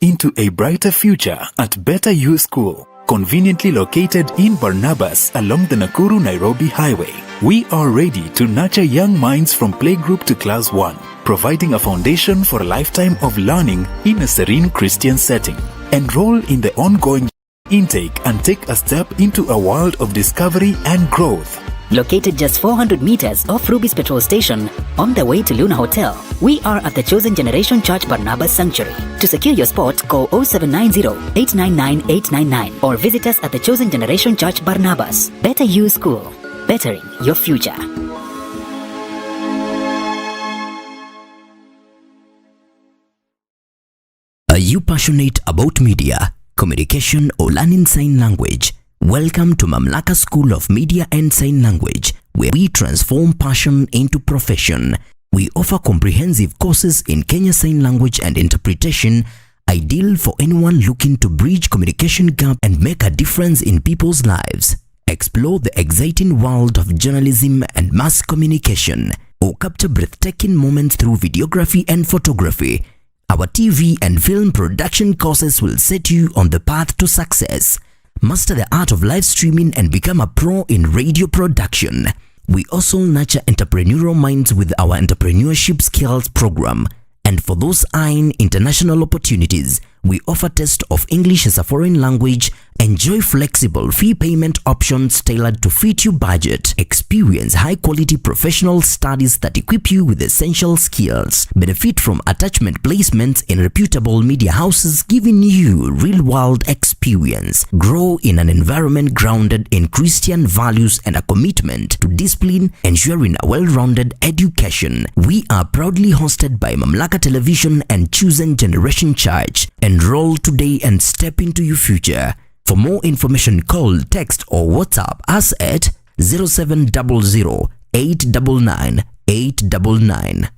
into a brighter future at Better You School, conveniently located in Barnabas along the Nakuru-Nairobi Highway. We are ready to nurture young minds from playgroup to class 1, providing a foundation for a lifetime of learning in a serene Christian setting. Enroll in the ongoing intake and take a step into a world of discovery and growth. Located just 400 meters off Ruby's petrol station on the way to Luna Hotel, we are at the Chosen Generation Church Barnabas Sanctuary. To secure your spot, call 0790-899-899 or visit us at the Chosen Generation Church Barnabas. Better You School, bettering your future. Are you passionate about media, communication or learning sign language? Welcome to Mamlaka School of Media and Sign Language, where we transform passion into profession. We offer comprehensive courses in Kenya Sign Language and Interpretation, ideal for anyone looking to bridge communication gap and make a difference in people's lives. Explore the exciting world of journalism and mass communication, or capture breathtaking moments through videography and photography. Our TV and film production courses will set you on the path to success. Master the art of live streaming and become a pro in radio production. We also nurture entrepreneurial minds with our entrepreneurship skills program. And for those eyeing international opportunities, we offer test of English as a foreign language. Enjoy flexible fee payment options tailored to fit your budget. Experience high-quality professional studies that equip you with essential skills. Benefit from attachment placements in reputable media houses, giving you real-world experience. Grow in an environment grounded in Christian values and a commitment to discipline, ensuring a well-rounded education. We are proudly hosted by Mamlaka Television and Chosen Generation Church. Enroll today and step into your future. For more information, call, text or WhatsApp us at 0700 899 899.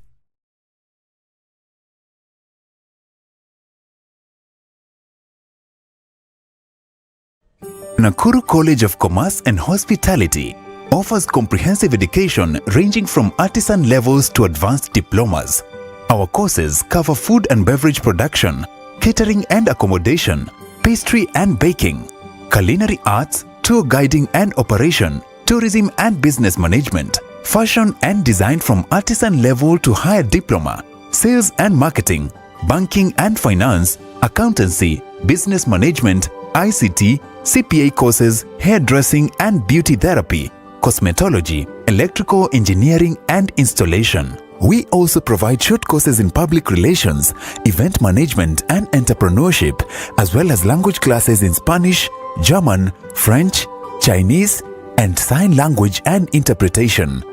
Nakuru College of Commerce and Hospitality offers comprehensive education ranging from artisan levels to advanced diplomas. Our courses cover food and beverage production, catering and accommodation, pastry and baking, culinary arts, tour guiding and operation, tourism and business management, fashion and design from artisan level to higher diploma, sales and marketing, banking and finance, accountancy, business management, ICT, CPA courses, hairdressing and beauty therapy, cosmetology, electrical engineering and installation. We also provide short courses in public relations, event management and entrepreneurship, as well as language classes in Spanish, German, French, Chinese, and sign language and interpretation.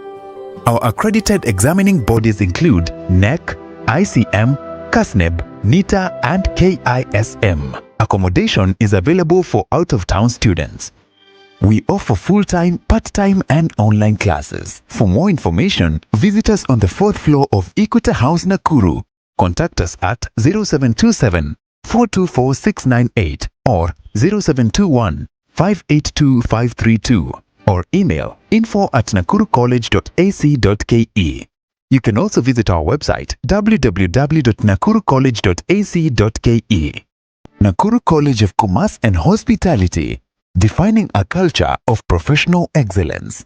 Our accredited examining bodies include NEC, ICM, CASNEB, NITA, and KISM. Accommodation is available for out-of-town students. We offer full-time, part-time and online classes. For more information, visit us on the 4th floor of Equator House, Nakuru. Contact us at 0727 424 698 or 0721 582 532 or email info@nakurucollege.ac.ke. You can also visit our website www.nakurucollege.ac.ke. Nakuru College of Commerce and Hospitality, defining a culture of professional excellence.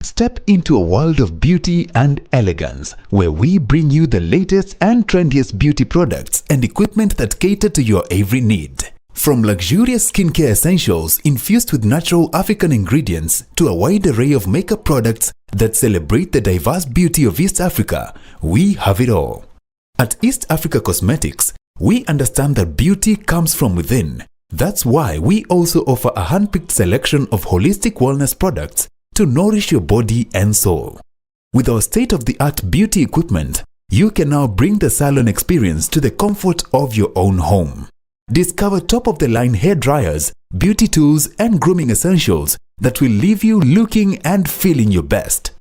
Step into a world of beauty and elegance, where we bring you the latest and trendiest beauty products and equipment that cater to your every need. From luxurious skincare essentials infused with natural African ingredients to a wide array of makeup products that celebrate the diverse beauty of East Africa, we have it all. At East Africa Cosmetics, we understand that beauty comes from within. That's why we also offer a hand-picked selection of holistic wellness products to nourish your body and soul. With our state-of-the-art beauty equipment, you can now bring the salon experience to the comfort of your own home. Discover top-of-the-line hair dryers, beauty tools, and grooming essentials that will leave you looking and feeling your best.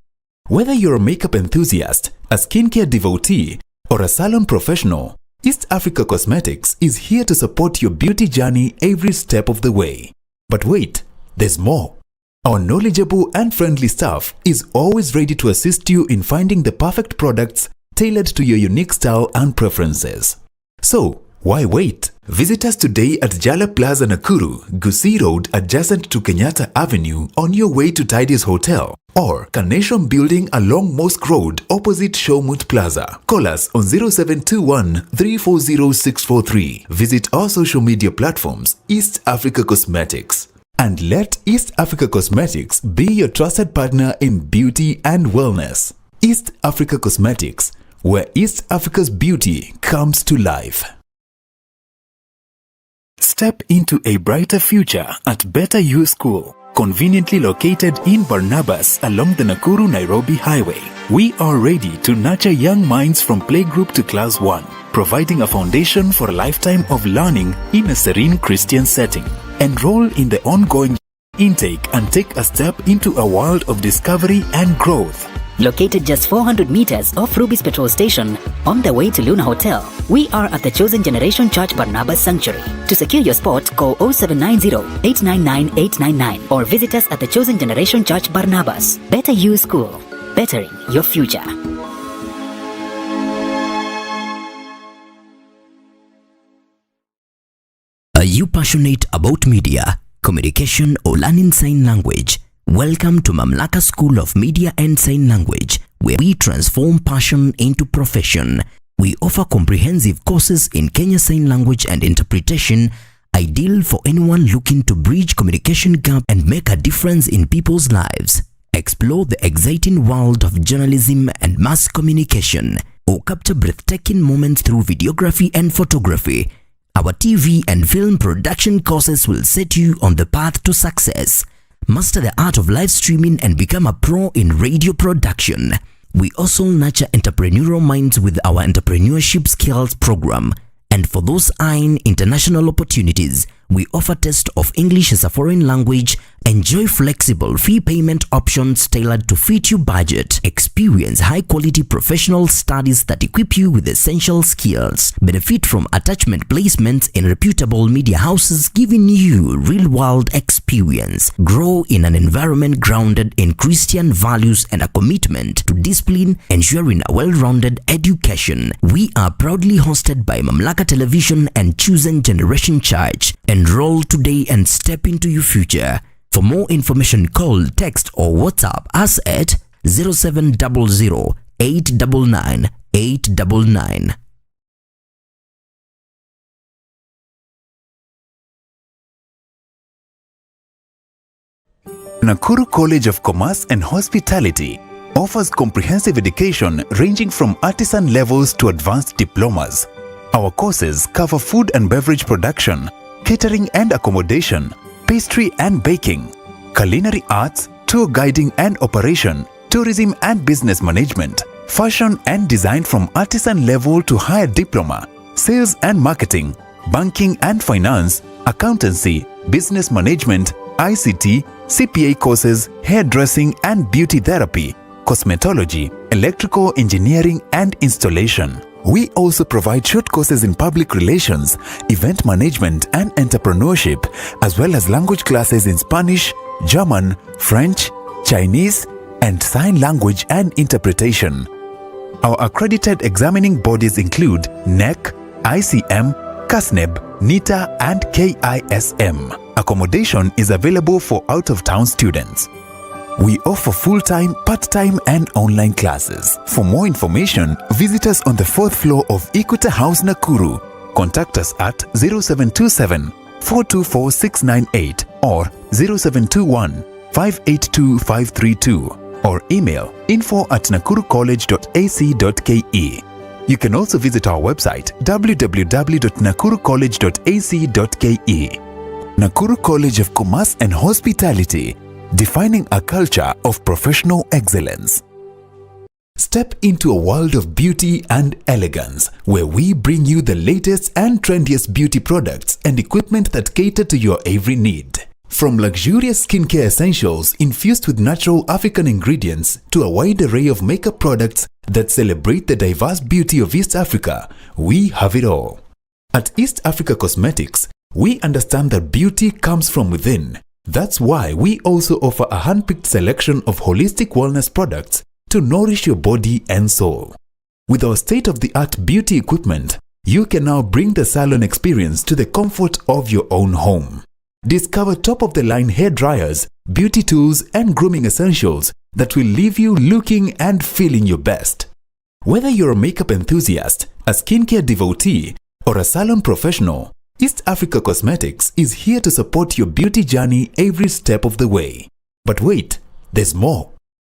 Whether you're a makeup enthusiast, a skincare devotee, or a salon professional, East Africa Cosmetics is here to support your beauty journey every step of the way. But wait, there's more. Our knowledgeable and friendly staff is always ready to assist you in finding the perfect products tailored to your unique style and preferences. So, Why wait? Visit us today at Jala Plaza Nakuru, Gusii Road adjacent to Kenyatta Avenue on your way to Tidy's Hotel, or Carnation Building along Mosque Road opposite Showmut Plaza. Call us on 0721 340 643. Visit our social media platforms, East Africa Cosmetics. And let East Africa Cosmetics be your trusted partner in beauty and wellness. East Africa Cosmetics, where East Africa's beauty comes to life. Step into a brighter future at Better You School, conveniently located in Barnabas along the Nakuru-Nairobi Highway. We are ready to nurture young minds from playgroup to class 1, providing a foundation for a lifetime of learning in a serene Christian setting. Enroll in the ongoing intake and take a step into a world of discovery and growth. Located just 400 meters off Ruby's petrol station on the way to Luna Hotel, we are at the Chosen Generation Church Barnabas Sanctuary. To secure your spot, call 0790-899-899 or visit us at the Chosen Generation Church Barnabas. Better You School, bettering your future. Are you passionate about media, communication, or learning sign language? Welcome to Mamlaka School of Media and Sign Language, where we transform passion into profession. We offer comprehensive courses in Kenya Sign Language and Interpretation, ideal for anyone looking to bridge communication gap and make a difference in people's lives. Explore the exciting world of journalism and mass communication, or capture breathtaking moments through videography and photography. Our TV and film production courses will set you on the path to success. Master the art of live streaming and become a pro in radio production. We also nurture entrepreneurial minds with our entrepreneurship skills program. And for those eyeing international opportunities, we offer test of English as a foreign language. Enjoy flexible fee payment options tailored to fit your budget. Experience high-quality professional studies that equip you with essential skills. Benefit from attachment placements in reputable media houses, giving you real-world experience. Grow in an environment grounded in Christian values and a commitment to discipline, ensuring a well-rounded education. We are proudly hosted by Mamlaka Television and Chosen Generation Church. Enroll today and step into your future. For more information, call, text or WhatsApp us at 0700 899 899. Nakuru College of Commerce and Hospitality offers comprehensive education ranging from artisan levels to advanced diplomas. Our courses cover food and beverage production, catering and accommodation, pastry and baking, culinary arts, tour guiding and operation, tourism and business management, fashion and design from artisan level to higher diploma, sales and marketing, banking and finance, accountancy, business management, ICT, CPA courses, hairdressing and beauty therapy, cosmetology, electrical engineering and installation. We also provide short courses in public relations, event management and entrepreneurship, as well as language classes in Spanish, German, French, Chinese, and sign language and interpretation. Our accredited examining bodies include NEC, ICM, CASNEB, NITA, and KISM. Accommodation is available for out-of-town students. We offer full-time, part-time, and online classes. For more information, visit us on the 4th floor of Equator House, Nakuru. Contact us at 0727 424 698 or 0721 582 532 or email info@nakurucollege.ac.ke. You can also visit our website www.nakurucollege.ac.ke. Nakuru College of Commerce and Hospitality, defining a culture of professional excellence. Step into a world of beauty and elegance, where we bring you the latest and trendiest beauty products and equipment that cater to your every need. From luxurious skincare essentials infused with natural African ingredients to a wide array of makeup products that celebrate the diverse beauty of East Africa, we have it all. At East Africa Cosmetics, we understand that beauty comes from within. That's why we also offer a hand-picked selection of holistic wellness products to nourish your body and soul. With our state-of-the-art beauty equipment, You can now bring the salon experience to the comfort of your own home. Discover top-of-the-line hair dryers, beauty tools, and grooming essentials that will leave you looking and feeling your best. Whether you're a makeup enthusiast, a skincare devotee, or a salon professional, East Africa Cosmetics is here to support your beauty journey every step of the way. But wait, there's more.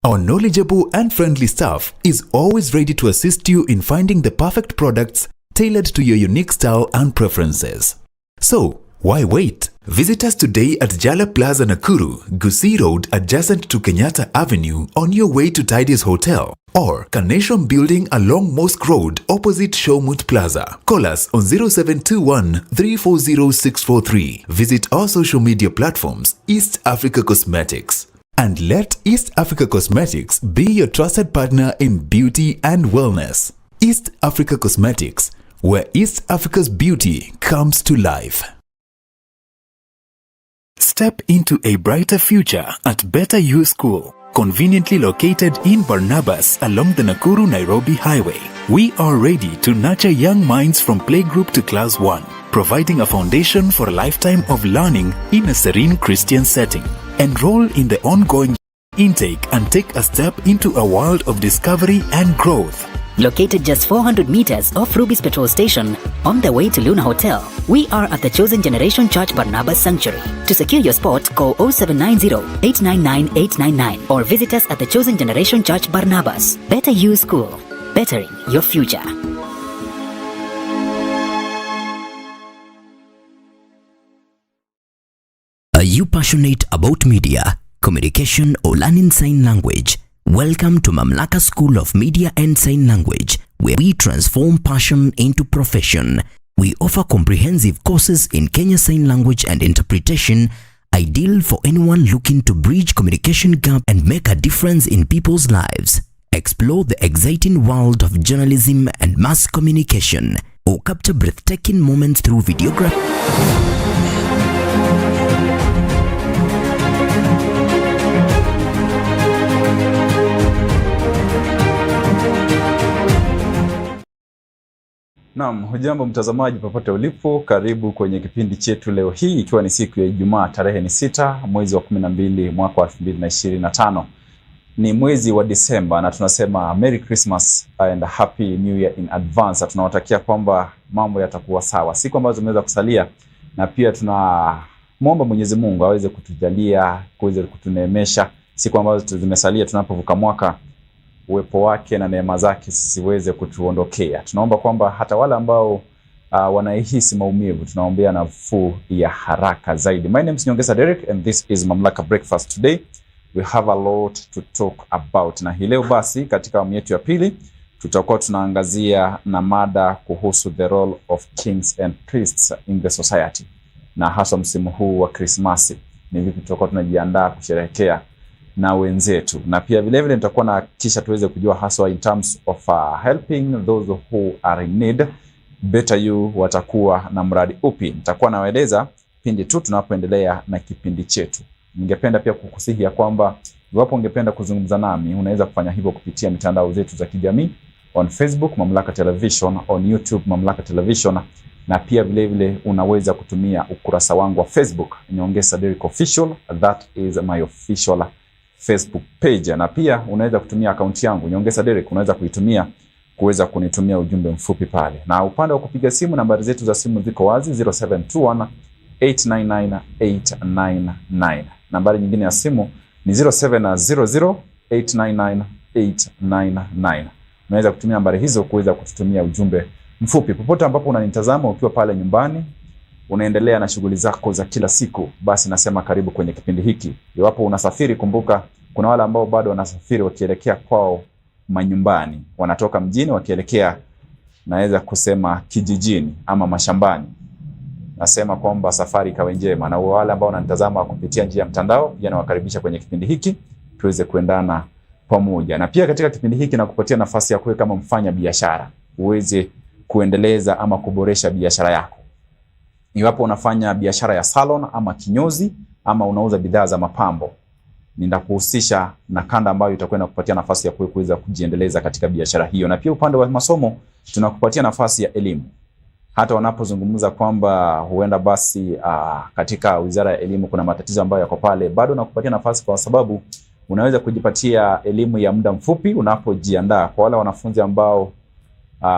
Our knowledgeable and friendly staff is always ready to assist you in finding the perfect products tailored to your unique style and preferences. So, why wait? Visit us today at Jala Plaza Nakuru, Gusii Road adjacent to Kenyatta Avenue on your way to Tidy's Hotel, or Carnation Building along Mosque Road opposite Showmut Plaza. Call us on 0721 340 643. Visit our social media platforms, East Africa Cosmetics. And let East Africa Cosmetics be your trusted partner in beauty and wellness. East Africa Cosmetics, where East Africa's beauty comes to life. Step into a brighter future at Better You School, conveniently located in Barnabas along the Nakuru-Nairobi Highway. We are ready to nurture young minds from playgroup to class 1, providing a foundation for a lifetime of learning in a serene Christian setting. Enroll in the ongoing intake and take a step into a world of discovery and growth. Located just 400 meters off Ruby's petrol station on the way to Luna Hotel, we are at the Chosen Generation Church Barnabas Sanctuary. To secure your spot, call 0790-899-899 or visit us at the Chosen Generation Church Barnabas. Better You School, bettering your future. Are you passionate about media, communication, or learning sign language? Welcome to Mamlaka School of Media and Sign Language, where we transform passion into profession. We offer comprehensive courses in Kenya Sign Language and Interpretation, ideal for anyone looking to bridge communication gap and make a difference in people's lives. Explore the exciting world of journalism and mass communication, or capture breathtaking moments through videography. Naam, hujambo mtazamaji popote ulipo, karibu kwenye kipindi chetu leo hii ikiwa ni siku ya Ijumaa, tarehe ni 6 mwezi wa 12 mwaka wa 2025. Ni mwezi wa Disemba na tunasema Merry Christmas and Happy New Year in advance. Tunawatakia kwamba mambo yatakuwa sawa siku ambazo zimeweza kusalia, na pia tunamwomba Mwenyezi Mungu aweze kutujalia, kuweze kutuneemesha siku ambazo zimesalia tunapovuka mwaka, uwepo wake na neema zake siweze kutuondokea. Tunaomba kwamba hata wale ambao wanahisi maumivu, tunaombea nafuu ya haraka zaidi. My name is Nyongesa Derek and this is Mamlaka Breakfast. Today we have a lot to talk about. Na hii leo basi katika awamu yetu ya pili tutakuwa tunaangazia na mada kuhusu the role of kings and priests in the society. Na hasa msimu huu wa Christmas, ni vipi tutakuwa tunajiandaa kusherehekea na wenzetu. Na pia vile vile nitakuwa na kisha tuweze kujua haswa in terms of helping those who are in need. Better You watakuwa na mradi upi? Nitakuwa nawaeleza pindi tu tunapoendelea na kipindi chetu. Ningependa pia kukusihi ya kwamba iwapo ungependa kuzungumza nami, unaweza kufanya hivyo kupitia mitandao zetu za kijamii, on Facebook Mamlaka Television, on YouTube Mamlaka Television, na pia vile vile unaweza kutumia ukurasa wangu wa Facebook Nyongesa Derek Official. That is my official Facebook page. Na pia unaweza kutumia akaunti yangu Nyongesa Derek, unaweza kuitumia kuweza kunitumia ujumbe mfupi pale. Na upande wa kupiga simu, nambari zetu za simu ziko wazi 0721 899 899. Nambari nyingine ya simu ni 0700 899 899. Unaweza kutumia nambari hizo kuweza kututumia ujumbe mfupi popote ambapo unanitazama ukiwa pale nyumbani, unaendelea na shughuli zako za kila siku. Basi nasema karibu kwenye kipindi hiki. Iwapo unasafiri, kumbuka kuna wale ambao bado wanasafiri wakielekea kwao manyumbani, wanatoka mjini wakielekea, naweza kusema kijijini ama mashambani. Nasema kwamba safari ikawe njema. Na wale ambao wananitazama kupitia njia ya mtandao, pia nawakaribisha kwenye kipindi hiki tuweze kuendana pamoja. Na pia katika kipindi hiki nakupatia nafasi ya kuwe kama mfanya biashara, uweze kuendeleza ama kuboresha biashara yako. Iwapo unafanya biashara ya salon ama kinyozi ama unauza bidhaa za mapambo, ninakuhusisha na kanda ambayo itakwenda kupatia nafasi ya kuweza kujiendeleza katika biashara hiyo. Na pia upande wa masomo tunakupatia nafasi ya elimu. hata wanapozungumza kwamba huenda basi katika Wizara ya Elimu kuna matatizo ambayo yako pale, bado nakupatia nafasi kwa sababu unaweza kujipatia elimu ya muda mfupi unapojiandaa. Kwa wale wanafunzi ambao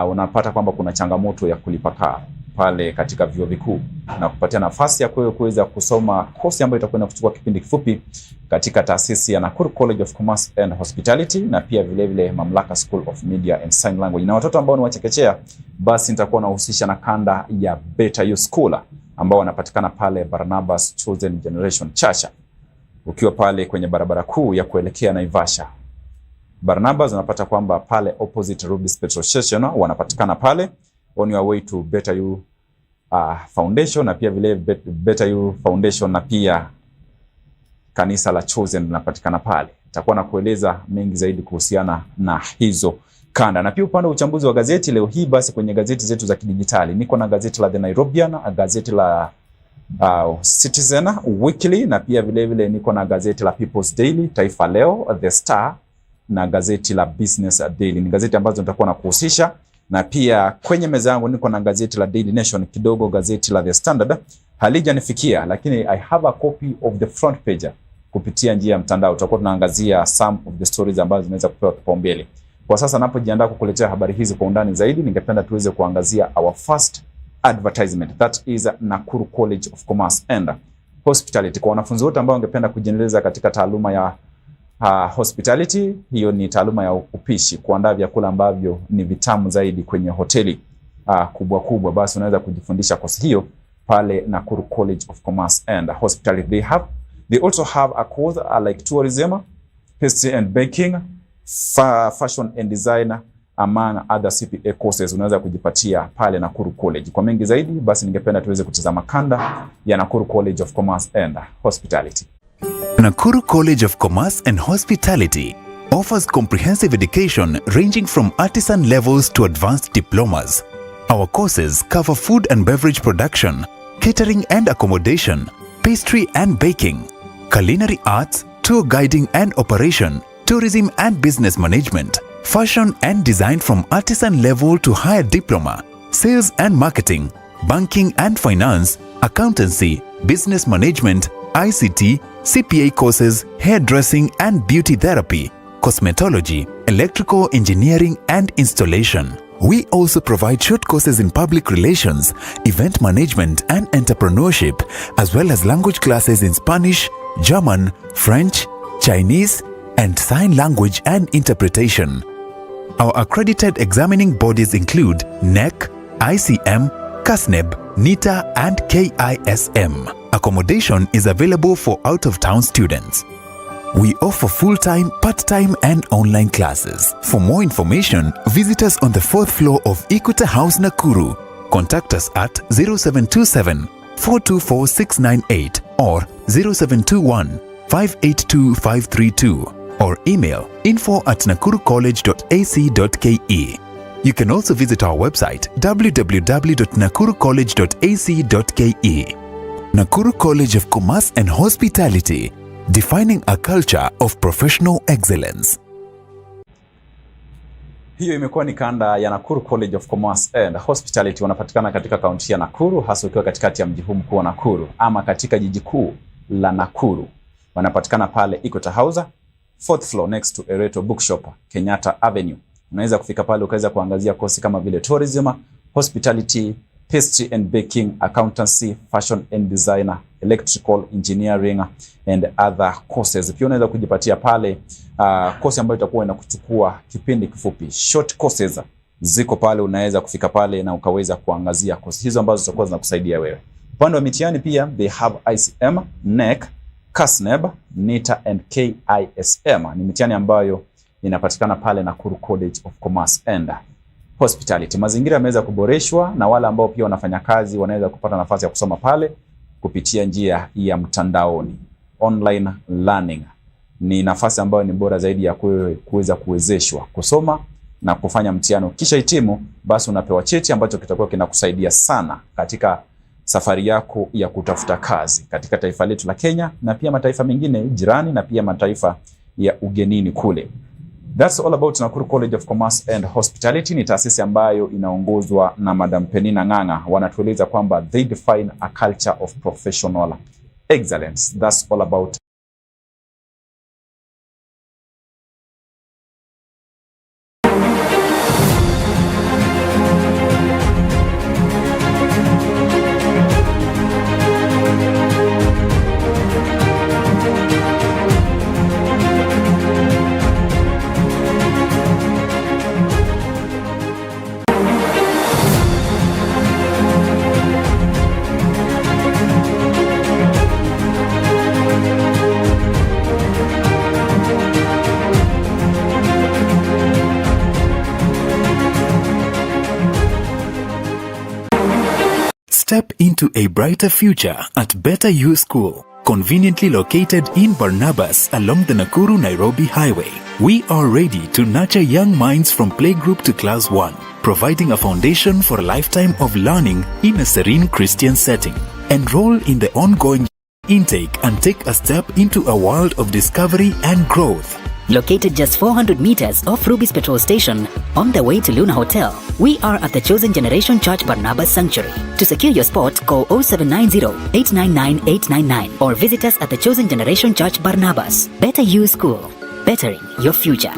unapata kwamba kuna changamoto ya kulipa pale katika vyuo vikuu, na kupatia nafasi ya kuweza kusoma kosi ambayo itakuwa inakuchukua kipindi kifupi katika taasisi ya Nakuru College of Commerce and Hospitality, na pia vile vile Mamlaka School of Media and Sign Language. Na watoto ambao ni wachekechea, basi nitakuwa nahusisha na kanda ya Better You School ambao wanapatikana pale Barnabas Chosen Generation Chacha, ukiwa pale kwenye barabara kuu ya kuelekea Naivasha. Barnabas unapata kwamba pale opposite Ruby's Petrol Station, wanapatikana pale on your way to Better You Foundation, na pia vile Better You Foundation na pia kanisa la Chosen linapatikana pale. Nitakuwa na kueleza mengi zaidi kuhusiana na hizo kanda. Na pia upande wa uchambuzi wa gazeti leo hii, basi kwenye gazeti zetu za kidijitali niko na gazeti la The Nairobian, gazeti la Citizen Weekly, na pia vile vile niko na gazeti la People's Daily, Taifa Leo, The Star na gazeti la Business Daily. Ni gazeti ambazo nitakuwa na kuhusisha, na pia kwenye meza yangu niko na gazeti la Daily Nation, kidogo gazeti la The Standard halijanifikia, lakini I have a copy of the front page kupitia njia ya mtandao. Tutakuwa tunaangazia some of the stories ambazo zinaweza kupewa kipaumbele. Kwa sasa napojiandaa kukuletea habari hizi kwa undani zaidi, ningependa tuweze kuangazia our first advertisement, that is Nakuru College of Commerce and Hospitality. Kwa wanafunzi wote ambao wangependa kujiendeleza katika taaluma ya hospitality, hiyo ni taaluma ya upishi, kuandaa vyakula ambavyo ni vitamu zaidi kwenye hoteli kubwa, basi unaweza kujifundisha kozi hiyo pale Nakuru College of Commerce and Hospitality. They also have a course like tourism, pastry and baking, fashion and design, among other CPA courses unaweza kujipatia pale Nakuru College. Kwa mengi zaidi, basi ningependa tuweze kutazama kanda ya Nakuru College of Commerce and Hospitality. Nakuru College of Commerce and Hospitality offers comprehensive education ranging from artisan levels to advanced diplomas. Our courses cover food and beverage production, catering and accommodation, pastry and baking, culinary arts, tour guiding and operation, tourism and business management, fashion and design from artisan level to higher diploma, sales and marketing, banking and finance, accountancy, business management, ICT, CPA courses, hairdressing and beauty therapy, cosmetology, electrical engineering and installation. We also provide short courses in public relations, event management and entrepreneurship, as well as language classes in Spanish, German, French, Chinese, and sign language and interpretation. Our accredited examining bodies include NEC, ICM, CASNEB, NITA, and KISM. Accommodation is available for out-of-town students. We offer full-time, part-time, and online classes. For more information, visit us on the 4th floor of Equity House, Nakuru. Contact us at 0727 424 698 or 0721 582 532 or email info@nakurucollege.ac.ke. You can also visit our website www.nakurucollege.ac.ke. Nakuru College of Commerce and Hospitality, defining a culture of professional excellence. Hiyo imekuwa ni kanda ya Nakuru College of Commerce and Hospitality. Wanapatikana katika kaunti ya Nakuru, hasa ukiwa katikati ya mji huu mkuu wa Nakuru ama katika jiji kuu la Nakuru. Wanapatikana pale Equity House, 4th floor next to Ereto Bookshop, Kenyatta Avenue. Unaweza kufika pale ukaweza kuangazia kosi kama vile tourism, hospitality, pastry and baking, accountancy, fashion and design, electrical engineering and other courses. Pia unaweza kujipatia pale kosi ambayo itakuwa inakuchukua kipindi kifupi. Short courses ziko pale, unaweza kufika pale na ukaweza kuangazia kosi hizo ambazo zitakuwa zinakusaidia wewe. Upande wa mitihani pia they have ICM, NEC, CASNEB, NITA and KISM. Ni mitihani ambayo inapatikana pale Nakuru College of Commerce and Hospitality. Mazingira yameweza kuboreshwa na wale ambao pia wanafanya kazi wanaweza kupata nafasi ya kusoma pale kupitia njia ya mtandaoni. Online learning ni nafasi ambayo ni bora zaidi ya kuweza kuwezeshwa kusoma na kufanya mtihani. Kisha hitimu, basi unapewa cheti ambacho kitakuwa kinakusaidia sana katika safari yako ya kutafuta kazi katika taifa letu la Kenya na pia mataifa mengine jirani na pia mataifa ya ugenini kule. That's all about Nakuru College of Commerce and Hospitality. Ni taasisi ambayo inaongozwa na Madam Penina Ng'ang'a. Wanatueleza kwamba they define a culture of professional excellence. That's all about Step into a brighter future at Better You School, conveniently located in Barnabas along the Nakuru-Nairobi Highway. We are ready to nurture young minds from playgroup to class 1, providing a foundation for a lifetime of learning in a serene Christian setting. Enroll in the ongoing intake and take a step into a world of discovery and growth. Located just 400 meters off Ruby's petrol station on the way to Luna Hotel, we are at the Chosen Generation Church Barnabas Sanctuary. To secure your spot, call 0790-899-899 or visit us at the Chosen Generation Church Barnabas. Better You School, bettering your future.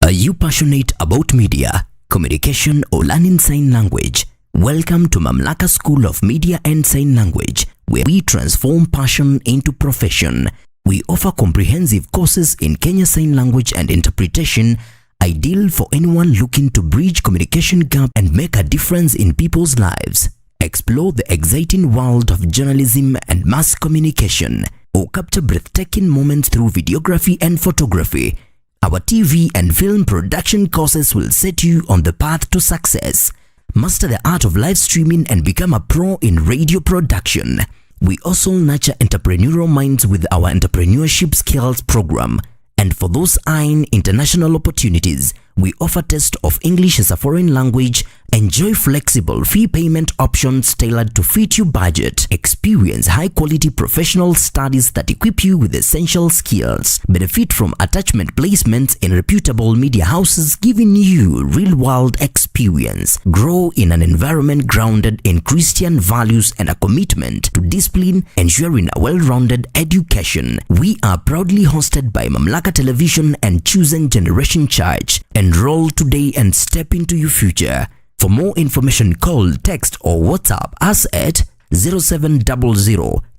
Are you passionate about media, communication, or learning sign language? Welcome to Mamlaka School of Media and Sign Language, where we transform passion into profession. We offer comprehensive courses in Kenya Sign Language and Interpretation, ideal for anyone looking to bridge communication gap and make a difference in people's lives. Explore the exciting world of journalism and mass communication, or capture breathtaking moments through videography and photography. Our TV and film production courses will set you on the path to success. Master the art of live streaming and become a pro in radio production. We also nurture entrepreneurial minds with our entrepreneurship skills program. And for those eyeing international opportunities, we offer test of English as a foreign language. Enjoy flexible fee payment options tailored to fit your budget. Experience high-quality professional studies that equip you with essential skills. Benefit from attachment placements in reputable media houses, giving you real-world experience. Grow in an environment grounded in Christian values and a commitment to discipline, ensuring a well-rounded education. We are proudly hosted by Mamlaka Television and Chosen Generation Church. Enroll today and step into your future. For more information, call, text, or WhatsApp us at 0700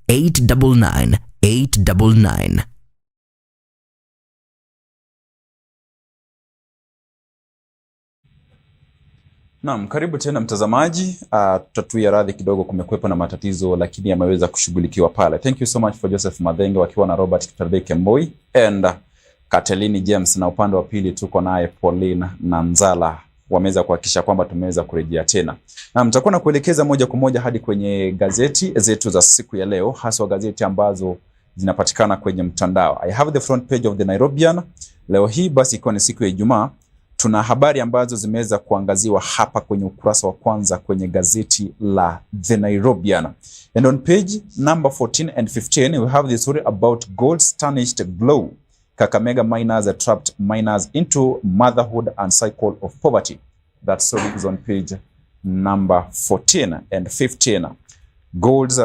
899 899. Naam, karibu tena mtazamaji. Tutatuia radhi kidogo, kumekuwepo na matatizo lakini yameweza kushughulikiwa pale. Thank you so much for Joseph Madenge wakiwa na Robert Kitarbe Mboi and Katelini James, na upande wa pili tuko naye Pauline na Nzala. Wameweza kuhakikisha kwamba tumeweza kurejea tena. Na mtakuwa na kuelekeza moja kwa moja hadi kwenye gazeti zetu za siku ya leo, hasa gazeti ambazo zinapatikana kwenye mtandao. I have the front page of the Nairobian. Leo hii basi ikiwa ni siku ya Ijumaa, tuna habari ambazo zimeweza kuangaziwa hapa kwenye ukurasa wa kwanza kwenye gazeti la The Nairobian. And on page number 14 and 15 we have the story about gold's tarnished glow. Kakamega miners are trapped miners into motherhood and cycle of poverty. That story is on page number 14 and 15. Gold's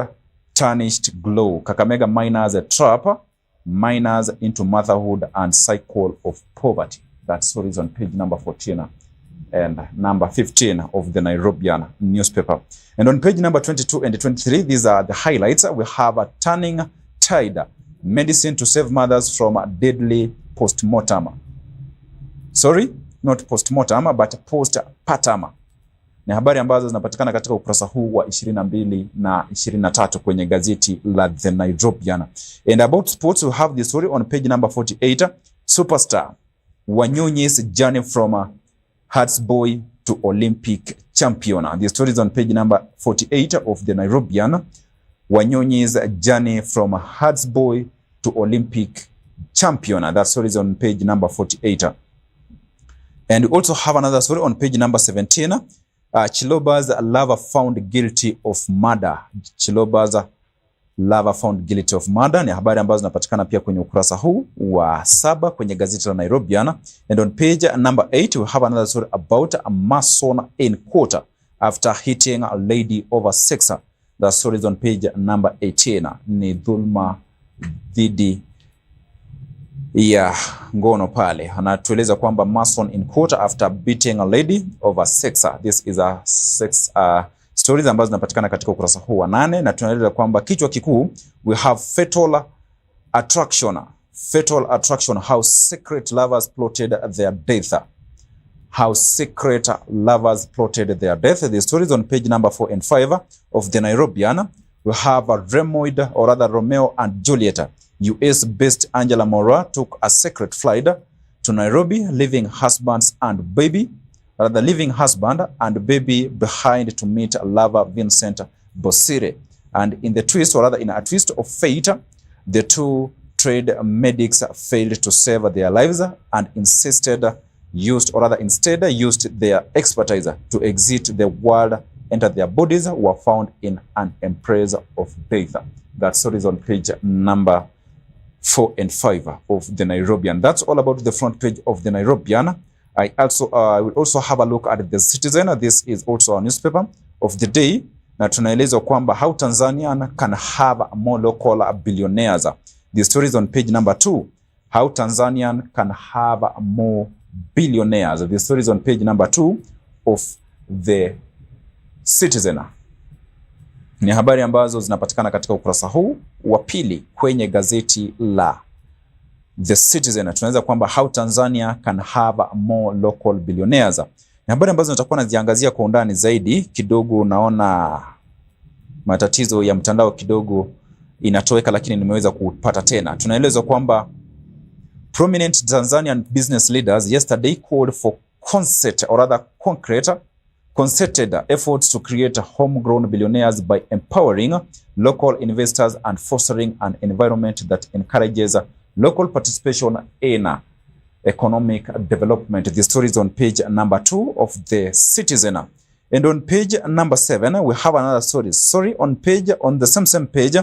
tarnished glow. Kakamega miners are trapped miners into motherhood and cycle of poverty. That story is on page number 14 and number 15 of the Nairobian newspaper. And on page number 22 and 23, these are the highlights. We have a turning tide. Medicine to save mothers from a deadly postmortem. Sorry, not postmortem, but postpartum. Ni habari ambazo zinapatikana katika ukurasa huu wa 22 na 23 kwenye gazeti la The Nairobian. And about sports, we have the story on page number 48. Superstar Wanyonyi's journey from a Hearts boy to Olympic champion. The story is on page number 48 of the Nairobian. Wanyonyi's journey from a Hearts boy to Olympic champion. That story is on page number 48. And we also have another story on page number 17. Chiloba's lover found guilty of murder. Chiloba's lover found guilty of murder. Ni habari ambazo zinapatikana pia kwenye ukurasa huu wa 7 kwenye gazeti la Nairobiana. And on page number 8 we have another story about a mason in court after hitting a lady over sex. The story is on page number 18. Ni dhulma dhidi ya ngono pale. Anatueleza kwamba mason in court after beating a lady over sex. This is a sex stories ambazo zinapatikana katika ukurasa huu wa 8, na tunaeleza kwamba kichwa kikuu we have fatal attraction. Fatal attraction, how secret lovers plotted their death. How secret lovers plotted their death. The stories on page number 4 and 5 of the Nairobian. We have a Romeo and Juliet. US-based Angela Mora took a secret flight to Nairobi, leaving husband and baby behind to meet lover Vincent Bosire. And in a twist of fate, the two trade medics failed to save their lives and instead used their expertise to exit the world, enter their bodies, were found in an embrace of death. That story is on page number 4 and 5 of the Nairobian. That's all about the front page of the Nairobian. I will also have a look at the Citizen. This is also a newspaper of the day. Na tunaelezwa kwamba how Tanzania can have more local billionaires. The story is on page number 2. How Tanzania can have more billionaires. The story is on page number 2 of the Citizen. Ni habari ambazo zinapatikana katika ukurasa huu wa pili kwenye gazeti la The Citizen. Tunaweza kwamba how Tanzania can have more local billionaires. Ni habari ambazo nitakuwa naziangazia kwa undani zaidi. Kidogo naona matatizo ya mtandao kidogo inatoweka, lakini nimeweza kupata tena. Tunaelezwa kwamba prominent Tanzanian business leaders yesterday called for concerted efforts to create homegrown billionaires by empowering local investors and fostering an environment that encourages local participation in economic development. The story is on page number 2 of the Citizen. And on page number 7, we have another story. On the same page,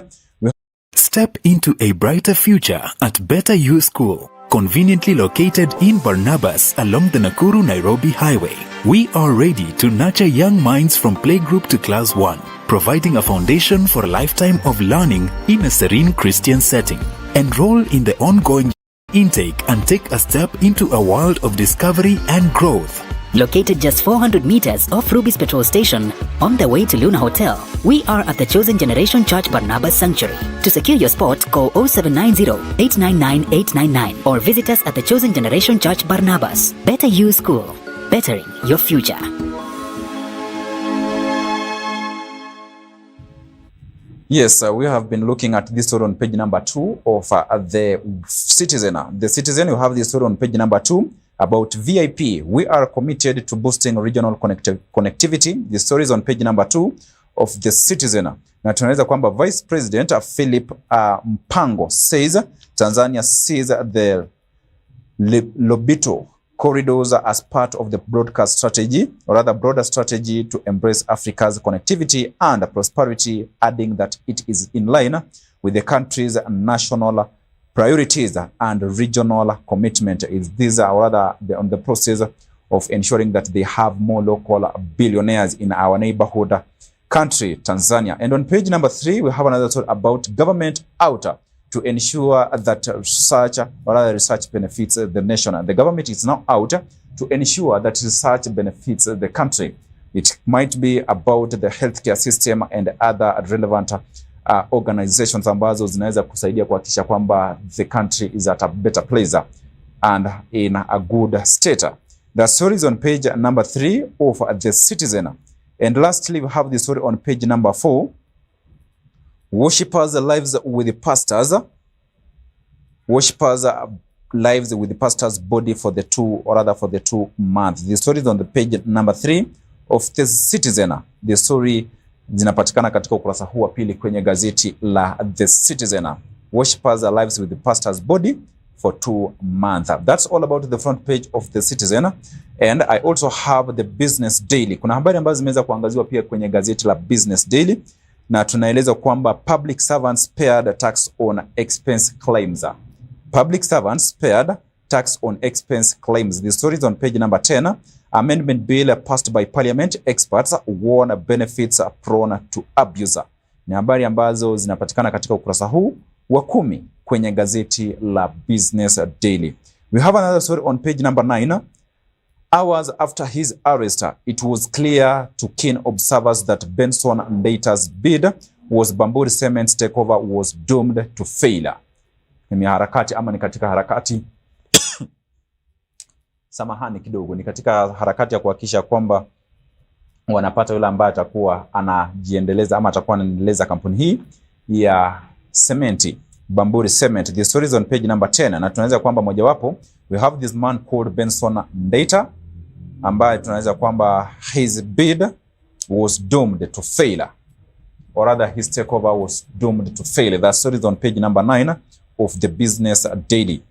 Step into a brighter future at Better You School, conveniently located in Barnabas along the Nakuru-Nairobi Highway. We are ready to nurture young minds from playgroup to class 1, providing a foundation for a lifetime of learning in a serene Christian setting. Enroll in the ongoing intake and take a step into a world of discovery and growth. Located just 400 meters off Ruby's petrol station, on the way to Luna Hotel, we are at the Chosen Generation Church Barnabas Sanctuary. To secure your spot, call 0790-899-899 or visit us at the Chosen Generation Church Barnabas. Better You School, bettering your future. Yes, we have been looking at this story on page number 2 of the Citizen. The Citizen, you have this story on page number 2 about VIP. We are committed to boosting regional connectivity. The story is on page number 2 of the Citizen. Na tunaweza kwamba Vice President Philip Mpango says Tanzania sees the Lobito corridors as part of the broadcast strategy, or rather broader strategy to embrace Africa's connectivity and prosperity, adding that it is in line with the country's national priorities and regional commitment. These are rather on the process of ensuring that they have more local billionaires in our neighborhood country, Tanzania. And on page number 3, we have another story about government out to ensure that research benefits the nation. And the government is now out to ensure that research benefits the country. It might be about the healthcare system and other relevant organizations ambazo zinaweza kusaidia kuhakikisha kwamba the country is at a better place and in a good state. The story is on page number 3 of the Citizen. And lastly, we have the story on page number 4. Worshippers lives with the pastors. Worshippers lives with the pastor's body for the 2 months. The story is on the page number 3 of the Citizen. The story zinapatikana katika ukurasa huu wa pili kwenye gazeti la The Citizen. Worshippers lives with the pastor's body for 2 months. That's all about the front page of the Citizen. And I also have the Business Daily. Kuna habari ambazo zimeweza kuangaziwa pia kwenye gazeti la Business Daily. na tunaeleza kwamba public servants paid tax on expense claims. Public servants paid tax on expense claims. The story is on page number 10. Amendment bill passed by parliament. Experts warn benefits prone to abuse. Ni habari ambazo zinapatikana katika ukurasa huu wa 10 kwenye gazeti la Business Daily. We have another story on page number 9. Hours after his arrest, it was clear to keen observers that Benson Ndaita's bid was Bamburi Cement's takeover was doomed to failure. Ni harakati ama ni katika harakati samahani kidogo, ni katika harakati ya kuhakikisha kwamba wanapata yule ambaye atakuwa anajiendeleza ama atakuwa anaendeleza kampuni hii ya sementi, Bamburi Cement. The story is on page number 10, na tunaweza kwamba mojawapo we have this man called Benson Ndaita ambaye tunaweza kwamba his bid was doomed to failure, or rather his takeover was doomed to fail. That story is on page number 9 of the Business Daily.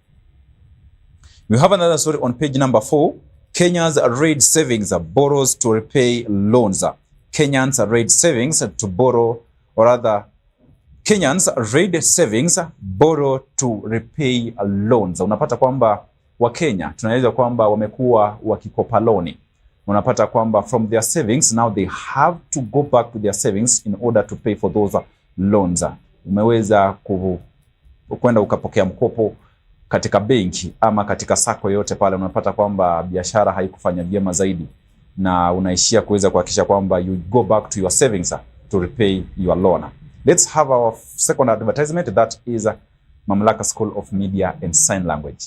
We have another story on page number 4. Kenya's raid savings borrows to repay loans. Kenyans raid savings to borrow, or rather Kenyans raid savings borrow to repay loans. Unapata kwamba Wakenya tunaeleza kwamba wamekuwa wakikopa loni. Unapata kwamba from their savings now they have to go back to their savings in order to pay for those loans. Umeweza kwenda ukapokea mkopo katika benki ama katika sako yote pale, unapata kwamba biashara haikufanya vyema zaidi na unaishia kuweza kuhakikisha kwamba you go back to your savings to repay your loan. Let's have our second advertisement, that is Mamlaka School of Media and Sign Language.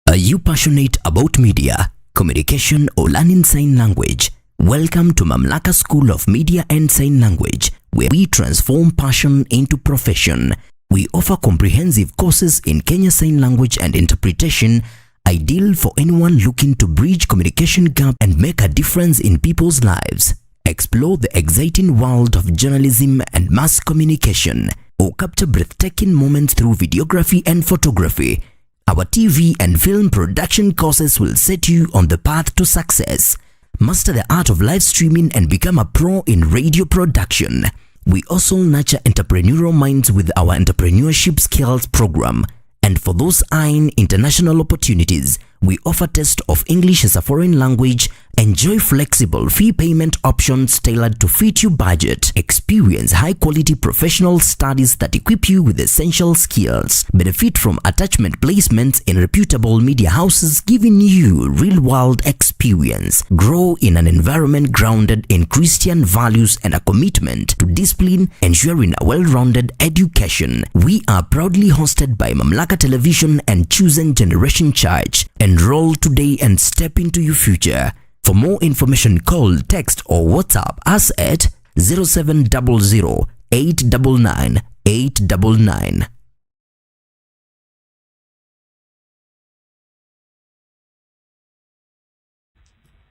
Are you passionate about media, communication, or learning sign language? Welcome to Mamlaka School of Media and Sign Language, where we transform passion into profession. We offer comprehensive courses in Kenya Sign Language and Interpretation, ideal for anyone looking to bridge communication gap and make a difference in people's lives. Explore the exciting world of journalism and mass communication, or capture breathtaking moments through videography and photography. Our TV and film production courses will set you on the path to success. Master the art of live streaming and become a pro in radio production. We also nurture entrepreneurial minds with our entrepreneurship skills program. And for those eyeing international opportunities, we offer test of English as a foreign language. Enjoy flexible fee payment options tailored to fit your budget. Experience high-quality professional studies that equip you with essential skills. Benefit from attachment placements in reputable media houses, giving you real-world experience. Grow in an environment grounded in Christian values and a commitment to discipline, ensuring a well-rounded education. We are proudly hosted by Mamlaka Television and Chosen Generation Church. Enroll today and step into your future. For more information, call, text, or WhatsApp us at 0700 899 899.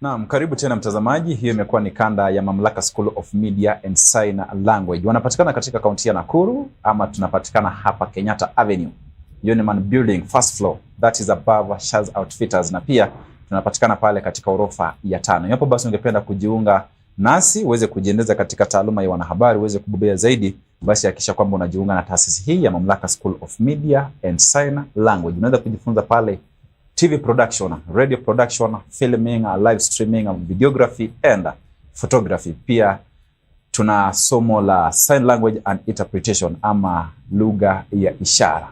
Naam, karibu tena mtazamaji. Hiyo imekuwa ni kanda ya Mamlaka School of Media and Sign Language. Wanapatikana katika kaunti ya Nakuru, ama tunapatikana hapa Kenyatta Avenue, Uniman Building, first floor, that is above Shaz Outfitters, na pia tunapatikana pale katika orofa ya 5. Hapo basi ungependa kujiunga nasi uweze kujiendeleza katika taaluma ya wanahabari, uweze kubobea zaidi, basi hakikisha kwamba unajiunga na taasisi hii ya Mamlaka School of Media and Sign Language. Unaweza kujifunza pale TV production, radio production, filming, live streaming, videography and photography. Pia tuna somo la sign language and interpretation ama lugha ya ishara.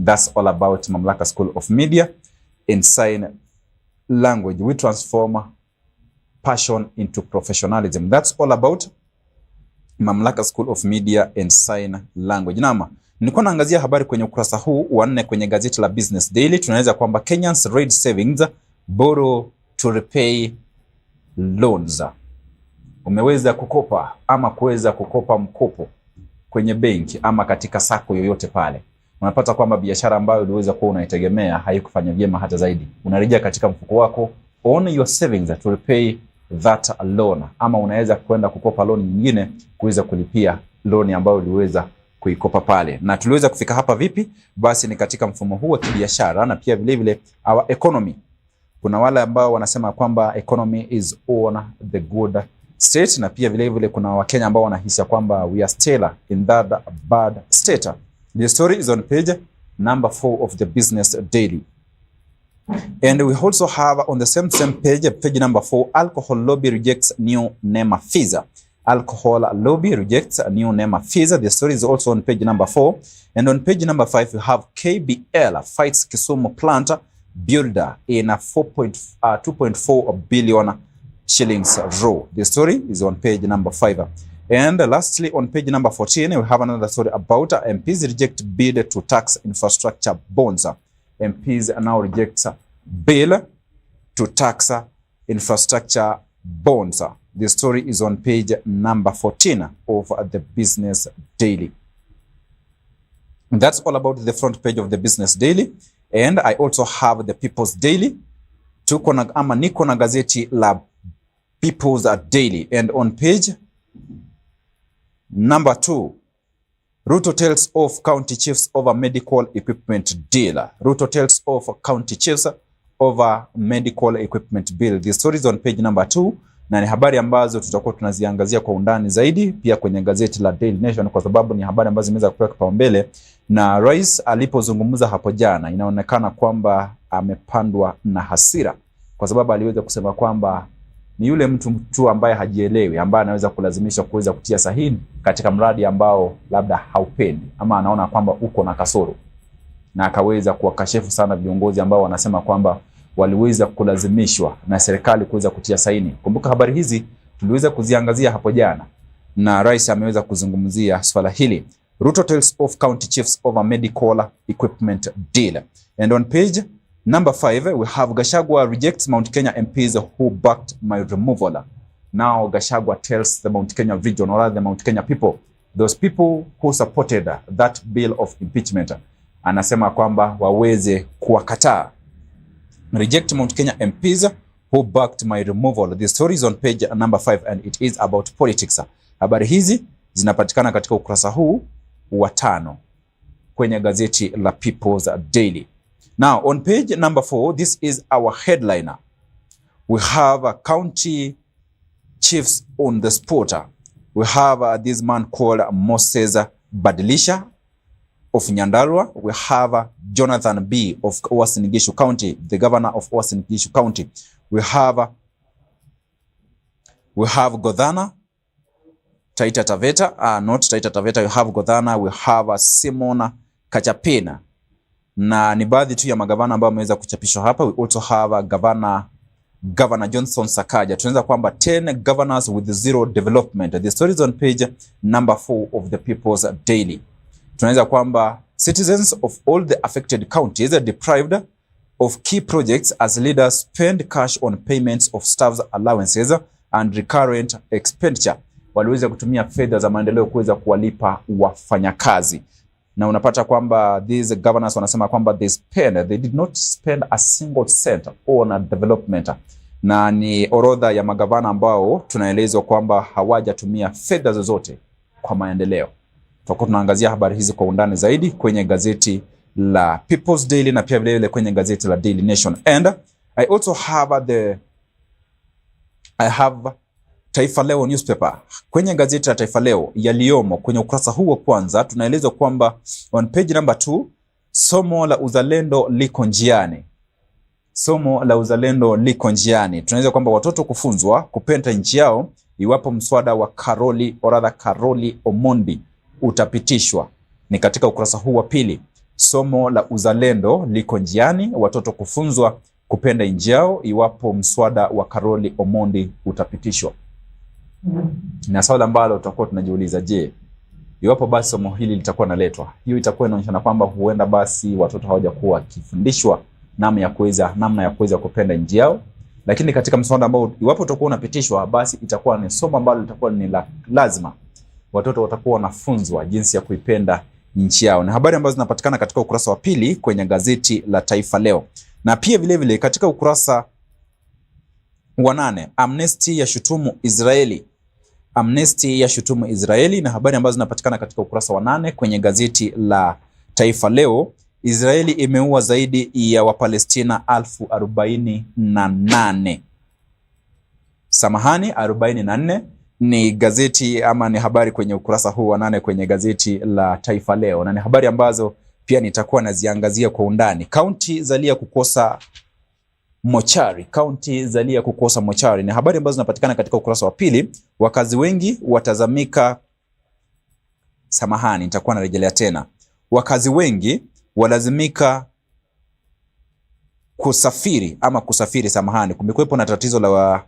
That's all about Mamlaka School of Media and Sign Language. We transform passion into professionalism. That's all about Mamlaka School of Media and Sign Language. Nama, nilikuwa naangazia habari kwenye ukurasa huu wa 4 kwenye gazeti la Business Daily. Tunaweza kwamba Kenyans raid savings, borrow to repay loans. Umeweza kukopa ama kuweza kukopa mkopo kwenye benki ama katika sako yoyote pale. Unapata kwamba biashara ambayo uliweza kuwa unaitegemea haikufanya vyema hata zaidi. Unarejea katika mfuko wako, on your savings to repay that loan, ama unaweza kwenda kukopa loan nyingine kuweza kulipia loan ambayo uliweza kuikopa pale. Na tuliweza kufika hapa vipi? Basi ni katika mfumo huu wa kibiashara na pia vile vile our economy. Kuna wale ambao wanasema kwamba economy is on the good state, na pia vile vile kuna Wakenya ambao wanahisi kwamba we are still in that bad state. The story is on page number 4 of the Business Daily. And we also have on the same page, page number 4, alcohol lobby rejects new NEMA fees. Alcohol lobby rejects a new NEMA fees. The story is also on page number 4. And on page number 5, we have KBL fights Kisumu plant builder in a 2.4 billion shillings raw. The story is on page number 5. And lastly, on page number 14, we have another story about MPs reject bid to tax infrastructure bonds. MPs now reject bill to tax infrastructure bonds. The story is on page number 14 of the Business Daily. And that's all about the front page of the Business Daily. And I also have the People's Daily. Niko na gazeti la People's Daily. And on page number 2, Ruto tells off county chiefs over medical equipment deal. Ruto tells off county chiefs over medical equipment bill. The story is on page number 2. Na ni habari ambazo tutakuwa tunaziangazia kwa undani zaidi pia kwenye gazeti la Daily Nation, kwa sababu ni habari ambazo zimeweza kupewa kipaumbele. Na rais alipozungumza hapo jana, inaonekana kwamba amepandwa na hasira, kwa sababu aliweza kusema kwamba ni yule mtu ambaye hajielewi, ambaye anaweza kulazimisha kuweza kutia sahihi katika mradi ambao labda haupendi ama anaona kwamba uko na kasoro, na akaweza kuwakashifu sana viongozi ambao wanasema kwamba waliweza kulazimishwa na serikali kuweza kutia saini. Kumbuka habari hizi tuliweza kuziangazia hapo jana, na rais ameweza kuzungumzia swala hili. Ruto tells off county chiefs over medical equipment deal. And on page number 5, we have Gachagua rejects Mount Kenya MPs who backed my removal. Now Gachagua tells the Mount Kenya region, or rather the Mount Kenya people, those people who supported that bill of impeachment, anasema kwamba waweze kuwakataa. Reject Mount Kenya MPs who backed my removal. The story is on page number 5 and it is about politics. Habari hizi zinapatikana katika ukurasa huu wa 5 kwenye gazeti la People's Daily. Now on page number 4, this is our headliner. We have county chiefs on the spot. We have this man called Moses Badilisha of Nyandarua. We have Jonathan B of Uasin Gishu County, the governor of Uasin Gishu County. We have Godhana, Taita Taveta, not Taita Taveta, we have Godhana, we have Simon Kachapina. Na ni baadhi tu ya magavana ambao wameweza kuchapishwa hapa. We also have Governor Johnson Sakaja. Tunaweza kwamba 10 governors with zero development. The story is on page number 4 of the People's Daily. Tunaweza kwamba citizens of all the affected counties are deprived of key projects as leaders spend cash on payments of staff's allowances and recurrent expenditure. Waliweza kutumia fedha za maendeleo kuweza kuwalipa wafanyakazi. Na unapata kwamba these governors wanasema kwamba they did not spend a single cent on development. Na ni orodha ya magavana ambao tunaelezwa kwamba hawajatumia fedha zozote kwa maendeleo. Tutakuwa tunaangazia habari hizi kwa undani zaidi kwenye gazeti la People's Daily na pia vile kwenye gazeti la Daily Nation. And I also have Taifa Leo newspaper. Kwenye gazeti la Taifa Leo yaliomo kwenye ukurasa huu wa kwanza, tunaelezwa kwamba on page number 2, somo la uzalendo liko njiani. Somo la uzalendo liko njiani. Tunaelezwa kwamba watoto kufunzwa kupenda nchi yao iwapo mswada wa Karoli Omondi utapitishwa. Ni katika ukurasa huu wa pili. Somo la uzalendo liko njiani, watoto kufunzwa kupenda nchi yao iwapo mswada wa Karoli Omondi utapitishwa. Na swali ambalo tutakuwa tunajiuliza, je, iwapo basi somo hili litakuwa naletwa, hiyo itakuwa inaonyesha kwamba huenda basi watoto hawajakuwa kifundishwa namna ya kuweza kupenda nchi yao. Lakini katika mswada ambao iwapo utakuwa unapitishwa, basi itakuwa ni somo ambalo litakuwa ni lazima. Watoto watakuwa wanafunzwa jinsi ya kuipenda nchi yao. Na habari ambazo zinapatikana katika ukurasa wa pili kwenye gazeti la Taifa Leo. Na pia vile vile katika ukurasa wa 8, Amnesty yashutumu Israeli. Amnesty yashutumu Israeli, na habari ambazo zinapatikana katika ukurasa wa 8 kwenye gazeti la Taifa Leo. Israeli imeua zaidi ya Wapalestina 48,000 Samahani, 44 ni gazeti ama ni habari kwenye ukurasa huu wa 8 kwenye gazeti la Taifa Leo, na ni habari ambazo pia nitakuwa naziangazia kwa undani. Kaunti zalia kukosa mochari. Kaunti zalia kukosa mochari ni habari ambazo zinapatikana katika ukurasa wa pili. Wakazi wengi watazamika, samahani, nitakuwa narejelea tena. Wakazi wengi walazimika kusafiri, samahani. Kumekuwepo na tatizo la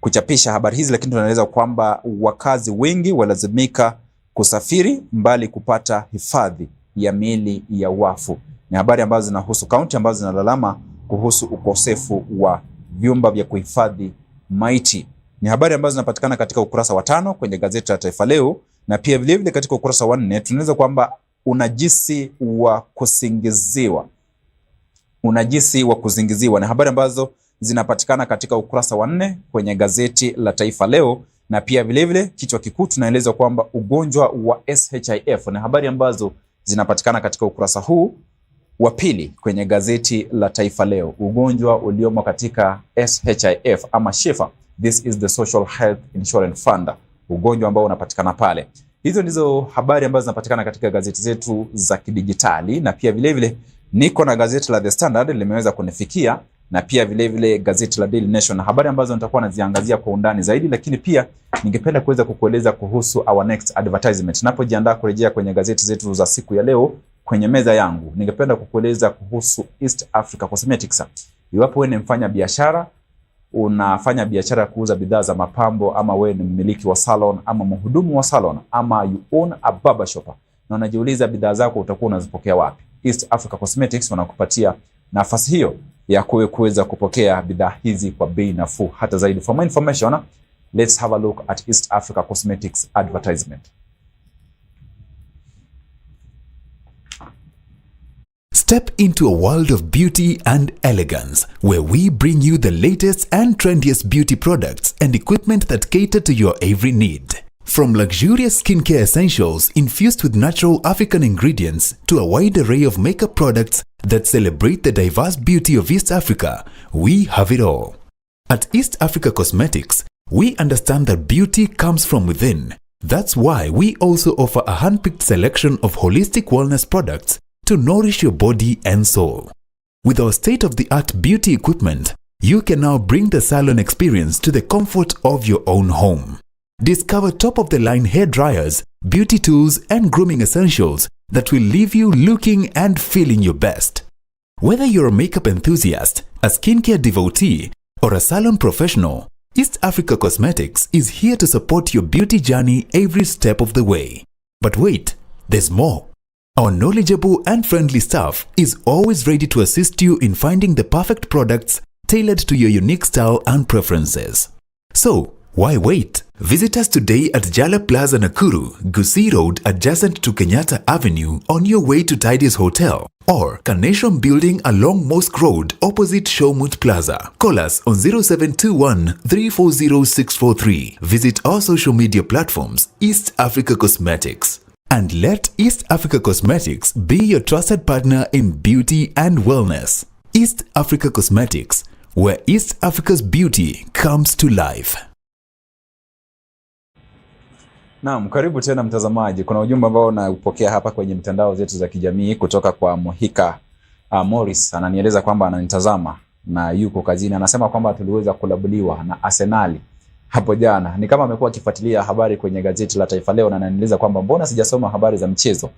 kuchapisha habari hizi, lakini tunaeleza kwamba wakazi wengi walazimika kusafiri mbali kupata hifadhi ya miili ya wafu. Ni habari ambazo zinahusu kaunti ambazo zinalalama kuhusu ukosefu wa vyumba vya kuhifadhi maiti. Ni habari ambazo zinapatikana katika ukurasa wa 5 kwenye gazeti la Taifa Leo, na pia vile vile katika ukurasa wa 4 tunaeleza kwamba unajisi wa kusingiziwa. Unajisi wa kuzingiziwa ni habari ambazo zinapatikana katika ukurasa wa 4 kwenye gazeti la Taifa Leo, na pia vile vile kichwa kikuu tunaeleza kwamba ugonjwa wa SHIF ni habari ambazo zinapatikana katika ukurasa huu wa pili kwenye gazeti la Taifa Leo. Ugonjwa uliomo katika SHIF ama SHIFA, this is the Social Health Insurance Fund, ugonjwa ambao unapatikana pale. Hizo ndizo habari ambazo zinapatikana katika gazeti zetu za kidijitali, na pia vile vile niko na gazeti la The Standard limeweza kunifikia, na pia vile vile gazeti la Daily Nation, na habari ambazo nitakuwa naziangazia kwa undani zaidi. Lakini pia ningependa kuweza kukueleza kuhusu our next advertisement. Napojiandaa kurejea kwenye gazeti zetu za siku ya leo kwenye meza yangu, ningependa kukueleza kuhusu East Africa Cosmetics. Iwapo wewe ni mfanya biashara, unafanya biashara ya kuuza bidhaa za mapambo, ama wewe ni mmiliki wa salon ama mhudumu wa salon, ama you own a barber shop na unajiuliza bidhaa zako utakuwa unazipokea wapi, East Africa Cosmetics wanakupatia nafasi hiyo ya kuweza kupokea bidhaa hizi kwa bei nafuu hata zaidi. For more information, let's have a look at East Africa Cosmetics advertisement. Step into a world of beauty and elegance, where we bring you the latest and trendiest beauty products and equipment that cater to your every need. From luxurious skincare essentials infused with natural African ingredients to a wide array of makeup products that celebrate the diverse beauty of East Africa, we have it all. At East Africa Cosmetics, we understand that beauty comes from within. That's why we also offer a hand-picked selection of holistic wellness products to nourish your body and soul. With our state-of-the-art beauty equipment, you can now bring the salon experience to the comfort of your own home. Discover top-of-the-line hair dryers, beauty tools, and grooming essentials that will leave you looking and feeling your best. Whether you're a makeup enthusiast, a skincare devotee, or a salon professional, East Africa Cosmetics is here to support your beauty journey every step of the way. But wait, there's more. Our knowledgeable and friendly staff is always ready to assist you in finding the perfect products tailored to your unique style and preferences. So, why wait? Visit us today at Jala Plaza Nakuru, Gusii Road adjacent to Kenyatta Avenue on your way to Tidy's Hotel, or Carnation Building along Mosque Road opposite Showmut Plaza. Call us on 0721 340 643. Visit our social media platforms, East Africa Cosmetics. And let East Africa Cosmetics be your trusted partner in beauty and wellness. East Africa Cosmetics, where East Africa's beauty comes to life. Naam, karibu tena mtazamaji. Kuna ujumbe ambao naupokea hapa kwenye mitandao zetu za kijamii kutoka kwa Mohika Morris. Ananieleza kwamba ananitazama na yuko kazini. Anasema kwamba tuliweza kulabuliwa na Arsenal hapo jana. Ni kama amekuwa akifuatilia habari kwenye gazeti la Taifa Leo, na ananieleza kwamba mbona sijasoma habari za mchezo.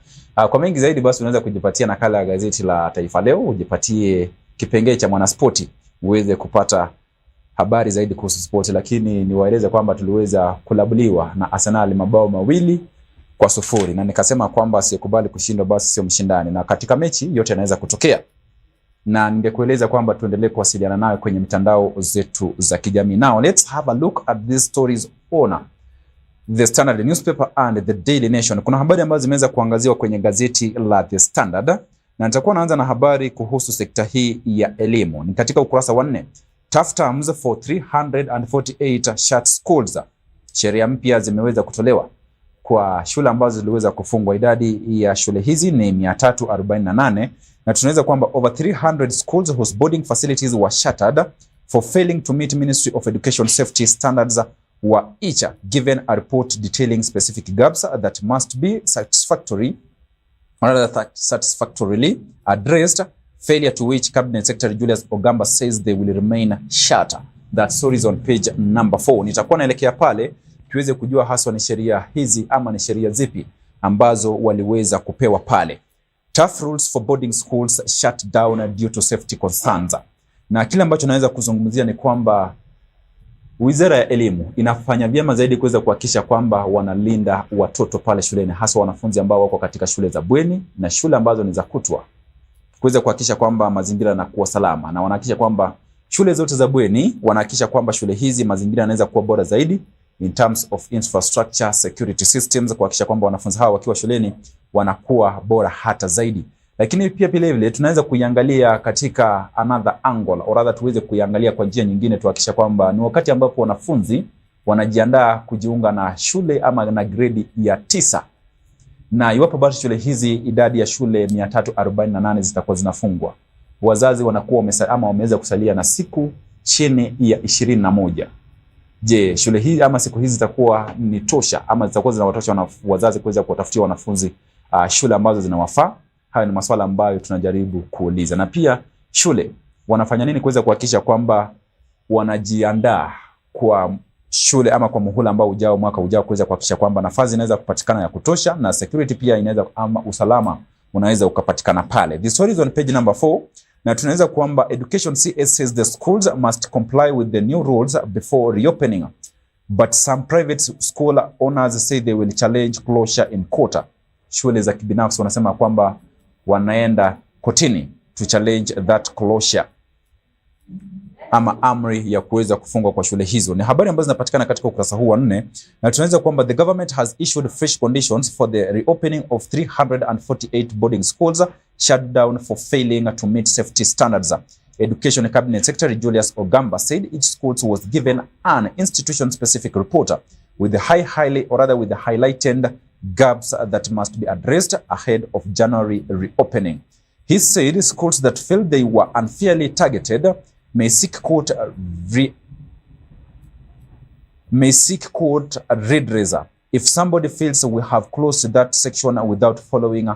Kwa mengi zaidi basi unaweza kujipatia nakala ya gazeti la Taifa Leo, ujipatie kipengele cha Mwanaspoti uweze kupata habari zaidi kuhusu sport. Lakini niwaeleze kwamba tuliweza kulabuliwa na Arsenal mabao 2-0, na nikasema kwamba sikubali kushindwa basi sio mshindani, na katika mechi yote yanaweza kutokea. Na ningekueleza kwamba tuendelee kuwasiliana nayo kwenye mitandao zetu za kijamii. Now let's have a look at these stories on The Standard newspaper and The Daily Nation. Kuna habari ambazo zimeweza kuangaziwa kwenye gazeti la The Standard, na nitakuwa naanza na habari kuhusu sekta hii ya elimu. Ni katika ukurasa wa 4. Tough terms for 348 shut schools. Sheria mpya zimeweza kutolewa kwa shule ambazo ziliweza kufungwa. Idadi ya shule hizi ni 348, na tunaweza kwamba over 300 schools whose boarding facilities were shuttered for failing to meet Ministry of Education safety standards were each given a report detailing specific gaps that must be satisfactorily addressed, failure to which Cabinet Secretary Julius Ogamba says they will remain shut. That story is on page number 4. Nitakuwa naelekea pale tuweze kujua haswa ni sheria hizi ama ni sheria zipi ambazo waliweza kupewa pale. Tough rules for boarding schools shut down due to safety concerns. Na kile ambacho naweza kuzungumzia ni kwamba Wizara ya Elimu inafanya vyema zaidi kuweza kuhakikisha kwamba wanalinda watoto pale shuleni, hasa wanafunzi ambao wako katika shule za bweni na shule ambazo ni za kutwa, kuweza kuhakikisha kwamba mazingira yanakuwa salama, na wanahakikisha kwamba shule zote za bweni wanahakikisha kwamba shule hizi mazingira yanaweza kuwa bora zaidi in terms of infrastructure, security systems, kuhakikisha kwamba wanafunzi hao wakiwa shuleni wanakuwa bora hata zaidi. Lakini pia vile tunaweza kuiangalia katika another angle, or rather tuweze kuiangalia kwa njia nyingine, tuhakikisha kwamba ni wakati ambapo wanafunzi wanajiandaa kujiunga na shule ama na grade ya 9. Na iwapo basi shule hizi idadi ya shule 348 zitakuwa zinafungwa, wazazi wanakuwa wameweza kusalia na siku chini ya 21. Je, shule hizi ama siku hizi zitakuwa ni tosha ama zitakuwa zinawatosha wazazi kuweza kuwatafutia wanafunzi shule ambazo zinawafaa? Haya ni masuala ambayo tunajaribu kuuliza. Na pia shule wanafanya nini kuweza kuhakikisha kwamba wanajiandaa kwa shule ama kwa muhula ambao ujao, mwaka ujao, kuweza kuhakikisha kwamba nafasi inaweza kupatikana ya kutosha na security pia inaweza, ama usalama unaweza ukapatikana pale. The story is on page number 4, na tunaweza kwamba Education CS says the schools must comply with the new rules before reopening, but some private school owners say they will challenge closure in court. Shule za kibinafsi wanasema kwamba wanaenda kotini to challenge that closure ama amri ya kuweza kufungwa kwa shule hizo. Ni habari ambazo zinapatikana katika ukurasa huu wa 4, na tunaweza kwamba the government has issued fresh conditions for the reopening of 348 boarding schools shut down for failing to meet safety standards. Education Cabinet Secretary Julius Ogamba said each school was given an institution-specific report with the highlighted gaps that must be addressed ahead of January reopening. He said schools that felt they were unfairly targeted may seek court redress. If somebody feels we have closed that section without following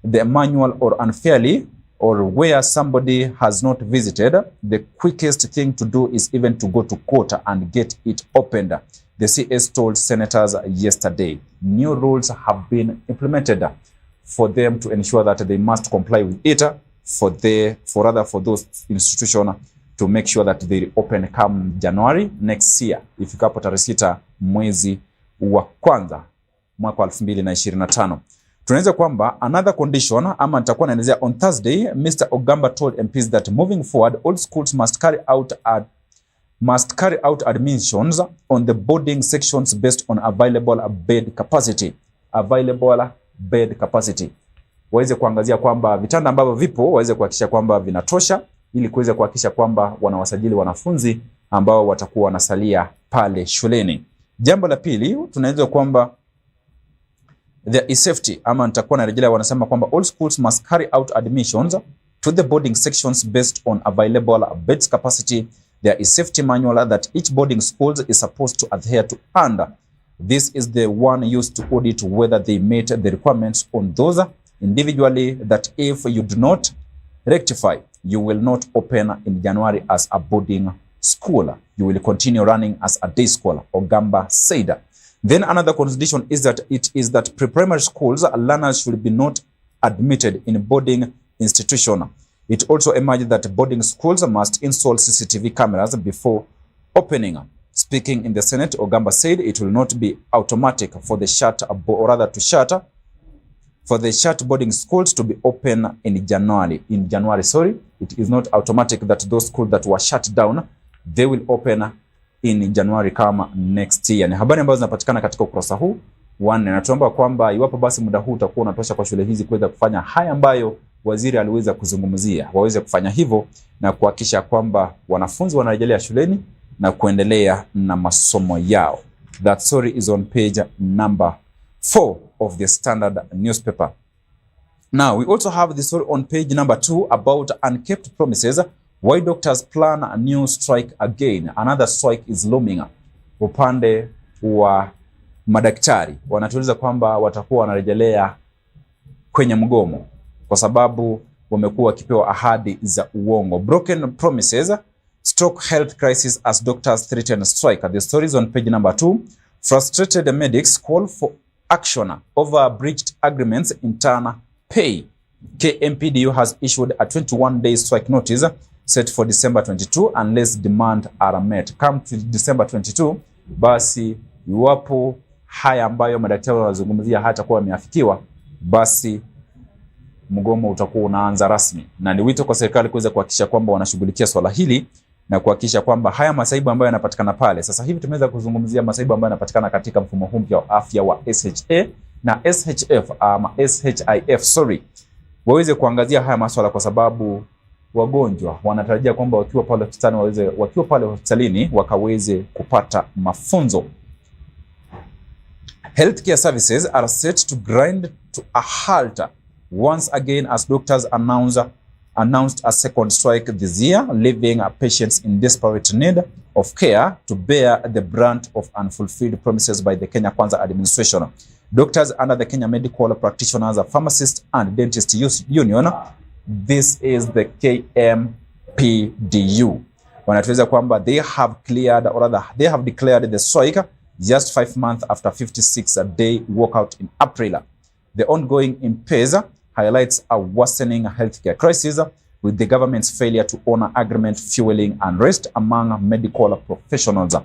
the manual or unfairly, or where somebody has not visited, the quickest thing to do is even to go to court and get it opened, the CS told senators yesterday. New rules have been implemented for them to ensure that they must comply with it for those institutions to make sure that they open come January next year, ifikapo tarehe 6 mwezi wa kwanza mwaka 2025. Tunaweza kwamba another condition, ama nitakuwa naelezea on Thursday, Mr. Ogamba told MPs that moving forward all schools must carry out admissions on the boarding sections based on available bed capacity. Waweze kuangazia kwamba vitanda ambavyo vipo waweze kuhakikisha kwamba vinatosha, ili kuweza kuhakikisha kwamba wanawasajili wanafunzi ambao watakuwa wanasalia pale shuleni. Jambo la pili, tunaweza kwamba there is safety, ama nitakuwa narejelea, wanasema kwamba all schools must carry out admissions to the boarding sections based on available beds capacity. There is safety manual that each boarding school is supposed to adhere to, and this is the one used to audit whether they meet the requirements on those individually, that if you do not rectify, you will not open in January as a boarding school. You will continue running as a day school, Ogamba said. Then another condition is that pre-primary schools learners should be not admitted in boarding institution. It also emerged that boarding schools must install CCTV cameras before opening. Speaking in the Senate, Ogamba said it will not be automatic for the shut boarding schools to be open in January. It is not automatic that those schools that were shut down, they will open in January kama next year. Ni habari ambazo zinapatikana katika ukurasa huu 1, na tunaomba kwamba iwapo basi muda huu utakuwa unatosha kwa shule hizi kuweza kufanya haya ambayo waziri aliweza kuzungumzia, waweze kufanya hivyo na kuhakikisha kwamba wanafunzi wanarejelea shuleni na kuendelea na masomo yao. That story is on page number 4 of the Standard newspaper. Now, we also have the story on page number 2 about unkept promises Why doctors plan a new strike again? Another strike is looming. Upande wa madaktari wanatueleza kwamba watakuwa wanarejelea kwenye mgomo kwa sababu wamekuwa wakipewa ahadi za uongo. Broken promises stroke health crisis as doctors threaten strike. The story is on page number 2. Frustrated medics call for action over breached agreements in turn pay. KMPDU has issued a 21-day strike notice set for December 22 unless demand are met. Come to December 22, basi iwapo haya ambayo madaktari wanazungumzia hatakuwa yameafikiwa, basi mgomo utakuwa unaanza rasmi. Na ni wito kwa serikali kuweza kuhakikisha kwamba wanashughulikia swala hili na kuhakikisha kwamba haya masaibu ambayo yanapatikana pale. Sasa hivi tumeweza kuzungumzia masaibu ambayo yanapatikana katika mfumo huu mpya wa afya wa SHA na SHIF, waweze kuangazia haya masuala kwa sababu wagonjwa wanatarajia kwamba wakiwa pale hospitalini wakaweze kupata mafunzo. Healthcare services are set to grind to a halt once again as doctors announced a second strike this year, leaving patients in desperate need of care to bear the brunt of unfulfilled promises by the Kenya Kwanza administration. Doctors under the Kenya Medical Practitioners, Pharmacists and Dentists Union, this is the KMPDU, wanatueleza kwamba they have declared the strike just 5 months after 56-day walkout in April. The ongoing impasse highlights a worsening healthcare crisis with the government's failure to honor agreement fueling unrest among medical professionals.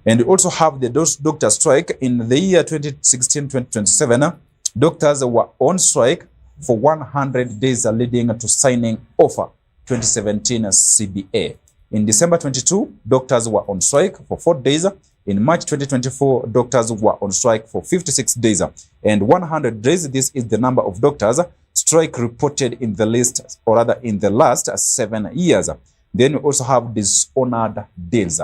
And we also have the doctor strike in the year 2016-2027. Doctors were on strike for 100 days leading to signing offer 2017 CBA. In December 22, doctors were on strike for 4 days. In March 2024, doctors were on strike for 56 days. And 100 days, this is the number of doctors strike reported in the last 7 years. Then we also have dishonored deals,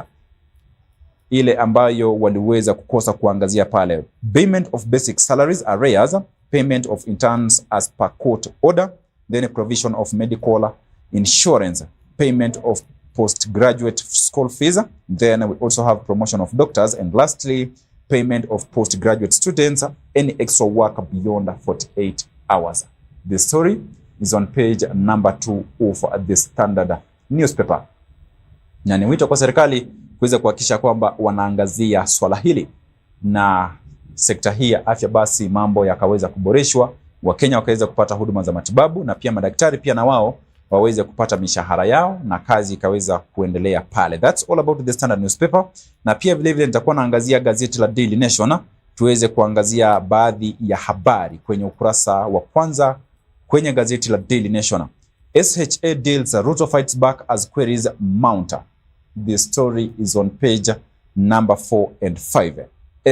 ile ambayo waliweza kukosa kuangazia pale. Payment of basic salaries, arrears, payment of interns as per court order, then a provision of medical insurance, payment of postgraduate school fees, then we also have promotion of doctors, and lastly, payment of postgraduate students, any extra work beyond 48 hours. The story is on page number 2 of the Standard newspaper. Na ni wito kwa serikali kuweza kuhakikisha kwamba wanaangazia swala hili na sekta hii ya afya, basi mambo yakaweza kuboreshwa, Wakenya wakaweza kupata huduma za matibabu, na pia madaktari pia na wao waweze kupata mishahara yao na kazi ikaweza kuendelea pale. That's all about the Standard newspaper. Na pia vile vile nitakuwa naangazia gazeti la Daily Nation, tuweze kuangazia baadhi ya habari kwenye ukurasa wa kwanza kwenye gazeti la Daily Nation. SHA deals, Ruto fights back as queries mount. The story is on page number 4 and 5.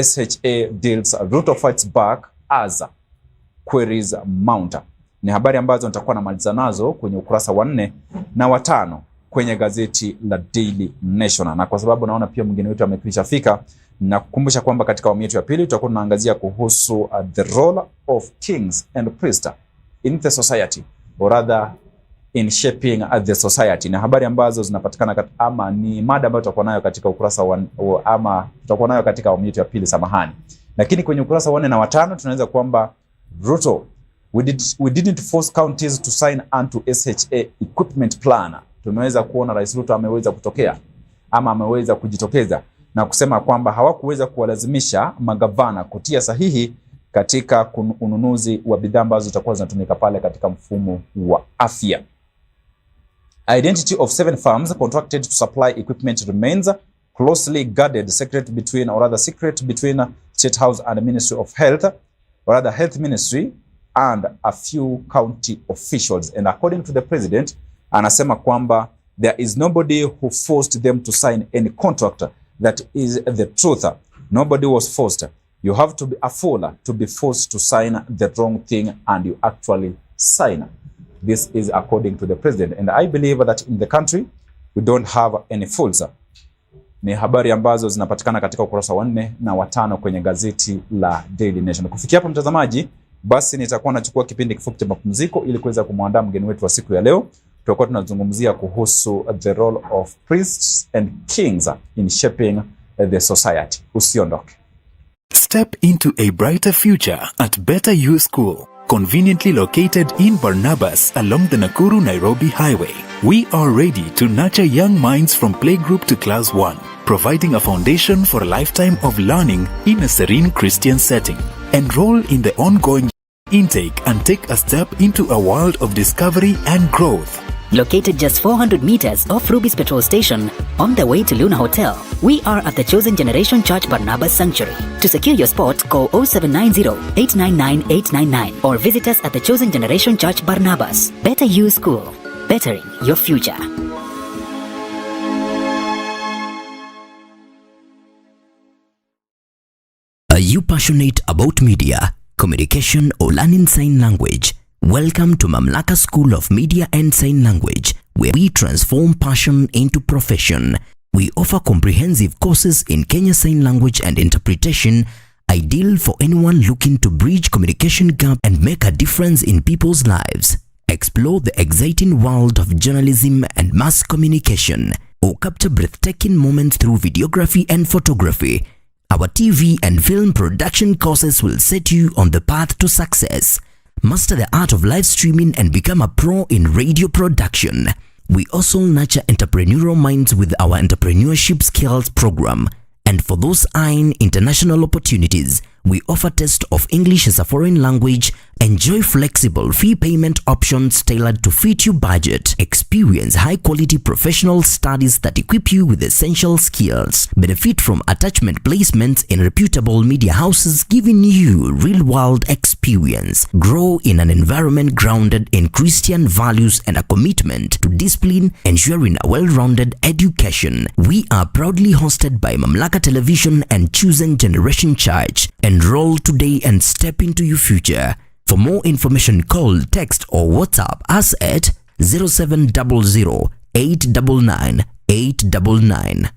SHA deals, Ruto fights back as queries mount. Ni habari ambazo nitakuwa namaliza nazo kwenye ukurasa wa 4 na wa 5 kwenye gazeti la Daily Nation. Na kwa sababu naona pia mgeni wetu amekwisha fika, na kukumbusha kwamba katika awamu yetu ya pili tutakuwa tunaangazia kuhusu the role of kings and priests in the society, or rather in shaping the society. Na habari ambazo zinapatikana ama ni mada ambayo tutakuwa nayo katika ukurasa wa ama tutakuwa nayo katika awamu yetu ya pili, samahani. Lakini kwenye ukurasa wa 4 na wa 5 tunaweza kwamba Ruto, we didn't force counties to sign onto SHA equipment plan. Tumeweza kuona Rais Ruto ameweza kutokea ama ameweza kujitokeza na kusema kwamba hawakuweza kuwalazimisha magavana kutia sahihi katika ununuzi wa bidhaa ambazo zitakuwa zinatumika pale katika mfumo wa afya. Identity of 7 firms contracted to supply equipment remains closely guarded, secret between State House and Ministry of Health, or rather Health Ministry and a few county officials. And according to the president, anasema kwamba there is nobody who forced them to sign any contract. That is the truth. Nobody was forced. You have to be a fool to be forced to sign the wrong thing, and you actually sign. This is according to the president. And I believe that in the country, we don't have any fools. Ni habari ambazo zinapatikana katika ukurasa wa 4 na wa 5 kwenye gazeti la Daily Nation. Kufikia hapo mtazamaji, basi nitakuwa nachukua kipindi kifupi cha mapumziko ili kuweza kumwandaa mgeni wetu wa siku ya leo. tutakuwa tunazungumzia kuhusu the role of priests and kings in shaping the society. Usiondoke. Step into a brighter future at Better You School, conveniently located in Barnabas along the Nakuru-Nairobi Highway. We are ready to nurture young minds from playgroup to class 1, providing a foundation for a lifetime of learning in a serene Christian setting. Enroll in the ongoing intake and take a step into a world of discovery and growth. Located just 400 meters off Ruby's petrol station on the way to Luna Hotel, we are at the Chosen Generation Church Barnabas Sanctuary. To secure your spot, call 0790-899-899 or visit us at the Chosen Generation Church Barnabas. Better You School, bettering your future. Are you passionate about media, communication, or learning sign language? Welcome to Mamlaka School of Media and Sign Language, where we transform passion into profession. We offer comprehensive courses in Kenya Sign Language and Interpretation, ideal for anyone looking to bridge communication gap and make a difference in people's lives. Explore the exciting world of journalism and mass communication, or capture breathtaking moments through videography and photography. Our TV and film production courses will set you on the path to success. Master the art of live streaming and become a pro in radio production. We also nurture entrepreneurial minds with our entrepreneurship skills program. And for those eyeing international opportunities, we offer test of English as a foreign language. Enjoy flexible fee payment options tailored to fit your budget. Experience high-quality professional studies that equip you with essential skills. Benefit from attachment placements in reputable media houses, giving you real-world experience. Grow in an environment grounded in Christian values and a commitment to discipline, ensuring a well-rounded education. We are proudly hosted by Mamlaka Television and Chosen Generation Church. Enroll today and step into your future. For more information, call, text, or WhatsApp us at 0700 899 899.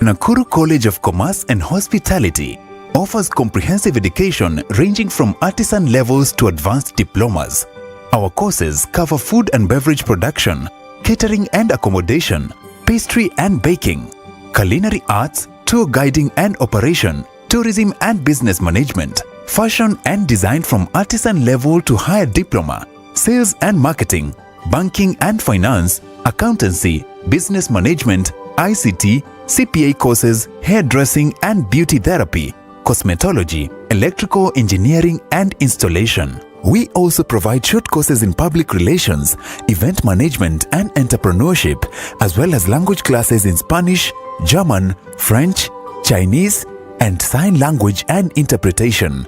Nakuru College of Commerce and Hospitality offers comprehensive education ranging from artisan levels to advanced diplomas. Our courses cover food and beverage production, catering and accommodation, pastry and baking, culinary arts, tour guiding and operation, tourism and business management, fashion and design from artisan level to higher diploma, sales and marketing, banking and finance, accountancy, business management, ICT, CPA courses, hairdressing and beauty therapy, cosmetology, electrical engineering and installation. We also provide short courses in public relations, event management and entrepreneurship, as well as language classes in Spanish, German, French, Chinese, and sign language and interpretation.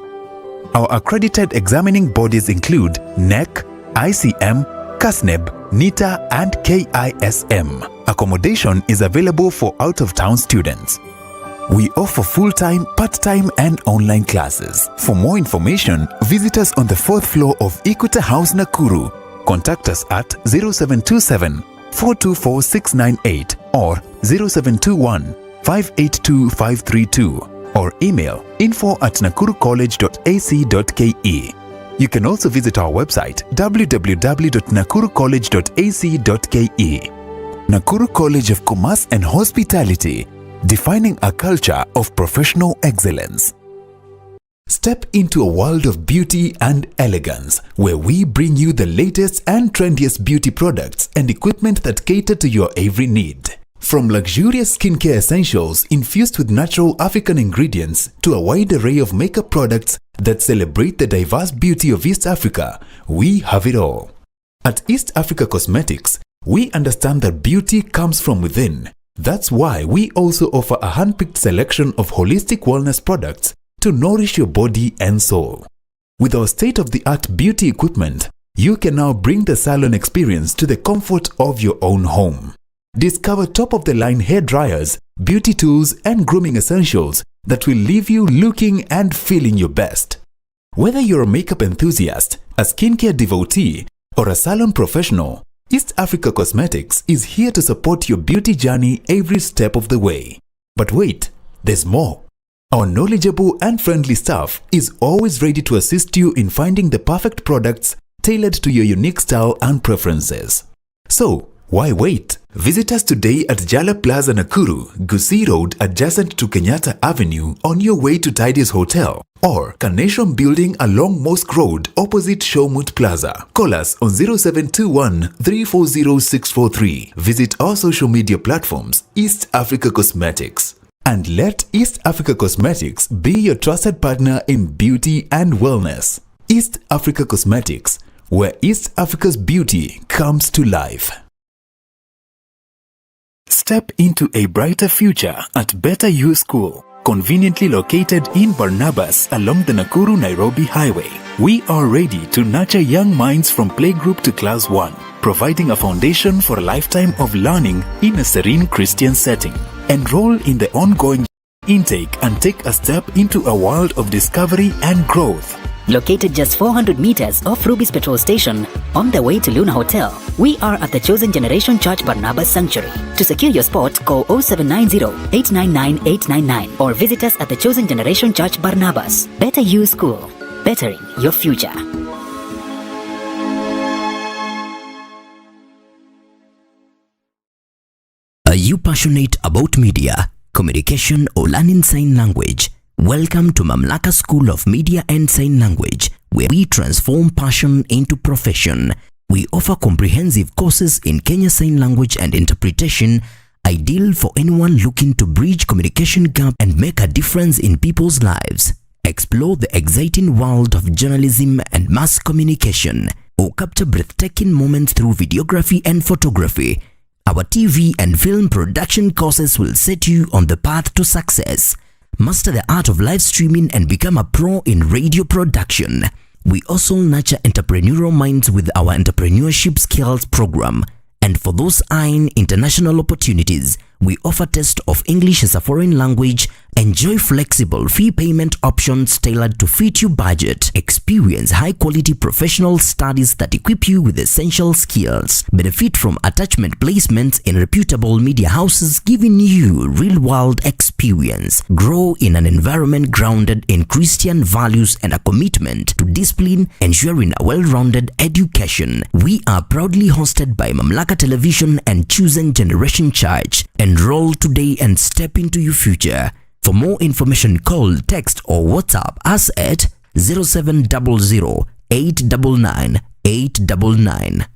Our accredited examining bodies include NEC, ICM, CASNEB, NITA, and KISM. Accommodation is available for out-of-town students. We offer full-time, part-time, and online classes. For more information, visit us on the 4th floor of Equity House, Nakuru. Contact us at 0727 424 698 or 0721 582 532 or email info@nakurucollege.ac.ke. You can also visit our website www.nakurucollege.ac.ke. Nakuru College of Commerce and Hospitality, defining a culture of professional excellence. Step into a world of beauty and elegance, where we bring you the latest and trendiest beauty products and equipment that cater to your every need. From luxurious skincare essentials infused with natural African ingredients to a wide array of makeup products that celebrate the diverse beauty of East Africa, we have it all. At East Africa Cosmetics, we understand that beauty comes from within. That's why we also offer a hand-picked selection of holistic wellness products to nourish your body and soul. With our state-of-the-art beauty equipment, you can now bring the salon experience to the comfort of your own home. Discover top-of-the-line hair dryers, beauty tools, and grooming essentials that will leave you looking and feeling your best. Whether you're a makeup enthusiast, a skincare devotee, or a salon professional, East Africa Cosmetics is here to support your beauty journey every step of the way. But wait, there's more. Our knowledgeable and friendly staff is always ready to assist you in finding the perfect products tailored to your unique style and preferences. So, why wait? Visit us today at Jala Plaza Nakuru, Gusii Road adjacent to Kenyatta Avenue on your way to Tidy's Hotel, or Carnation Building along Mosque Road opposite Showmut Plaza. Call us on 0721 340 643. Visit our social media platforms, East Africa Cosmetics. And let East Africa Cosmetics be your trusted partner in beauty and wellness. East Africa Cosmetics, where East Africa's beauty comes to life. Step into a brighter future at Better You School, conveniently located in Barnabas along the Nakuru-Nairobi Highway. We are ready to nurture young minds from playgroup to class 1, providing a foundation for a lifetime of learning in a serene Christian setting. Enroll in the ongoing intake and take a step into a world of discovery and growth. Located just 400 meters off Ruby's petrol station on the way to Luna Hotel, we are at the Chosen Generation Church Barnabas Sanctuary. To secure your spot, call 0790-899-899 or visit us at the Chosen Generation Church Barnabas. Better You School, bettering your future. Are you passionate about media, communication, or learning sign language? Welcome to Mamlaka School of Media and Sign Language, where we transform passion into profession. We offer comprehensive courses in Kenya Sign Language and Interpretation, ideal for anyone looking to bridge communication gap and make a difference in people's lives. Explore the exciting world of journalism and mass communication, or capture breathtaking moments through videography and photography. Our TV and film production courses will set you on the path to success. Master the art of live streaming and become a pro in radio production. We also nurture entrepreneurial minds with our entrepreneurship skills program. And for those eyeing international opportunities, we offer test of English as a foreign language. Enjoy flexible fee payment options tailored to fit your budget. Experience high-quality professional studies that equip you with essential skills. Benefit from attachment placements in reputable media houses, giving you real-world experience. Grow in an environment grounded in Christian values and a commitment to discipline, ensuring a well-rounded education. We are proudly hosted by Mamlaka Television and Chosen Generation Church. Enroll today and step into your future. For more information, call, text, or WhatsApp us at 0700 899 899.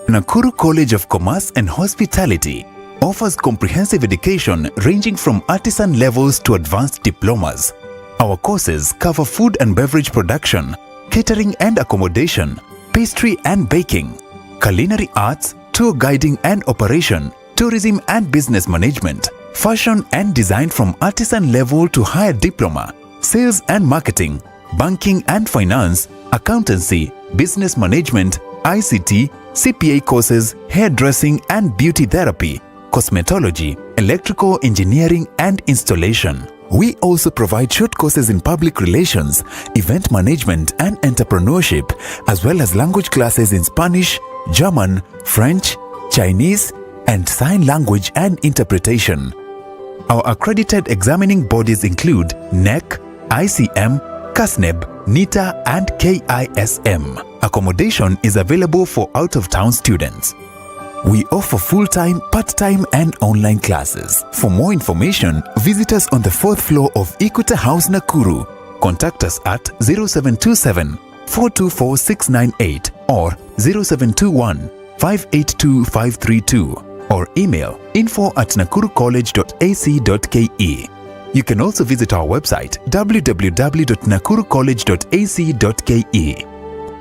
Nakuru College of Commerce and Hospitality offers comprehensive education ranging from artisan levels to advanced diplomas. Our courses cover food and beverage production, catering and accommodation, pastry and baking, culinary arts, tour guiding and operation, tourism and business management, fashion and design from artisan level to higher diploma, sales and marketing, banking and finance, accountancy, business management, ICT, CPA courses, hairdressing and beauty therapy, cosmetology, electrical engineering and installation. We also provide short courses in public relations, event management and entrepreneurship, as well as language classes in Spanish, German, French, Chinese, and sign language and interpretation. Our accredited examining bodies include NEC, ICM, CASNEB, NITA, and KISM. Accommodation is available for out-of-town students. We offer full-time, part-time, and online classes. For more information, visit us on the 4th floor of Equita House, Nakuru. Contact us at 0727 424 698 or 0721 582 532 or email info@nakurucollege.ac.ke. You can also visit our website www.nakurucollege.ac.ke.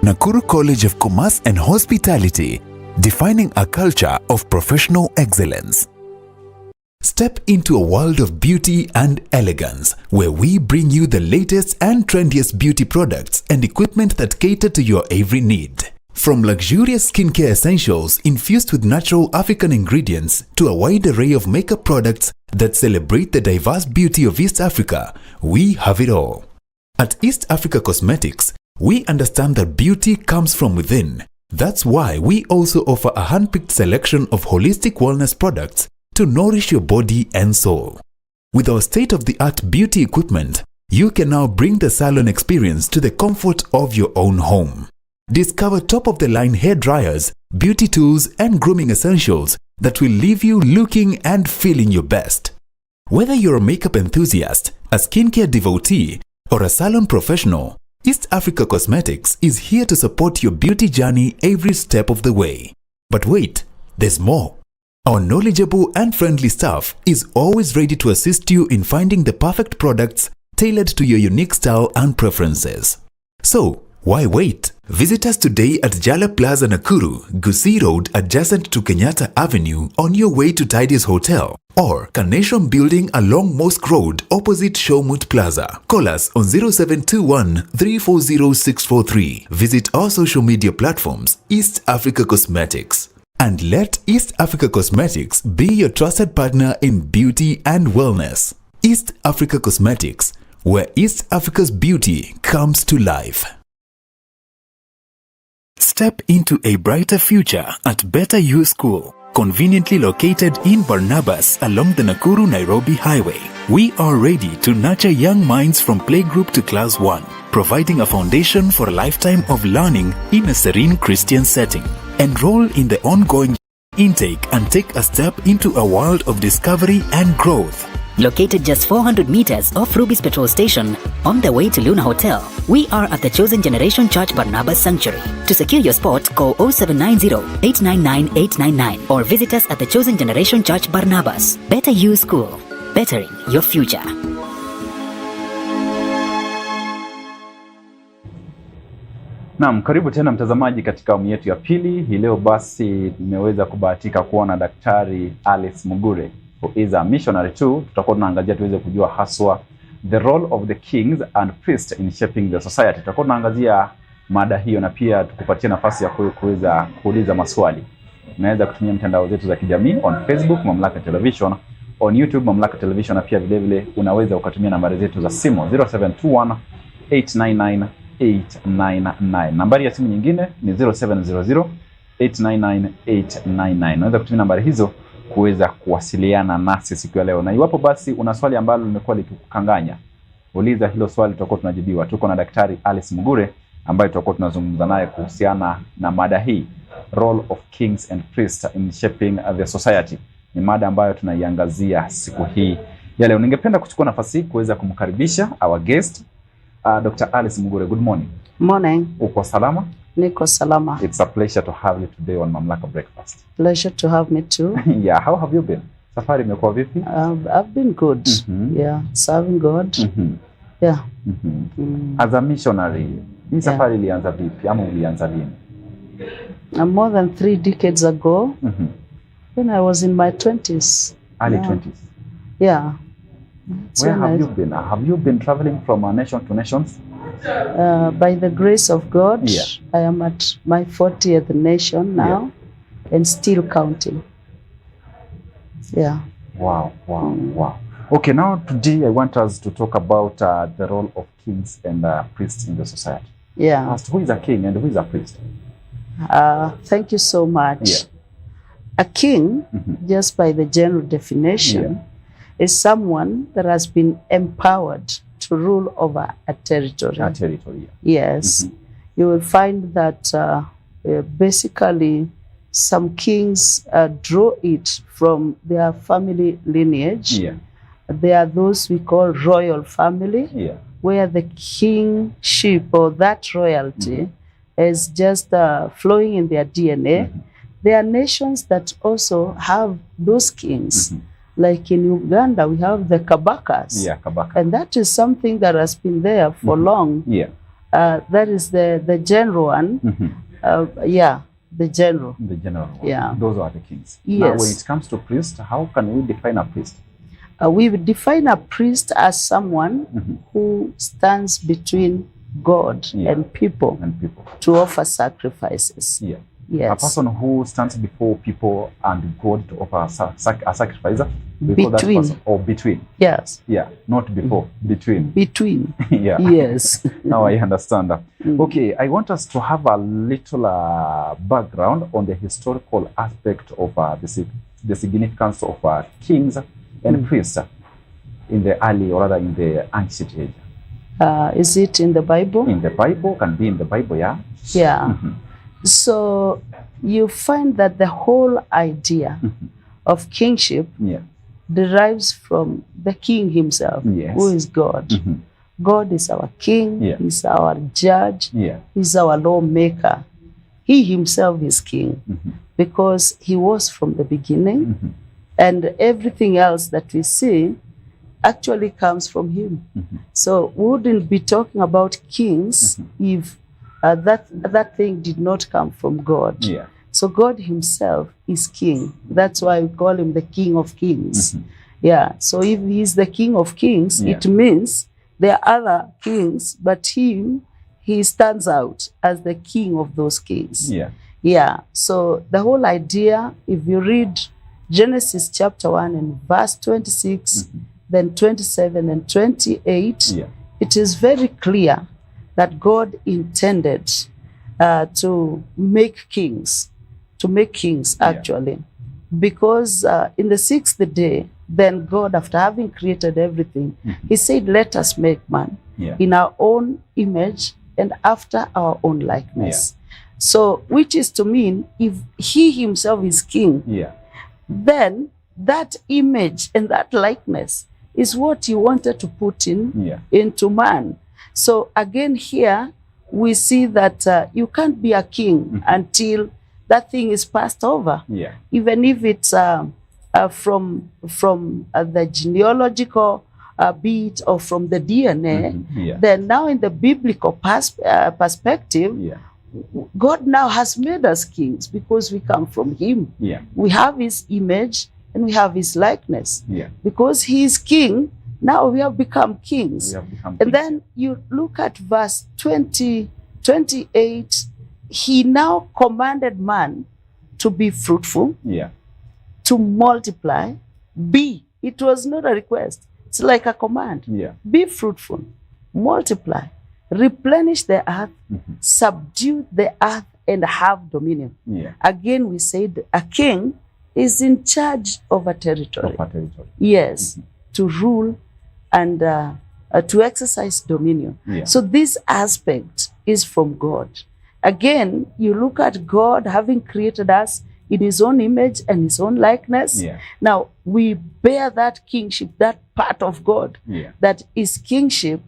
Nakuru College of Commerce and Hospitality, defining a culture of professional excellence. Step into a world of beauty and elegance, where we bring you the latest and trendiest beauty products and equipment that cater to your every need. From luxurious skincare essentials infused with natural African ingredients to a wide array of makeup products that celebrate the diverse beauty of East Africa, we have it all. At East Africa Cosmetics, we understand that beauty comes from within. That's why we also offer a hand-picked selection of holistic wellness products to nourish your body and soul. With our state-of-the-art beauty equipment, you can now bring the salon experience to the comfort of your own home. Discover top-of-the-line hair dryers, beauty tools, and grooming essentials that will leave you looking and feeling your best. Whether you're a makeup enthusiast, a skincare devotee, or a salon professional, East Africa Cosmetics is here to support your beauty journey every step of the way. But wait, there's more. Our knowledgeable and friendly staff is always ready to assist you in finding the perfect products tailored to your unique style and preferences. So, why wait? Visit us today at Jala Plaza Nakuru, Gusii Road adjacent to Kenyatta Avenue on your way to Tidy's Hotel, or Carnation Building along Mosque Road opposite Showmut Plaza. Call us on 0721 340 643. Visit our social media platforms, East Africa Cosmetics. And let East Africa Cosmetics be your trusted partner in beauty and wellness. East Africa Cosmetics, where East Africa's beauty comes to life. Step into a brighter future at Better You School, conveniently located in Barnabas along the Nakuru-Nairobi Highway. We are ready to nurture young minds from playgroup to class 1, providing a foundation for a lifetime of learning in a serene Christian setting. Enroll in the ongoing intake and take a step into a world of discovery and growth. Located just 400 meters off Ruby's petrol station on the way to Luna Hotel, we are at the Chosen Generation Church Barnabas Sanctuary. To secure your spot, call 0790-899-899 or visit us at the Chosen Generation Church Barnabas. Better You School, bettering your future. Naam, karibu tena mtazamaji katika awamu yetu ya pili. Hii leo basi nimeweza kubahatika kuona Daktari Alice Mugure, who is a missionary too. Tutakuwa tunaangazia tuweze kujua haswa the role of the kings and priests in shaping the society. Tutakuwa tunaangazia mada hiyo na pia tukupatia nafasi ya kuweza kuuliza maswali. Unaweza kutumia mitandao zetu za kijamii on Facebook Mamlaka Television, on YouTube Mamlaka Television, na pia vile vile unaweza ukatumia nambari zetu za simu 0721 899 899. Nambari ya simu nyingine ni 0700 899 899. Unaweza kutumia nambari hizo kuweza kuwasiliana nasi siku ya leo. Na iwapo basi una swali ambalo limekuwa likikukanganya, uliza hilo swali, tutakuwa tunajibiwa. Tuko na Daktari Alice Mugure ambaye tutakuwa tunazungumza naye kuhusiana na mada hii, role of kings and priests in shaping the society. Ni mada ambayo tunaiangazia siku hii ya leo. Ningependa kuchukua nafasi kuweza kumkaribisha our guest, Dr. Alice Mugure. Good morning. Morning. Uko salama? Niko salama. It's a pleasure to have you today on Mamlaka Breakfast. Pleasure to have me too. Yeah, how have you been? Safari imekuwa vipi? I've been good. Yeah, serving God. Yeah. As a missionary, hii safari ilianza vipi ama ulianza lini? More than 3 decades ago, when I was in my 20s. Early 20s? Yeah. Where have you been? Have you been traveling from nation to nations? By the grace of God, Yeah. I am at my 40th nation now, and still counting. Yeah. Wow. Okay, now today I want us to talk about the role of kings and priests in the society. Yeah. First, who is a king and who is a priest? Thank you so much. Yeah. A king, just by the general definition, is someone that has been empowered to rule over a territory. A territory. Yes. You will find that basically some kings draw it from their family lineage. Yeah. They are those we call royal family, where the kingship or that royalty is just flowing in their DNA. There are nations that also have those kings. Like in Uganda, we have the Kabakas. Yeah, Kabaka. And that is something that has been there for long. Yeah. That is the general one. The general. The general one. Yeah. Those are the kings. Yes. Now, when it comes to priest, how can we define a priest? We would define a priest as someone who stands between God and people And people. to offer sacrifices. Yeah. Yes. A person who stands before people and God to offer a sacrifice. Before that person, or between. Yes. Yeah, not before, between. Between. Yeah. Yes. Now I understand that. Okay, I want us to have a little background on the historical aspect of the significance of kings and priests in the early, or rather in the ancient age. Is it in the Bible? In the Bible, can be in the Bible, yeah. Yeah. So you find that the whole idea of kingship derives from the king himself, who is God. God is our king, he's our judge, he's our lawmaker. He himself is king because he was from the beginning, and everything else that we see actually comes from him. So we wouldn't be talking about kings if that thing did not come from God. So God himself is king. That's why we call him the King of Kings. Yeah. So if he's the King of Kings, it means there are other kings, but he stands out as the king of those kings. Yeah. So the whole idea, if you read Genesis chapter 1 and verse 26, then 27 and 28, it is very clear that God intended to make kings actually. Because in the sixth day, then God, after having created everything, he said, let us make man in our own image and after our own likeness. So, which is to mean, if he himself is king, then that image and that likeness is what he wanted to put into man. So again here, we see that you can't be a king until that thing is passed over. Even if it's from the genealogical bit or from the DNA, then now in the biblical perspective, God now has made us kings because we come from him. We have his image and we have his likeness. Because he is king, now we have become kings. And then you look at verse 28, he now commanded man to be fruitful, to multiply, it was not a request, it's like a command. Be fruitful, multiply, replenish the earth, subdue the earth, and have dominion. Again, we said a king is in charge of a territory. Yes, to rule and to exercise dominion. So this aspect is from God. Again, you look at God having created us in his own image and his own likeness. Now, we bear that kingship, that part of God that is kingship,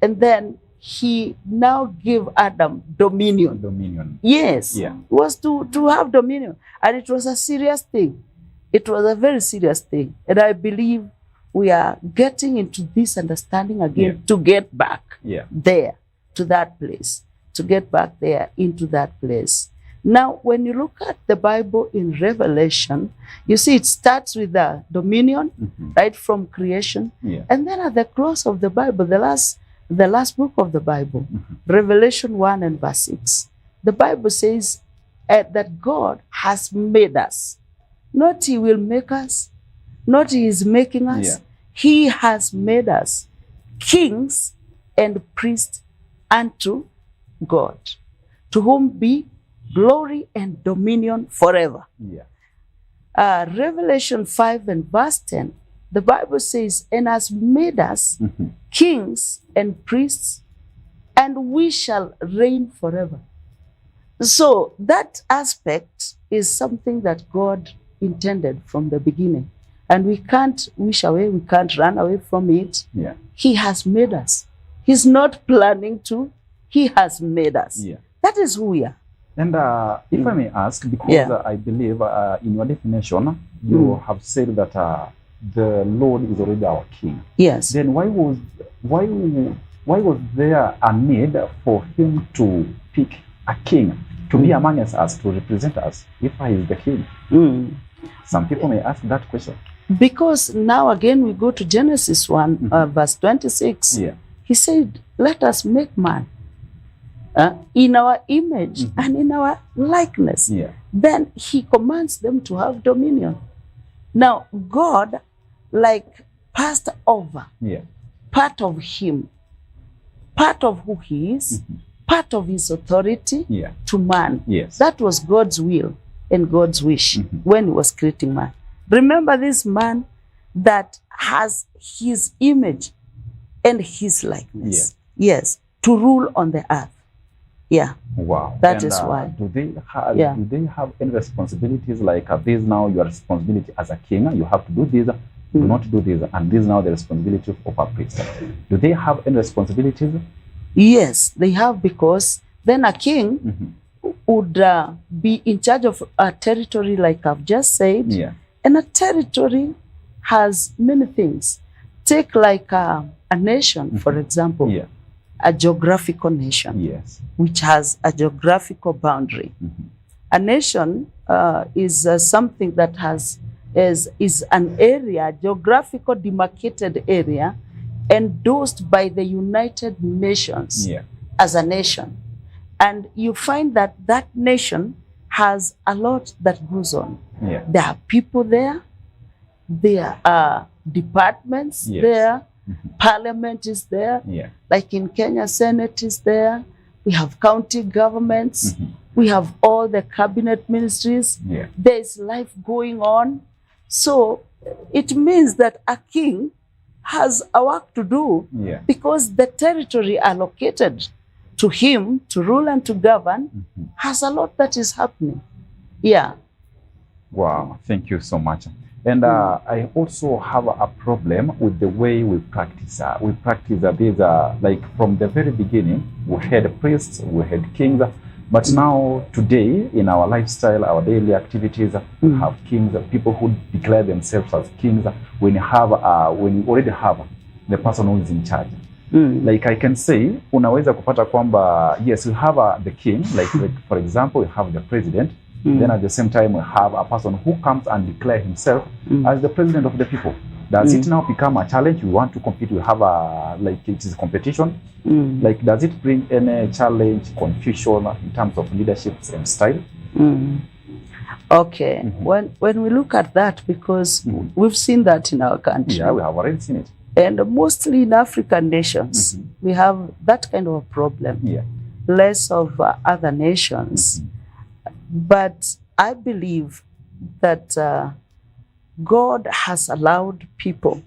and then he now gave Adam dominion. Yes, it was to have dominion. And it was a serious thing. It was a very serious thing. And I believe we are getting into this understanding again to get back there to that place, to get back there into that place. Now, when you look at the Bible in Revelation, you see it starts with the dominion, right from creation. And then at the close of the Bible, the last book of the Bible, Revelation 1 and verse 6, the Bible says that God has made us. Not he will make us, not he is making us. He has made us kings and priests unto God, to whom be glory and dominion forever. Revelation 5 and verse 10, the Bible says, and has made us kings and priests, and we shall reign forever. So that aspect is something that God intended from the beginning. And we can't wish away, we can't run away from it. He has made us. He's not planning to, he has made us. That is who we are. And if I may ask, because I believe in your definition, you have said that the Lord is already our king. Yes. Then why was there a need for him to pick a king to be among us, to represent us, if he is the king? Some people may ask that question. Because now again we go to Genesis 1, verse 26. He said, let us make man in our image and in our likeness. Then he commands them to have dominion. Now, God, like, passed over part of him, part of who he is, part of his authority to man. That was God's will and God's wish when he was creating man. Remember this man that has his image and his likeness. Yes, to rule on the earth. Wow. That is why. Do they have any responsibilities like this now your responsibility as a king? You have to do this, do not do this, and this is now the responsibility of a priest. Do they have any responsibilities? Yes, they have, because then a king would be in charge of a territory, like I've just said. And a territory has many things. Take like a nation, for example. A geographical nation, which has a geographical boundary. A nation is something that is an area, geographical demarcated area, endorsed by the United Nations as a nation. And you find that that nation has a lot that goes on. There are people there, there are departments there, Parliament is there, like in Kenya, Senate is there, we have county governments, we have all the cabinet ministries, there is life going on. So it means that a king has a work to do because the territory allocated to him to rule and to govern has a lot that is happening. Wow, thank you so much. And I also have a problem with the way we practice. We practice these, like from the very beginning, we had priests, we had kings, but now today in our lifestyle, our daily activities, we have kings, people who declare themselves as kings. When you already have the person who is in charge. Like I can say, unaweza kupata kwamba, yes, we have the king, like for example, we have the president. Then at the same time, we have a person who comes and declares himself as the president of the people. Does it now become a challenge? We want to compete. We have like it is competition. Like, does it bring any challenge, confusion in terms of leadership and style? Okay. When we look at that, because we've seen that in our country. Yeah, we have already seen it. And mostly in African nations, we have that kind of a problem. Less of other nations. But I believe that God has allowed people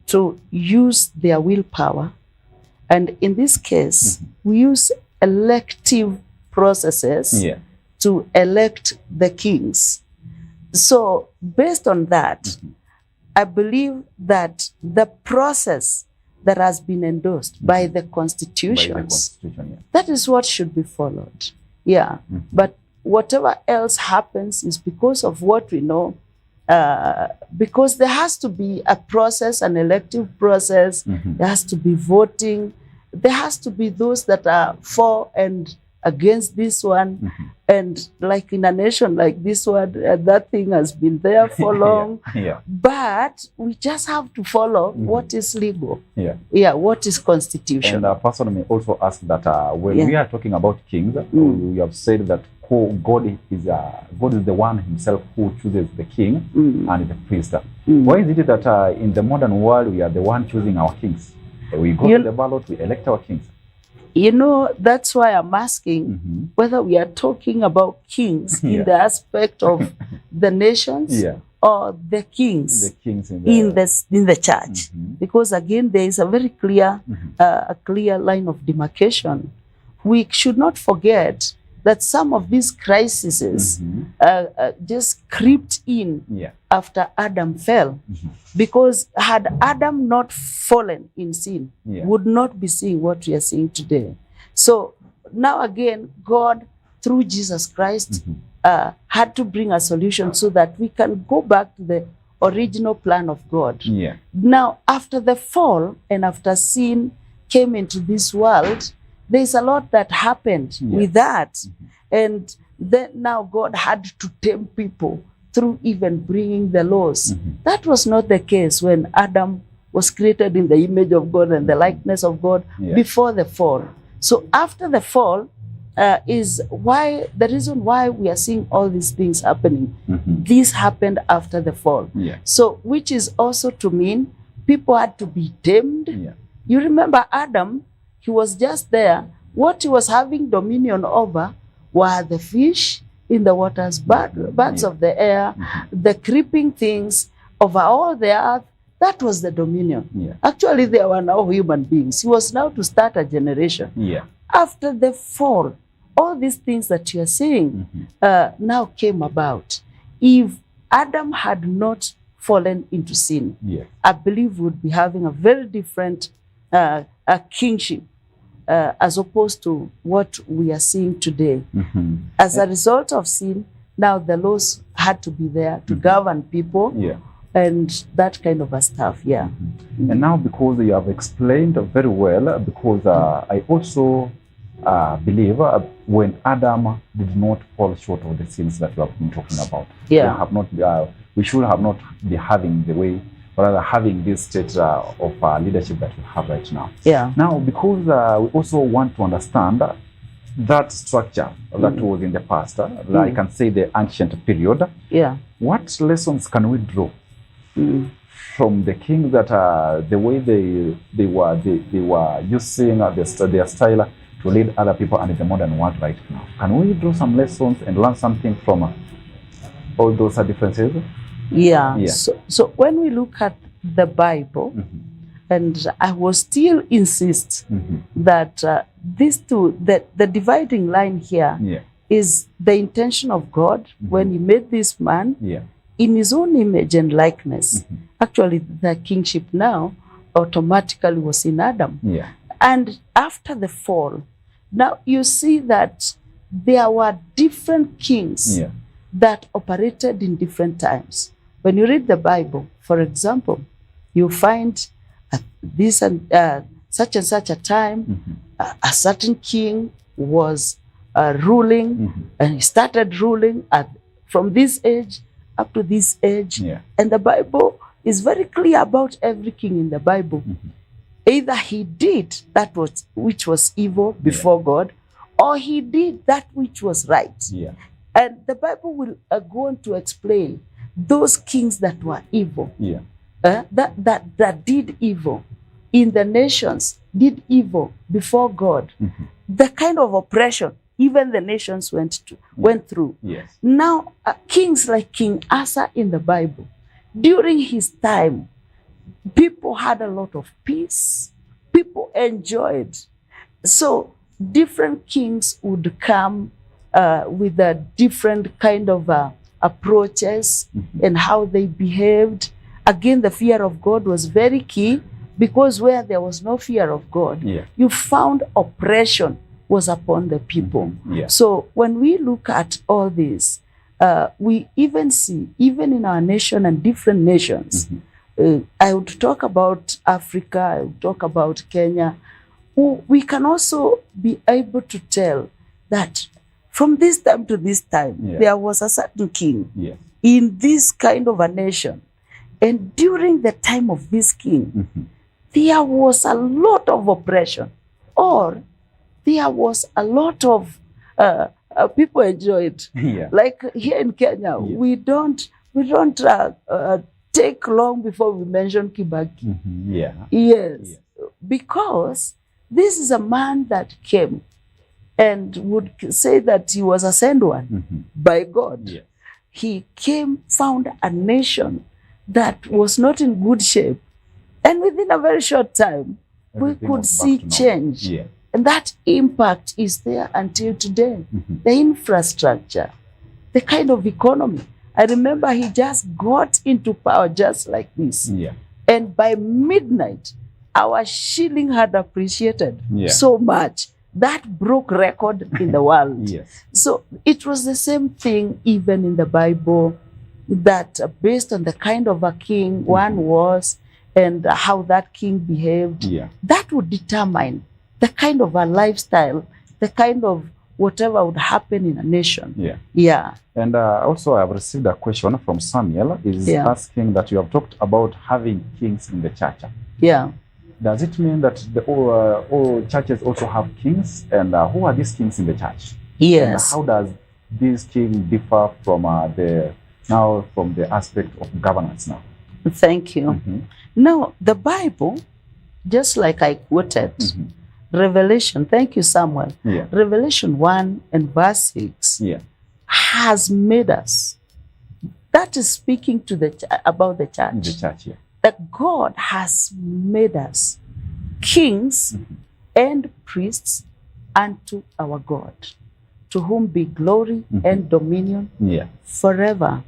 to use their willpower. And in this case, we use elective processes to elect the kings. So based on that, I believe that the process that has been endorsed by the constitutions, that is what should be followed. But whatever else happens is because of what we know, because there has to be a process, an elective process, there has to be voting, there has to be those that are for and against this one, and like in a nation like this one, that thing has been there for long, but we just have to follow what is legal, what is constitutional. And a person may also ask that when we are talking about kings, we have said that God is the one himself who chooses the king and the priest. Why is it that in the modern world we are the one choosing our kings? We go to the ballot, we elect our kings. You know, that's why I'm asking whether we are talking about kings in the aspect of the nations or the kings, in the church. Because again, there is a very clear, clear line of demarcation. We should not forget that some of these crises just crept in after Adam fell. Because had Adam not fallen in sin, would not be seeing what we are seeing today. So now again, God, through Jesus Christ, had to bring a solution so that we can go back to the original plan of God. Now, after the fall and after sin came into this world, there's a lot that happened with that. And then now God had to tempt people through even bringing the laws. That was not the case when Adam was created in the image of God and the likeness of God before the fall. So after the fall is why the reason why we are seeing all these things happening. This happened after the fall. So which is also to mean people had to be tamed. You remember Adam, he was just there. What he was having dominion over were the fish in the waters, birds of the air, the creeping things over all the earth. That was the dominion. Actually, there were now human beings. He was now to start a generation. After the fall, all these things that you are seeing now came about. If Adam had not fallen into sin, I believe we would be having a very different kingship as opposed to what we are seeing today. As a result of sin, now the laws had to be there to govern people. And that kind of a stuff, And now, because you have explained very well, because I also believe when Adam did not fall short of the sins that we have been talking about, we should have not be having the way, or rather having this state of leadership that we have right now. Now, because we also want to understand that structure that was in the past, I can say the ancient period. What lessons can we draw from the king that the way they were using their style to lead other people and in the modern world right now? Can we draw some lessons and learn something from all those differences? So when we look at the Bible, and I will still insist that these two, the dividing line here is the intention of God when he made this man in his own image and likeness. Actually, the kingship now automatically was in Adam. And after the fall, now you see that there were different kings that operated in different times. When you read the Bible, for example, you find this and such a time, a certain king was ruling, and he started ruling from this age up to this age. And the Bible is very clear about every king in the Bible. Either he did that which was evil before God, or he did that which was right. And the Bible will go on to explain those kings that were evil, that did evil in the nations, did evil before God. The kind of oppression even the nations went through. Now, kings like King Asa in the Bible, during his time, people had a lot of peace. People enjoyed. So different kings would come with a different kind of approaches and how they behaved. Again, the fear of God was very key, because where there was no fear of God, you found oppression was upon the people. So when we look at all this, we even see, even in our nation and different nations, I would talk about Africa, I would talk about Kenya, we can also be able to tell that from this time to this time, there was a certain king in this kind of a nation. And during the time of this king, there was a lot of oppression, or there was a lot of people enjoyed. Like here in Kenya, we don't take long before we mention Kibaki. Because this is a man that came and would say that he was a sent one by God. He came, found a nation that was not in good shape. And within a very short time, we could see change. And that impact is there until today. The infrastructure, the kind of economy. I remember he just got into power just like this. And by midnight, our shilling had appreciated so much. That broke record in the world. So it was the same thing even in the Bible, that based on the kind of a king one was and how that king behaved, that would determine the kind of a lifestyle, the kind of whatever would happen in a nation. And also I've received a question from Samuel, is asking that you have talked about having kings in the church. Does it mean that all churches also have kings? And who are these kings in the church? Yes. And how does this king differ from the aspect of governance now? Thank you. Now, the Bible, just like I quoted, Revelation, thank you, Samuel. Revelation 1 and verse 6 has made us. That is speaking to about the church. The church, That God has made us kings and priests unto our God, to whom be glory and dominion forever.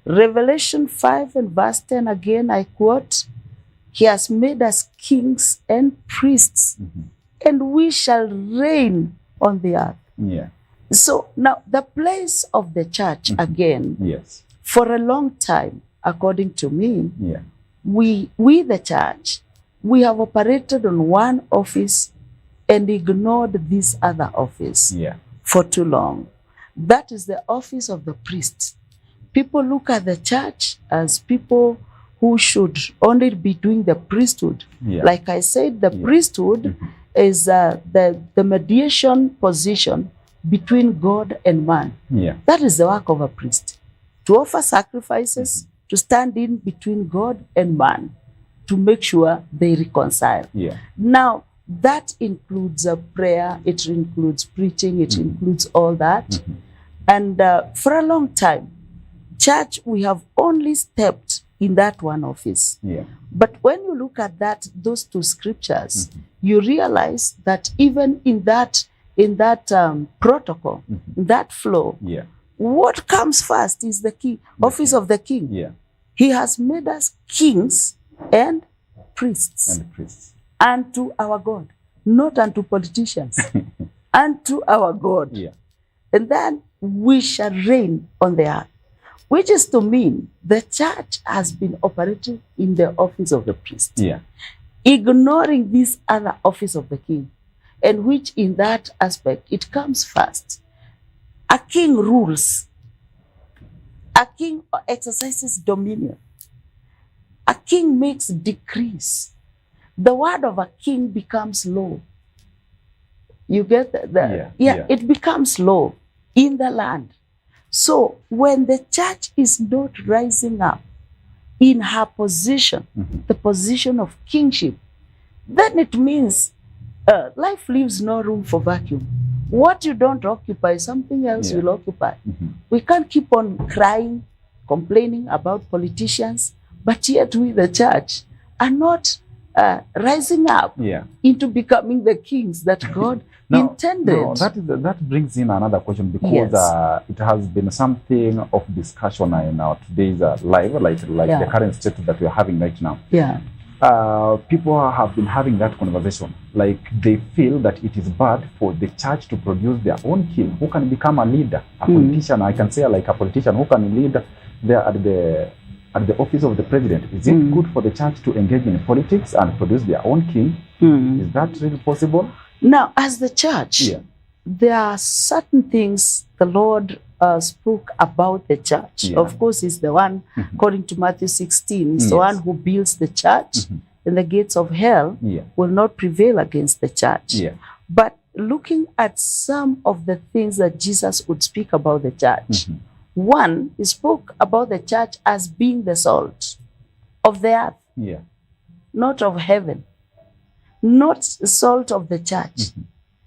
Revelation 5 and verse 10 again, I quote, He has made us kings and priests, and we shall reign on the earth. So now the place of the church again, for a long time, according to me, we the church, we have operated on one office and ignored this other office for too long. That is the office of the priest. People look at the church as people who should only be doing the priesthood. Like I said, the priesthood is the mediation position between God and man. That is the work of a priest. To offer sacrifices, to stand in between God and man, to make sure they reconcile. Now, that includes a prayer, it includes preaching, it includes all that. And for a long time, church, we have only stepped in that one office. But when you look at those two scriptures, you realize that even in that protocol, that flow, what comes first is the king, office of the king. He has made us kings and priests. Unto our God, not unto politicians, unto our God. And then we shall reign on the earth, which is to mean the church has been operating in the office of the priest, ignoring this other office of the king, and which in that aspect, it comes first. A king rules. A king exercises dominion. A king makes decrees. The word of a king becomes law. You get that? It becomes law in the land. So when the church is not rising up in her position, the position of kingship, then it means life leaves no room for vacuum. What you don't occupy, something else will occupy. We can't keep on crying, complaining about politicians, but yet we, the church, are not rising up into becoming the kings that God intended. No, that brings in another question, because it has been something of discussion in our today's life, like the current state that we are having right now. People have been having that conversation. Like, they feel that it is bad for the church to produce their own king who can become a leader, a politician. I can say, like, a politician who can lead there at the office of the president. Is it good for the church to engage in politics and produce their own king? Is that really possible? Now, as the church, there are certain things the Lord spoke about the church. Of course, he's the one, according to Matthew 16, he's the one who builds the church, and the gates of hell will not prevail against the church. But looking at some of the things that Jesus would speak about the church, one, he spoke about the church as being the salt of the earth, not of heaven, not salt of the church,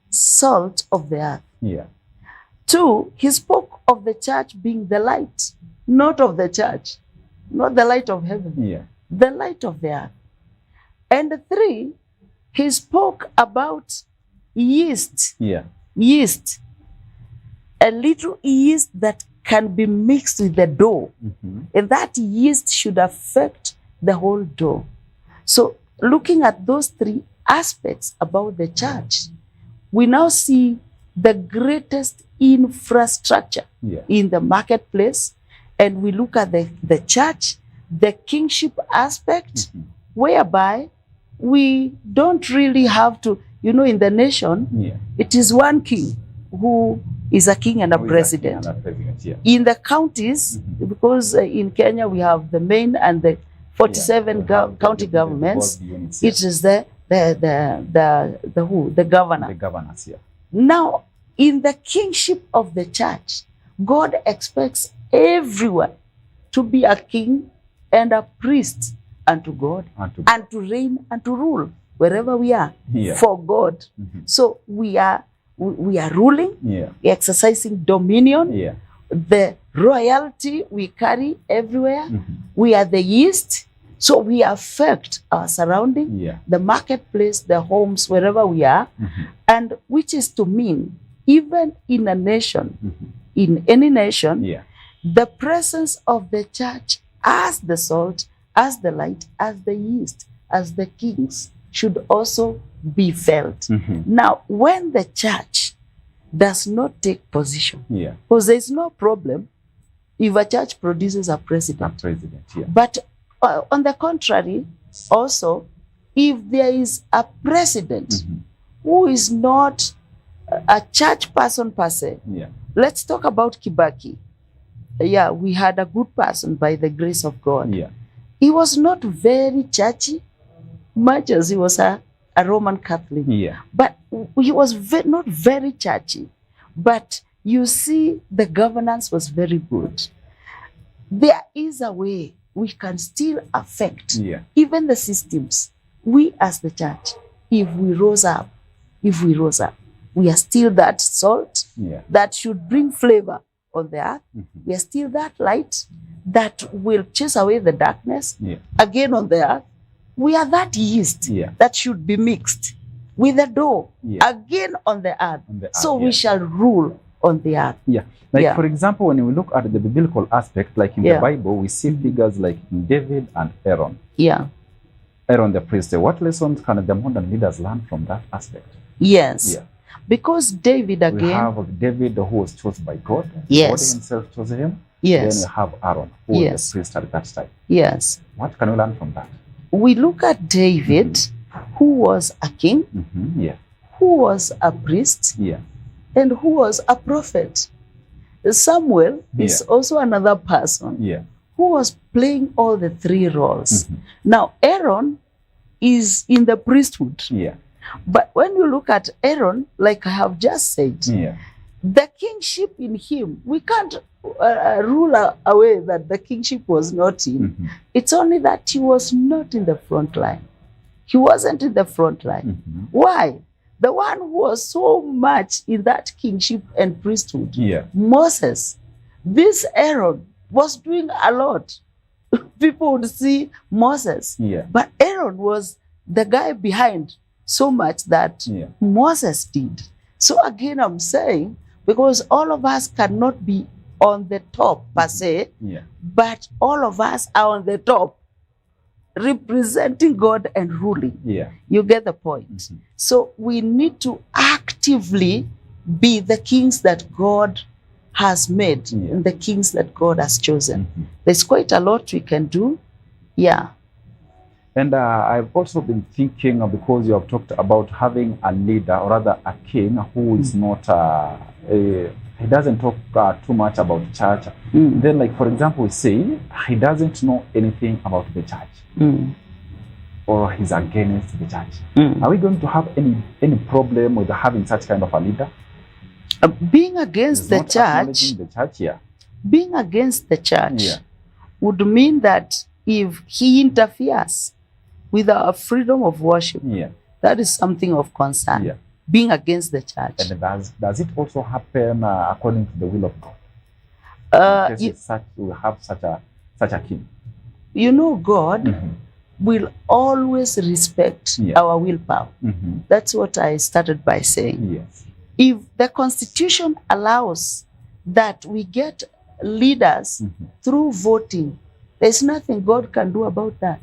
salt of the earth. Two, he spoke of the church being the light, not of the church, not the light of heaven, the light of the earth. And three, he spoke about yeast, yeast, a little yeast that can be mixed with the dough, and that yeast should affect the whole dough. So looking at those three aspects about the church, we now see the greatest infrastructure in the marketplace, and we look at the church, the kingship aspect, whereby we don't really have to, in the nation, it is one king who is a king and a president. In the counties, because in Kenya we have the main and the 47 county governments. It is the governor. The governors, yeah. Now, in the kingship of the church, God expects everyone to be a king and a priest unto God, and to reign and to rule wherever we are for God. So we are ruling, we're exercising dominion. The royalty we carry everywhere. We are the yeast, so we affect our surrounding, the marketplace, the homes, wherever we are, and which is to mean even in a nation, in any nation, the presence of the church as the salt, as the light, as the yeast, as the kings should also be felt. Now, when the church does not take position, because there is no problem if a church produces a president. But on the contrary, also, if there is a president who is not a church person per se, let's talk about Kibaki. We had a good person by the grace of God. He was not very churchy, much as he was a Roman Catholic. But he was not very churchy. But you see, the governance was very good. There is a way we can still affect even the systems. We as the church, if we rose up, we are still that salt that should bring flavor on the earth. We are still that light that will chase away the darkness again on the earth. We are that yeast that should be mixed with the dough again on the earth. So we shall rule on the earth. For example, when we look at the biblical aspect, like in the Bible, we see figures like David and Aaron. Aaron the priest. What lessons can the modern leaders learn from that aspect? Because David again. We have David who was chosen by God. God himself chose him. Then we have Aaron who was the priest at that time. What can we learn from that? We look at David, who was a king, who was a priest, and who was a prophet. Samuel is also another person who was playing all the three roles. Now, Aaron is in the priesthood. But when you look at Aaron, like I have just said, the kingship in him, we can't rule away that the kingship was not in. It's only that he was not in the front line. He wasn't in the front line. Why? The one who was so much in that kingship and priesthood, Moses, this Aaron was doing a lot. People would see Moses, but Aaron was the guy behind so much that Moses did. So again, I'm saying, because all of us cannot be on the top per se, but all of us are on the top, representing God and ruling. You get the point. So we need to actively be the kings that God has made and the kings that God has chosen. There's quite a lot we can do. And I've also been thinking, because you have talked about having a leader, or rather a king, who is not, he doesn't talk too much about church. Then, like, for example, we say he doesn't know anything about the church, or he's against the church. Are we going to have any problem with having such kind of a leader? Being against the church, being against the church would mean that if he interferes with our freedom of worship, that is something of concern. Being against the church. And does it also happen according to the will of God? We have such a king. You know, God will always respect our willpower. That's what I started by saying. If the Constitution allows that we get leaders through voting, there's nothing God can do about that.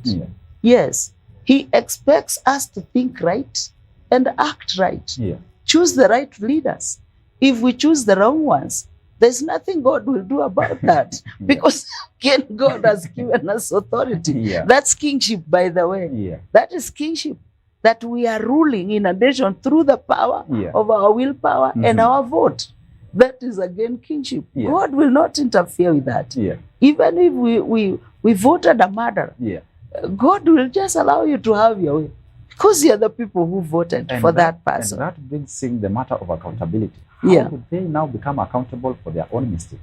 Yes, He expects us to think right and act right. Choose the right leaders. If we choose the wrong ones, there's nothing God will do about that. Because again, God has given us authority. That's kingship, by the way. That is kingship, that we are ruling in a nation through the power of our willpower and our vote. That is again kingship. God will not interfere with that. Even if we voted a murderer, God will just allow you to have your way because you are the people who voted for that person. And that brings in the matter of accountability. Yeah. How would they now become accountable for their own mistake?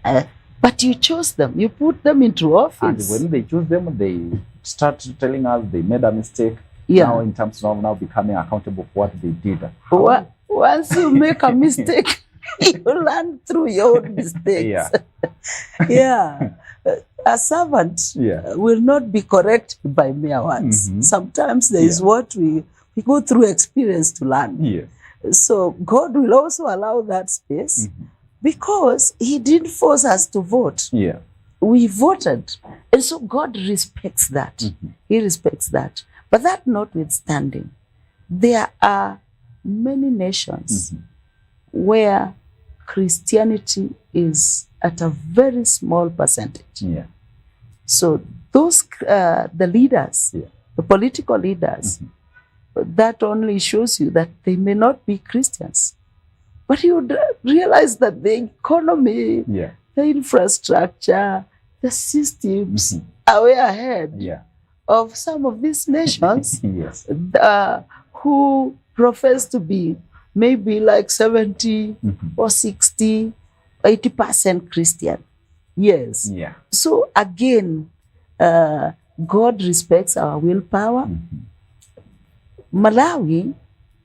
But you chose them. You put them into office. And when they choose them, they start telling us they made a mistake. Yeah. Now, in terms of now becoming accountable for what they did. Once you make a mistake, you learn through your own mistakes. Yeah. Yeah. A servant will not be corrected by mere words. Sometimes there is what we go through experience to learn. Yes. So God will also allow that space because he didn't force us to vote. Yeah. We voted. And so God respects that. He respects that. But that notwithstanding, there are many nations where Christianity is at a very small percentage. Yeah. So those, the leaders, the political leaders, that only shows you that they may not be Christians. But you would realize that the economy, the infrastructure, the systems are way ahead of some of these nations who profess to be maybe like 70 or 60, 80% Christian. Yes. Yeah. So again, God respects our willpower. Malawi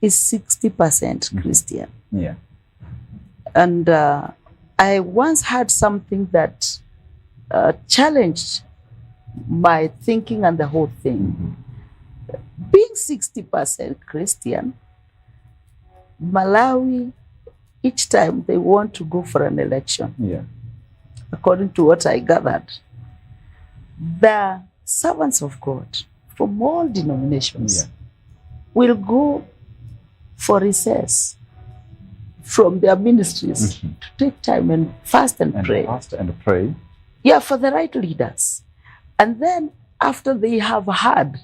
is 60% Christian. Yeah. And I once had something that challenged my thinking and the whole thing. Being 60% Christian, Malawi, each time they want to go for an election, according to what I gathered, the servants of God from all denominations will go for recess from their ministries to take time and fast and pray. Fast and pray. Yeah, for the right leaders. And then after they have heard,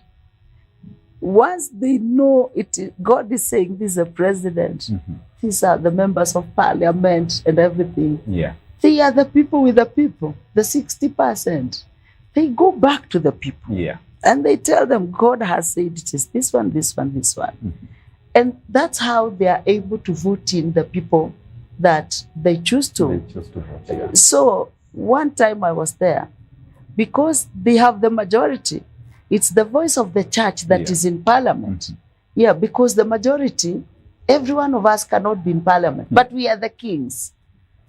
once they know God is saying this is a president, these are the members of parliament and everything. Yeah. They are the people with the people, the 60%. They go back to the people. Yeah. And they tell them God has said it is this one, this one, this one. And that's how they are able to vote in the people that they choose to. They choose to vote, So one time I was there, because they have the majority. It's the voice of the church that is in parliament. Yeah, because the majority, every one of us cannot be in parliament, but we are the kings.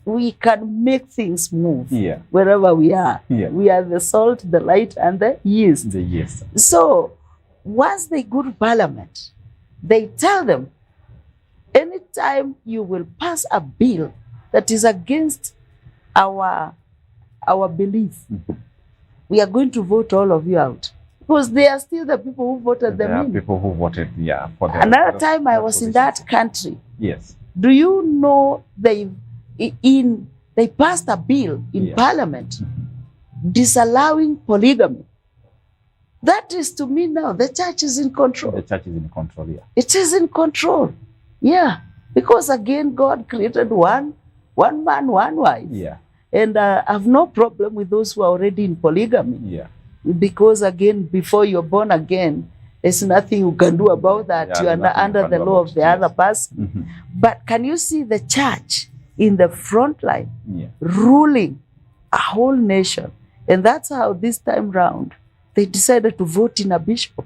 We can make things move wherever we are. We are the salt, the light, and the yeast. The yeast. So once they go to parliament, they tell them, anytime you will pass a bill that is against our belief, we are going to vote all of you out. Because they are still the people who voted them in. There are people who voted, for them. Another time I was in that country. Yes. Do you know they passed a bill in parliament disallowing polygamy? That is, to me now, the church is in control. The church is in control, It is in control. Yeah. Because again, God created one man, one wife. Yeah. And I have no problem with those who are already in polygamy. Yeah. Because again, before you're born again, there's nothing you can do about that. You are under the law of the other person. But can you see the church in the front line ruling a whole nation? And that's how this time round, they decided to vote in a bishop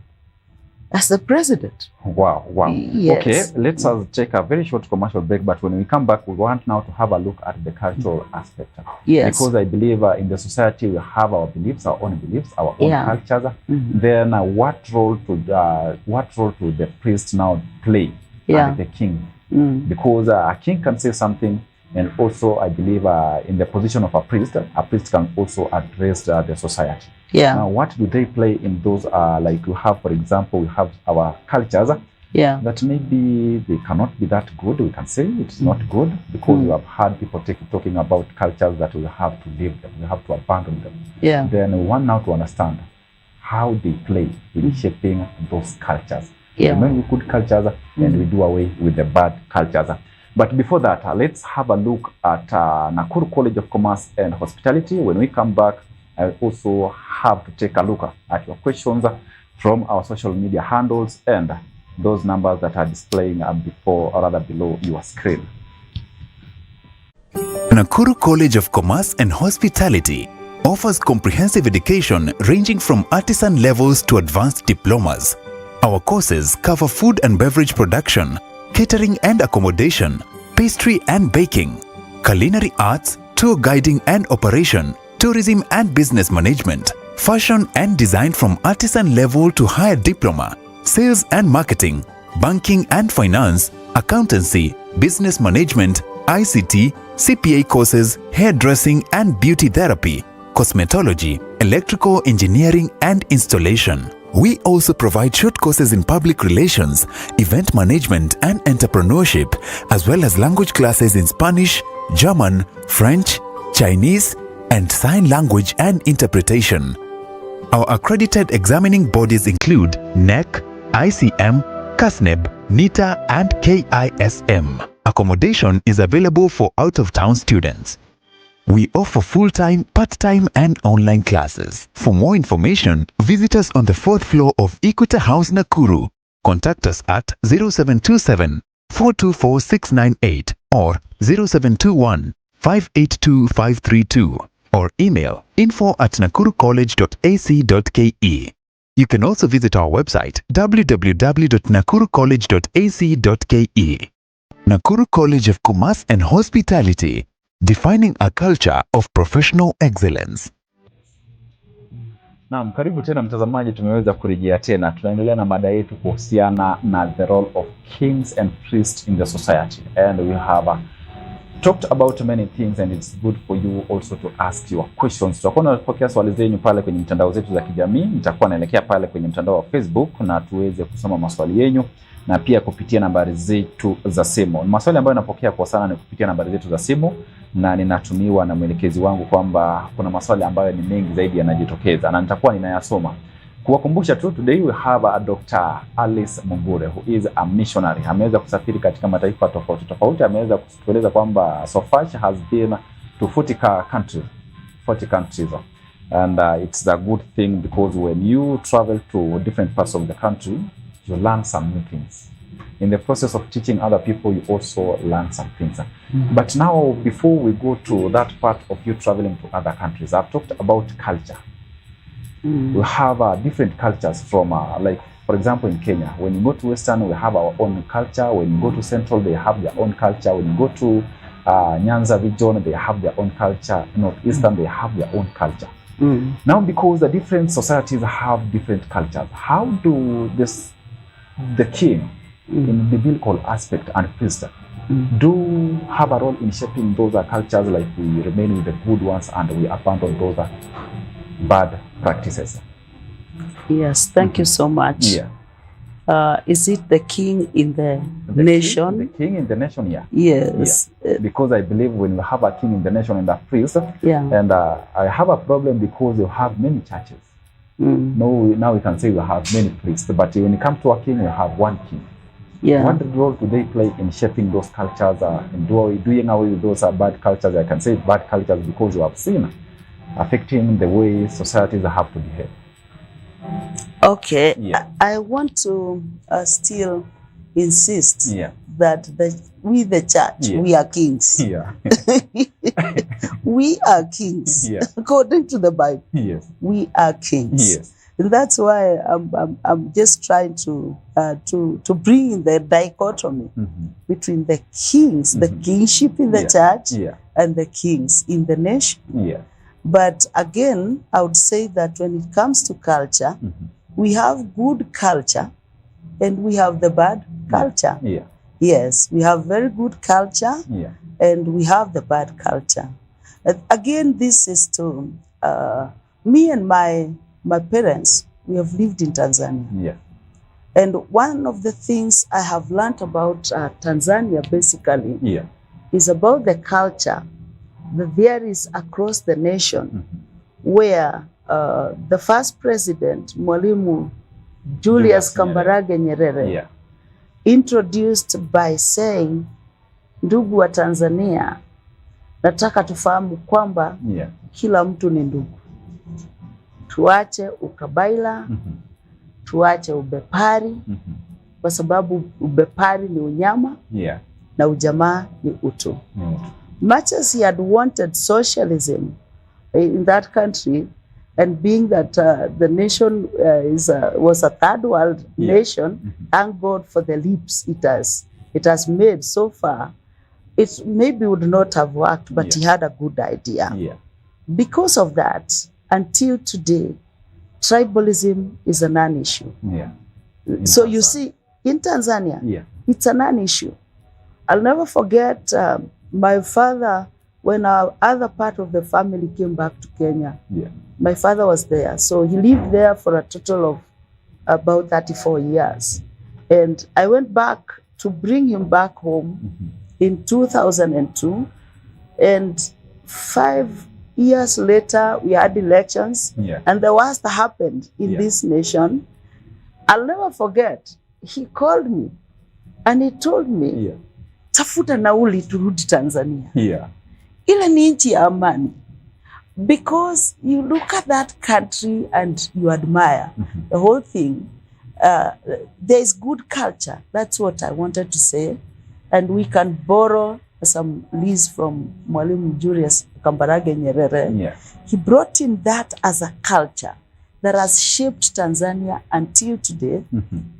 as the president. Wow, wow. Yes. Okay, let's take a very short commercial break, but when we come back, we want now to have a look at the cultural aspect. Yes. Because I believe in the society we have our beliefs, our own cultures. Then what role to the priest now play and the king? Because a king can say something, and also I believe in the position of a priest can also address the society. Yeah. Now, what do they play in those, like we have, for example, we have our cultures that maybe they cannot be that good. We can say it's not good because we have heard people talking about cultures that we have to leave them, we have to abandon them. Yeah. Then we want now to understand how they play in shaping those cultures. Yeah. We make good cultures and we do away with the bad cultures. But before that, let's have a look at Nakuru College of Commerce and Hospitality. When we come back, I also have to take a look at your questions from our social media handles and those numbers that are displaying before or rather below your screen. Nakuru College of Commerce and Hospitality offers comprehensive education ranging from artisan levels to advanced diplomas. Our courses cover food and beverage production, catering and accommodation, pastry and baking, culinary arts, tour guiding and operation, tourism and business management, fashion and design from artisan level to higher diploma, sales and marketing, banking and finance, accountancy, business management, ICT, CPA courses, hairdressing and beauty therapy, cosmetology, electrical engineering and installation. We also provide short courses in public relations, event management and entrepreneurship, as well as language classes in Spanish, German, French, Chinese, and sign language and interpretation. Our accredited examining bodies include NEC, ICM, CASNEB, NITA, and KISM. Accommodation is available for out-of-town students. We offer full-time, part-time, and online classes. For more information, visit us on the 4th floor of Equator House, Nakuru. Contact us at 0727 424 698 or 0721 582 532 or email info@nakurucollege.ac.ke. You can also visit our website www.nakurucollege.ac.ke. Nakuru College of Commerce and Hospitality, defining a culture of professional excellence. Naam, karibu tena mtazamaji, tumeweza kurejea tena. Tunaendelea na mada yetu kuhusiana na the role of kings and priests in the society. And we have talked about many things and it's good for you also to ask your questions. Tutakuwa tunapokea swali zenu pale kwenye mtandao zetu za kijamii. Nitakuwa naelekea pale kwenye mtandao wa Facebook na tuweze kusoma maswali yenu na pia kupitia nambari zetu za simu. Maswali ambayo napokea kwa sana ni kupitia nambari zetu za simu na ninatumiwa na mwelekezi wangu kwamba kuna maswali ambayo ni mengi zaidi yanajitokeza na nitakuwa ninayasoma. Kuwakumbusha tu, today we have a Dr. Alice Mungure who is a missionary. Ameweza kusafiri katika mataifa tofauti tofauti. Ameweza kutueleza kwamba so far she has been to 40 countries. And it's a good thing because when you travel to different parts of the country, you learn some new things. In the process of teaching other people, you also learn some things. But now, before we go to that part of you traveling to other countries, I've talked about culture. We have different cultures from, like, for example, in Kenya, when you go to Western, we have our own culture. When you go to Central, they have their own culture. When you go to Nyanza region, they have their own culture. Northeastern, they have their own culture. Now, because the different societies have different cultures, how do the king in the biblical aspect and priest do have a role in shaping those cultures, like we remain with the good ones and we abandon those bad practices? Yes, thank you so much. Yeah. Is it the king in the nation? The king in the nation, yeah. Yes. Yeah. Because I believe when you have a king in the nation and a priest, Yeah. and I have a problem because you have many churches. Now we can say we have many priests, but when it comes to a king, we have one king. Yeah. What role do they play in shaping those cultures and doing away with those bad cultures? I can say bad cultures because you have seen affecting the way societies have to behave. Okay. Yeah. I want to still insist Yeah. that we, the church, Yeah. we are kings. Yeah. We are kings. Yeah. According to the Bible, Yes. we are kings. Yes. And that's why I'm just trying to bring in the dichotomy between the kings, the kingship in the church, Yeah. and the kings in the nation. Yeah. But again, I would say that when it comes to culture, we have good culture and we have the bad culture. Yeah. Yes, we have very good culture Yeah. and we have the bad culture. Again, this is to me and my parents. We have lived in Tanzania. Yeah. And one of the things I have learned about Tanzania basically Yeah. is about the culture that there is across the nation, where the first president, Mwalimu Julius Kambarage Nyerere, Yeah. introduced by saying, ndugu wa Tanzania, nataka tufahamu kwamba Yeah. kila mtu ni ndugu. tuache ukabaila, tuache ubepari, kwa sababu ubepari ni unyama, na ujamaa ni utu. Much as he had wanted socialism in that country, and being that the nation was a third world nation, thank God for the leaps it has made so far. It maybe would not have worked, but he had a good idea. Because of that, until today, tribalism is a non-issue. So you see, in Tanzania, it's a non-issue. I'll never forget my father, when our other part of the family came back to Kenya. My father was there. So he lived there for a total of about 34 years. And I went back to bring him back home in 2002. And 5 years later, we had elections. And the worst happened in this nation. I'll never forget. He called me and he told me, tafuta nauli turudi Tanzania. Ile ni nchi ya amani. Because you look at that country and you admire the whole thing. There is good culture. That's what I wanted to say. And we can borrow some leads from Mwalimu Julius Kambarage Nyerere. He brought in that as a culture that has shaped Tanzania until today,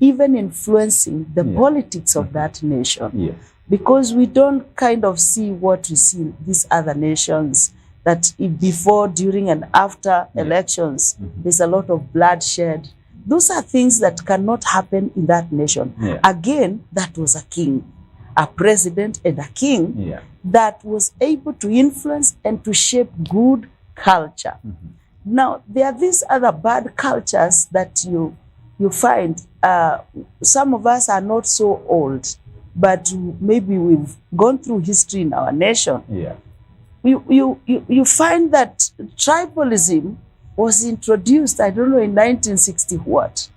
even influencing the politics of that nation. Because we don't kind of see what we see in these other nations, that before, during, and after elections, there's a lot of bloodshed. Those are things that cannot happen in that nation. Again, that was a king, a president and a king that was able to influence and to shape good culture. Now, there are these other bad cultures that you find. Some of us are not so old, but maybe we've gone through history in our nation. You find that tribalism was introduced, I don't know, in 1960 what,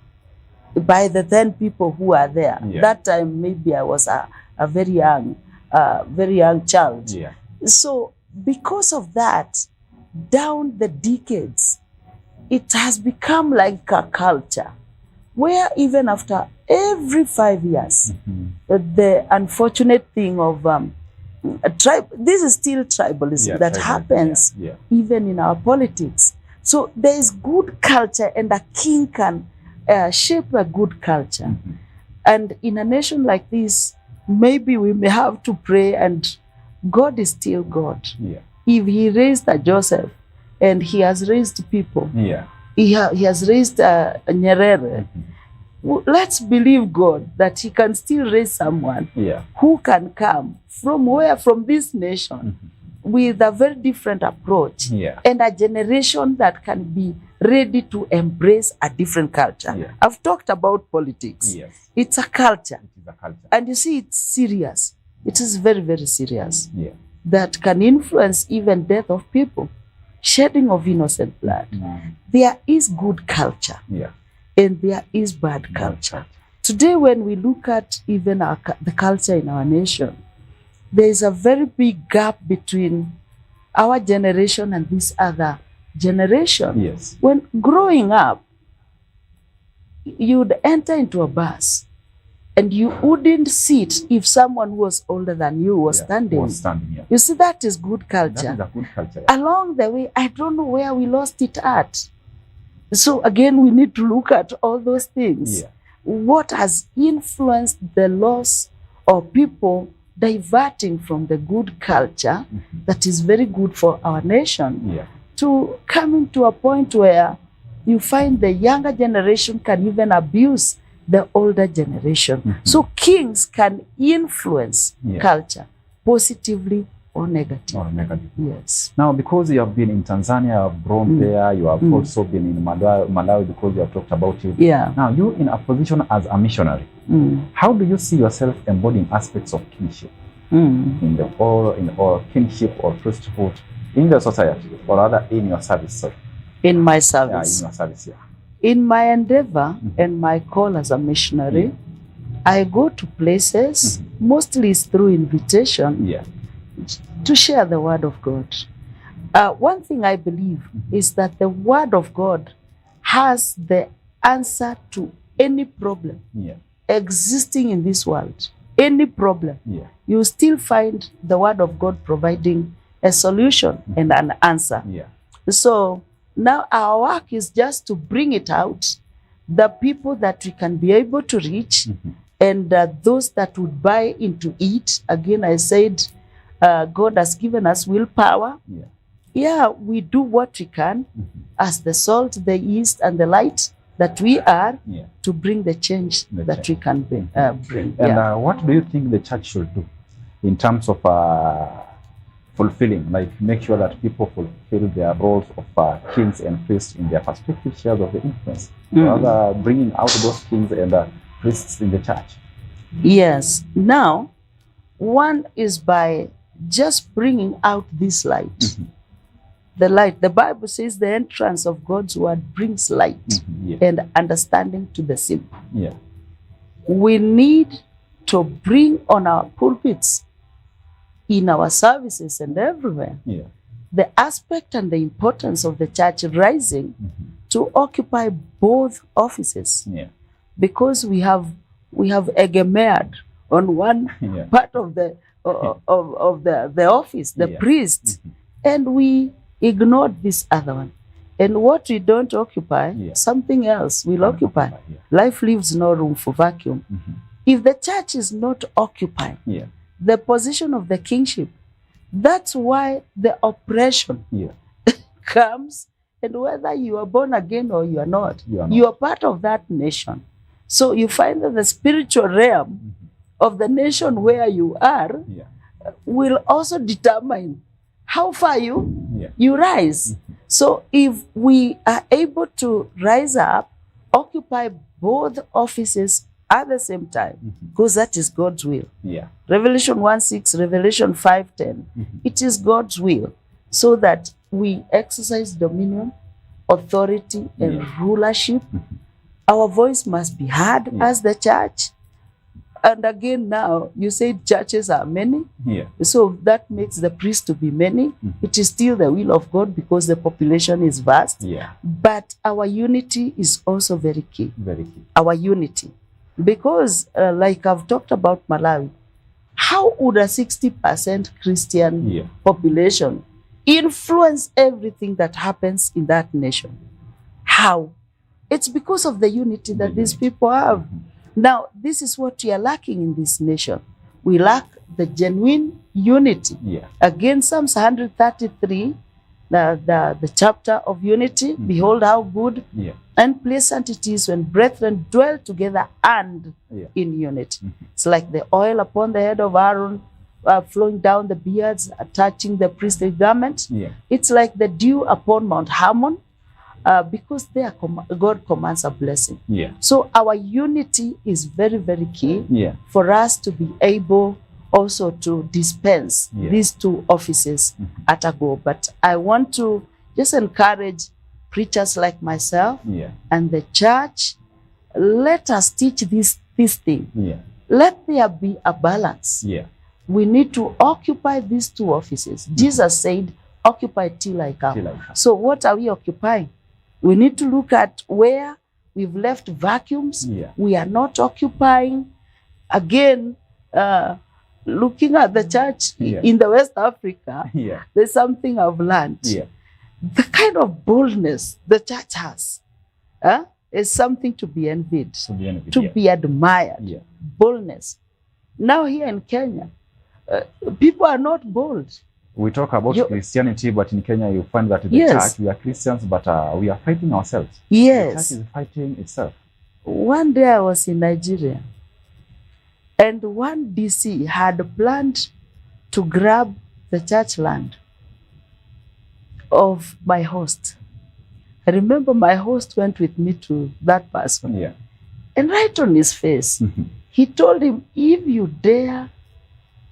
by the then people who are there. That time, maybe I was a very young child. So because of that, down the decades, it has become like a culture where even after every 5 years, the unfortunate thing of this is still tribalism that happens even in our politics. So there is good culture, and a king can shape a good culture. And in a nation like this, maybe we may have to pray, and God is still God. If he raised a Joseph, and he has raised people, he has raised Nyerere, let's believe God that he can still raise someone who can come from where? From this nation with a very different approach and a generation that can be ready to embrace a different culture. I've talked about politics. It's a culture. And you see, it's serious. It is very, very serious. That can influence even death of people, shedding of innocent blood. There is good culture. And there is bad culture. Today, when we look at even the culture in our nation, there is a very big gap between our generation and this other generation. When growing up, you'd enter into a bus and you wouldn't sit if someone who was older than you was standing. You see, that is good culture. That is a good culture. Along the way, I don't know where we lost it at. So again, we need to look at all those things. What has influenced the loss of people diverting from the good culture that is very good for our nation to coming to a point where you find the younger generation can even abuse the older generation. So kings can influence culture positively or negatively. Yes. Now, because you have been in Tanzania, you have grown there, you have also been in Malawi because you have talked about it. Now, you in a position as a missionary, how do you see yourself embodying aspects of kinship in or kinship or priesthood in the society, or rather in your service? In my service. In your service, In my endeavor and my call as a missionary, I go to places, mostly it's through invitation, to share the word of God. One thing I believe is that the word of God has the answer to any problem Yeah. existing in this world. Any problem. Yeah. You still find the word of God providing a solution and an answer. Yeah. So now our work is just to bring it out, the people that we can be able to reach, and those that would buy into it. Again, I said, God has given us willpower. Yeah. Yeah, we do what we can as the salt, the yeast, and the light that we are to bring the change that we can bring. And what do you think the church should do in terms of fulfilling, like make sure that people fulfill their roles of kings and priests in their respective shares of the influence, rather bringing out those kings and priests in the church? Yes. Now, one is by just bringing out this light. The light, the Bible says the entrance of God's word brings light and understanding to the simple. Yeah. We need to bring on our pulpits, in our services and everywhere, the aspect and the importance of the church rising to occupy both offices. Because we have egemered on one part of the office, the priest, and we ignored this other one. And what we don't occupy, something else will occupy. Life leaves no room for vacuum. If the church is not occupying the position of the kingship, that's why the oppression comes. And whether you are born again or you are not, you are part of that nation. So you find that the spiritual realm of the nation where you are will also determine how far you rise. So if we are able to rise up, occupy both offices at the same time, because that is God's will. Revelation 1:6, Revelation 5:10, it is God's will, so that we exercise dominion, authority, and rulership. Our voice must be heard as the church. And again, now you say churches are many, so that makes the priests to be many. It is still the will of God because the population is vast. But our unity is also very key. Very key. Our unity, because like I've talked about Malawi, how would a 60% Christian population influence everything that happens in that nation? How? It's because of the unity that these people have. Now, this is what we are lacking in this nation. We lack the genuine unity. Again, Psalms 133, the chapter of unity, behold how good and pleasant it is when brethren dwell together and in unity. It's like the oil upon the head of Aaron, flowing down the beards, touching the priestly garment. It's like the dew upon Mount Hermon, because there God commands a blessing. So our unity is very, very key for us to be able also to dispense these two offices at a go. But I want to just encourage preachers like myself and the church, let us teach this thing. Let there be a balance. We need to occupy these two offices. Jesus said, occupy till I come. So what are we occupying? We need to look at where we've left vacuums. We are not occupying. Again, looking at the church in the West Africa, there's something I've learned. The kind of boldness the church has is something to be envied, to be admired. Boldness. Now here in Kenya, people are not bold. We talk about Christianity, but in Kenya you find that the church, we are Christians, but we are fighting ourselves. The church is fighting itself. One day I was in Nigeria, and one DC had planned to grab the church land of my host. I remember my host went with me to that person. And right on his face, he told him, if you dare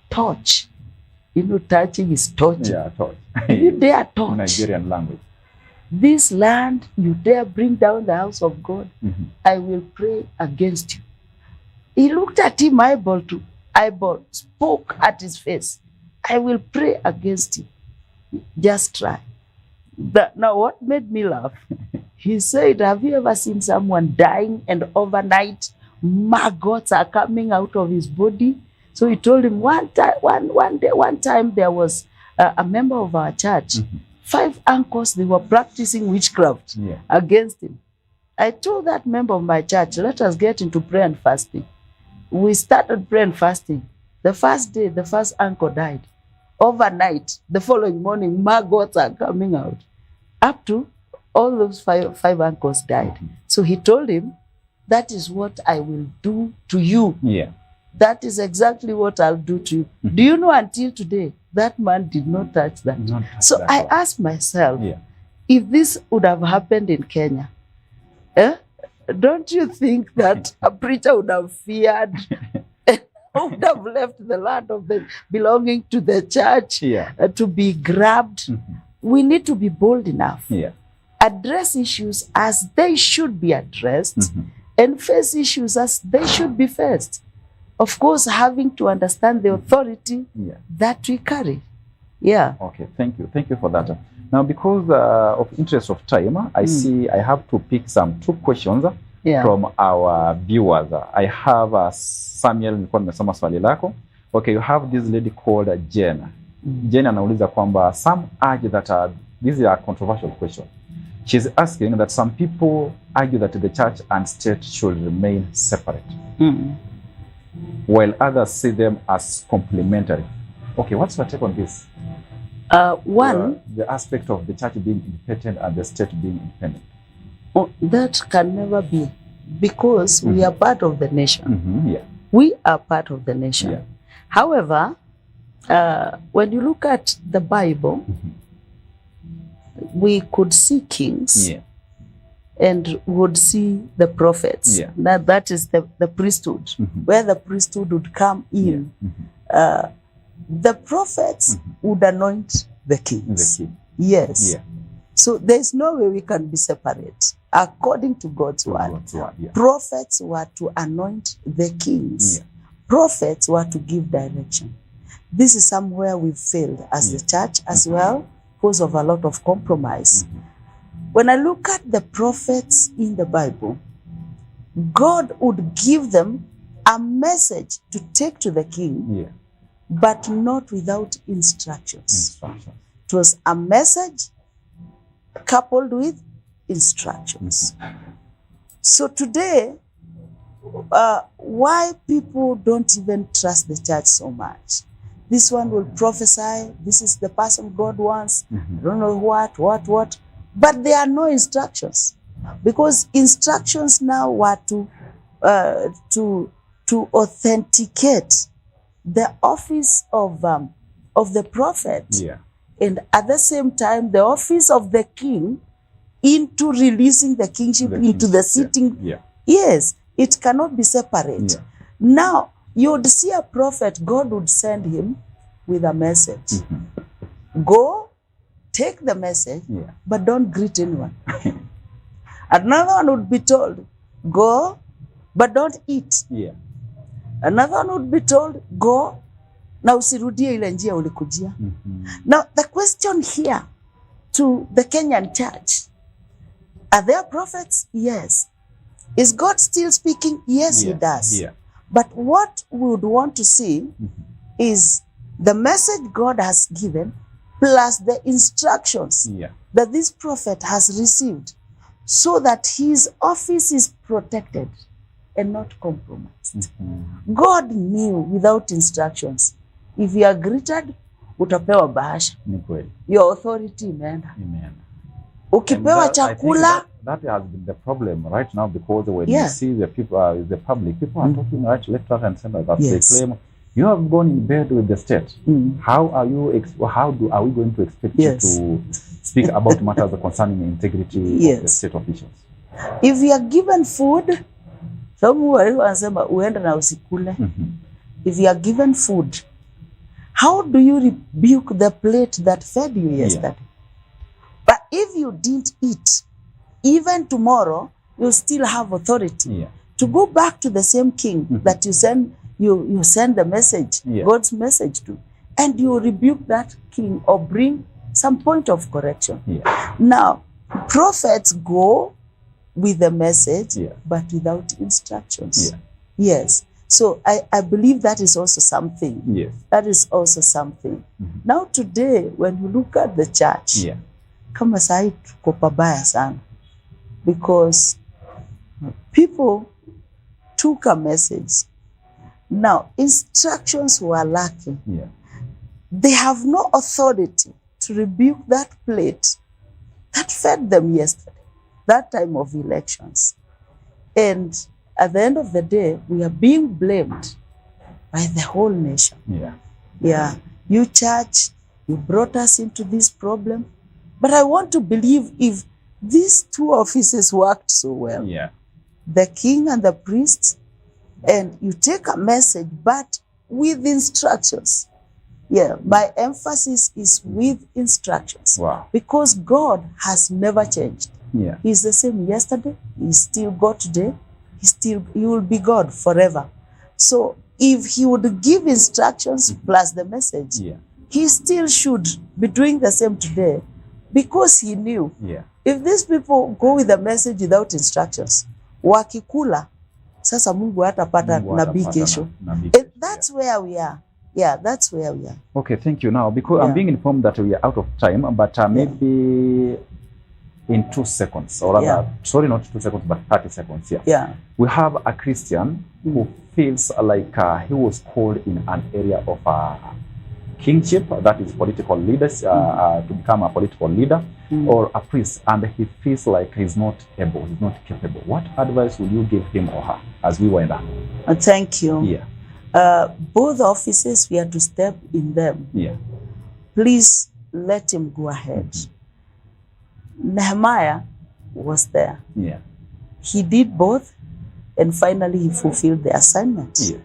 touch, touching is touching. Touch. If you dare touch Nigerian language. this land, you dare bring down the house of God, I will pray against you. He looked at him eyeball to eyeball, spoke at his face. I will pray against you. Just try. Now, what made me laugh? He said, have you ever seen someone dying and overnight maggots are coming out of his body? So he told him one time there was a member of our church, 5 uncles, they were practicing witchcraft against him. I told that member of my church, let us get into prayer and fasting. We started prayer and fasting. The first day, the first uncle died. Overnight, the following morning, maggots are coming out. Up to all those five uncles died. So he told him, that is what I will do to you. Yeah. That is exactly what I'll do to you. Do you know, until today, that man did not touch that. So I asked myself, if this would have happened in Kenya, don't you think that a preacher would have feared would have left the land of the belonging to the church to be grabbed? We need to be bold enough. Address issues as they should be addressed and face issues as they should be faced. Of course, having to understand the authority that we carry. Yeah. Okay, thank you. Thank you for that. Now, because of interest of time, I see I have to pick some 2 questions from our viewers. I have Samuel, nilikuwa nimesoma swali lako. Okay, you have this lady called Jen. Jen anauliza kwamba some argue that this is a controversial question. She's asking that some people argue that the church and state should remain separate, while others see them as complementary. Okay, what's your take on this? One, the aspect of the church being independent and the state being independent. That can never be, because we are part of the nation. We are part of the nation. However, when you look at the Bible, we could see kings and would see the prophets. That is the priesthood, where the priesthood would come in. The prophets would anoint the kings. Yes. So there's no way we can be separate. According to God's word, prophets were to anoint the kings. Prophets were to give direction. This is somewhere we've failed as the church as well, because of a lot of compromise. When I look at the prophets in the Bible, God would give them a message to take to the king, but not without instructions. It was a message coupled with instructions. So today, why people don't even trust the church so much? This one will prophesy, this is the person God wants, I don't know what. But there are no instructions, because instructions now were to authenticate the office of the prophet, and at the same time the office of the king into releasing the kingship into the sitting. Yes, it cannot be separate. Now, you would see a prophet, God would send him with a message. Go, take the message, but don't greet anyone. Another one would be told, go, but don't eat. Another one would be told, go, na usirudie ile njia ulikujia. Now, the question here to the Kenyan church, are there prophets? Yes. Is God still speaking? Yes, he does. But what we would want to see is the message God has given plus the instructions that this prophet has received, so that his office is protected and not compromised. God knew without instructions, if you are greeted, utapewa bahasha. Your authority imeenda. Ukipewa chakula. That has been the problem right now, because when you see the people, the public, people are talking right, left, right, and center. That they claim you have gone in bed with the state. How are you? Are we going to expect you to speak about matters concerning the integrity of the state officials? If you are given food, if you are given food, how do you rebuke the plate that fed you yesterday? But if you didn't eat, even tomorrow, you still have authority to go back to the same king that you send the message, God's message to, and you rebuke that king or bring some point of correction. Now, Prophets go with the message, Yeah. but without instructions. Yeah. Yes. So I believe that is also something. Yes. That is also something. Now today, when you look at the church, Yeah. kama sahi tuko pabaya sana, because people took a message. Now, instructions were lacking. Yeah. They have no authority to rebuke that plate that fed them yesterday, that time of elections. And at the end of the day, we are being blamed by the whole nation. Yeah. Yeah, you church, you brought us into this problem. But I want to believe if these two offices worked so well, Yeah. the king and the priest, and you take a message, but with instructions. Yeah, my emphasis is with instructions. Wow. Because God has never changed. Yeah. He's the same yesterday, he's still God today, he will be God forever. So if he would give instructions plus the message, Yeah. he still should be doing the same today, because he knew Yeah. if these people go with the message without instructions, wakikula, sasa Mungu hatapata nabii kesho. And that's where we are. Yeah, that's where we are. Okay, thank you. Now, because I'm being informed that we are out of time, but maybe in 2 seconds, or rather, sorry, not 2 seconds, but 30 seconds. Yeah. Yeah. We have a Christian who feels like he was called in an area of kingship, that is political leaders, to become a political leader, or a priest, and he feels like he's not able, he's not capable. What advice would you give him or her as we wind up? Thank you. Yeah. Both offices, we have to step in them. Yeah. Please let him go ahead. Nehemiah was there. Yeah. He did both, and finally he fulfilled the assignment. Yeah.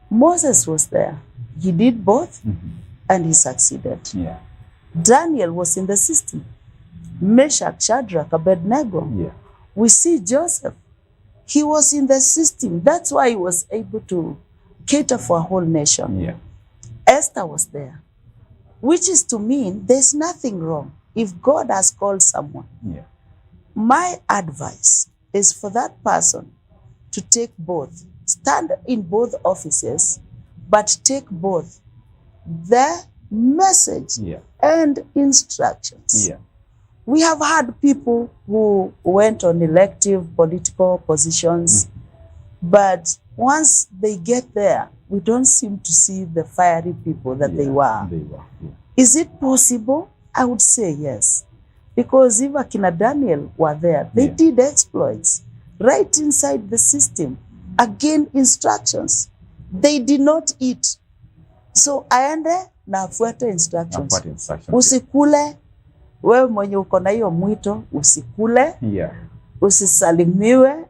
Moses was there. He did both, and he succeeded. Yeah. Daniel was in the system. Meshach, Shadrach, Abednego. Yeah. We see Joseph. He was in the system. That's why he was able to cater for a whole nation. Yeah. Esther was there, which is to mean there's nothing wrong if God has called someone. Yeah. My advice is for that person to take both, stand in both offices, but take both the message and instructions. Yeah. We have had people who went on elective political positions, but once they get there, we don't seem to see the fiery people that they were. Yeah. Is it possible? I would say yes. Because if Akina Daniel were there, they did exploits right inside the system. Again, instructions. They did not eat. So aende na afuate instructions. Usikule, wewe mwenye uko na hiyo mwito, usikule. Yeah. Usisalimiwe.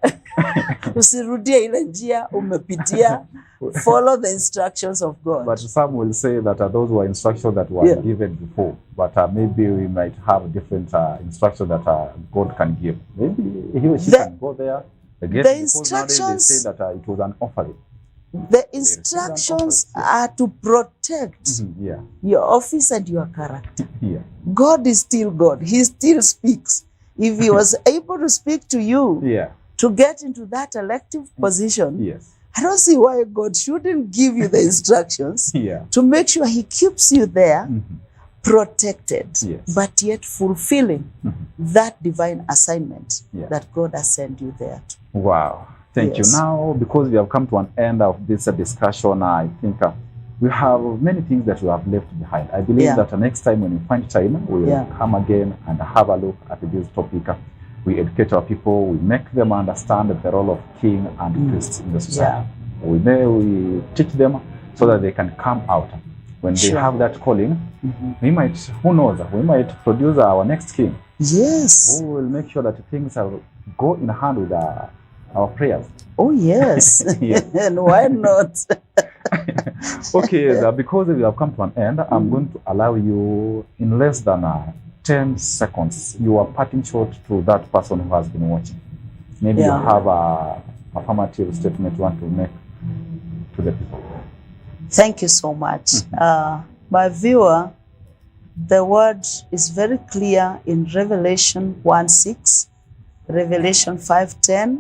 Usirudie ile njia umepitia. Follow the instructions of God. But some will say that those were instructions that were given before, but maybe we might have different instructions that God can give. Maybe he or she can go there. Again, the instructions, they say that it was an offering. The instructions are to protect your office and your character. God is still God. He still speaks. If he was able to speak to you to get into that elective position, I don't see why God shouldn't give you the instructions to make sure he keeps you there protected, but yet fulfilling that divine assignment that God has sent you there to. Wow. Thank you. Now, because we have come to an end of this discussion, I think we have many things that we have left behind. I believe that next time when we find time, we will come again and have a look at this topic. We educate our people, we make them understand the role of king and priest in the society. We teach them so that they can come out. When they have that calling, we might, who knows, we might produce our next king. Yes. Who will make sure that things go in hand with our prayers. Oh, yes. And why not? Okay, because we have come to an end, I'm going to allow you in less than 10 seconds, your parting shot to that person who has been watching. Maybe you have a affirmative statement you want to make to the people. Thank you so much. My viewer, The word is very clear in Revelation 1:6, Revelation 5:10.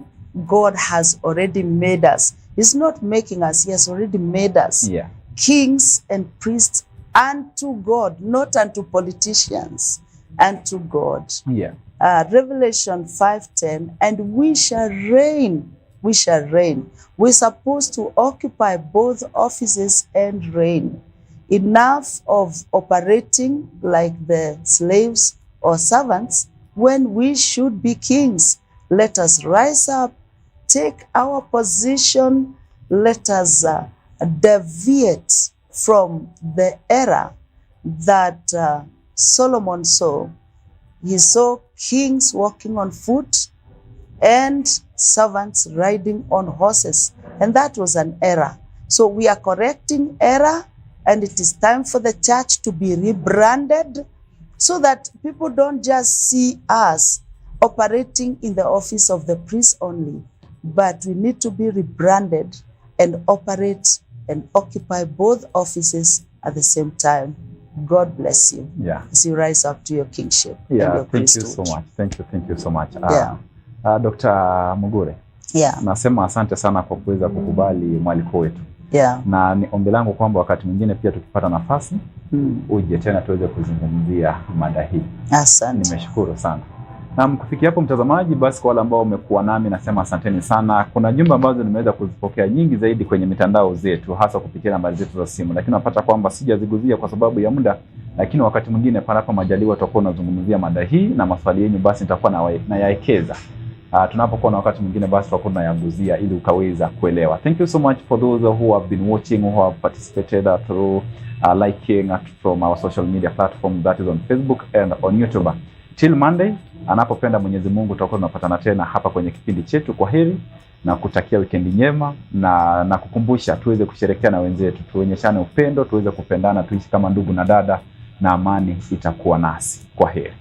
God has already made us. He's not making us, he has already made us kings and priests unto God, not unto politicians, unto God. Revelation 5:10, and we shall reign. We shall reign. We're supposed to occupy both offices and reign. Enough of operating like the slaves or servants when we should be kings. Let us rise up, take our position. Let us deviate from the era that Solomon saw. He saw kings walking on foot and servants riding on horses. And that was an error. So we are correcting error, and it is time for the church to be rebranded so that people don't just see us operating in the office of the priest only, but we need to be rebranded and operate and occupy both offices at the same time. God bless you as you rise up to your kingship and your priesthood. Thank you so much. Thank you so much. Dr. Mugure. Nasema asante sana kwa kuweza kukubali mwaliko wetu. Na ni ombi langu kwamba wakati mwingine pia tukipata nafasi uje tena tuweze kuzungumzia mada hii. Asante. Nimeshukuru sana. Na kufikia hapo mtazamaji, basi kwa wale ambao umekuwa nami nasema asanteni sana. Kuna jumbe ambazo nimeweza kuzipokea nyingi zaidi kwenye mitandao zetu, hasa kupitia nambari zetu za simu, lakini napata kwamba sijaziguzia kwa sababu ya muda, lakini wakati mwingine panapo majaliwa tutakuwa tunazungumzia mada hii na maswali yenu basi nitakuwa nayaekeza. Tunapokuwa na wakati mwingine basi tutakuwa tunayaguzia ili ukaweza kuelewa. Thank you so much for those who have been watching, who have participated through liking from our social media platform, that is on Facebook and on YouTube. Till Monday, anapopenda Mwenyezi Mungu tutakuwa tunapatana tena hapa kwenye kipindi chetu. Kwa heri na kutakia weekend njema, na kukumbusha tuweze kusherehekea na wenzetu, tuonyeshane upendo, tuweze kupendana, tuishi kama ndugu na dada, na amani itakuwa nasi. Kwa heri.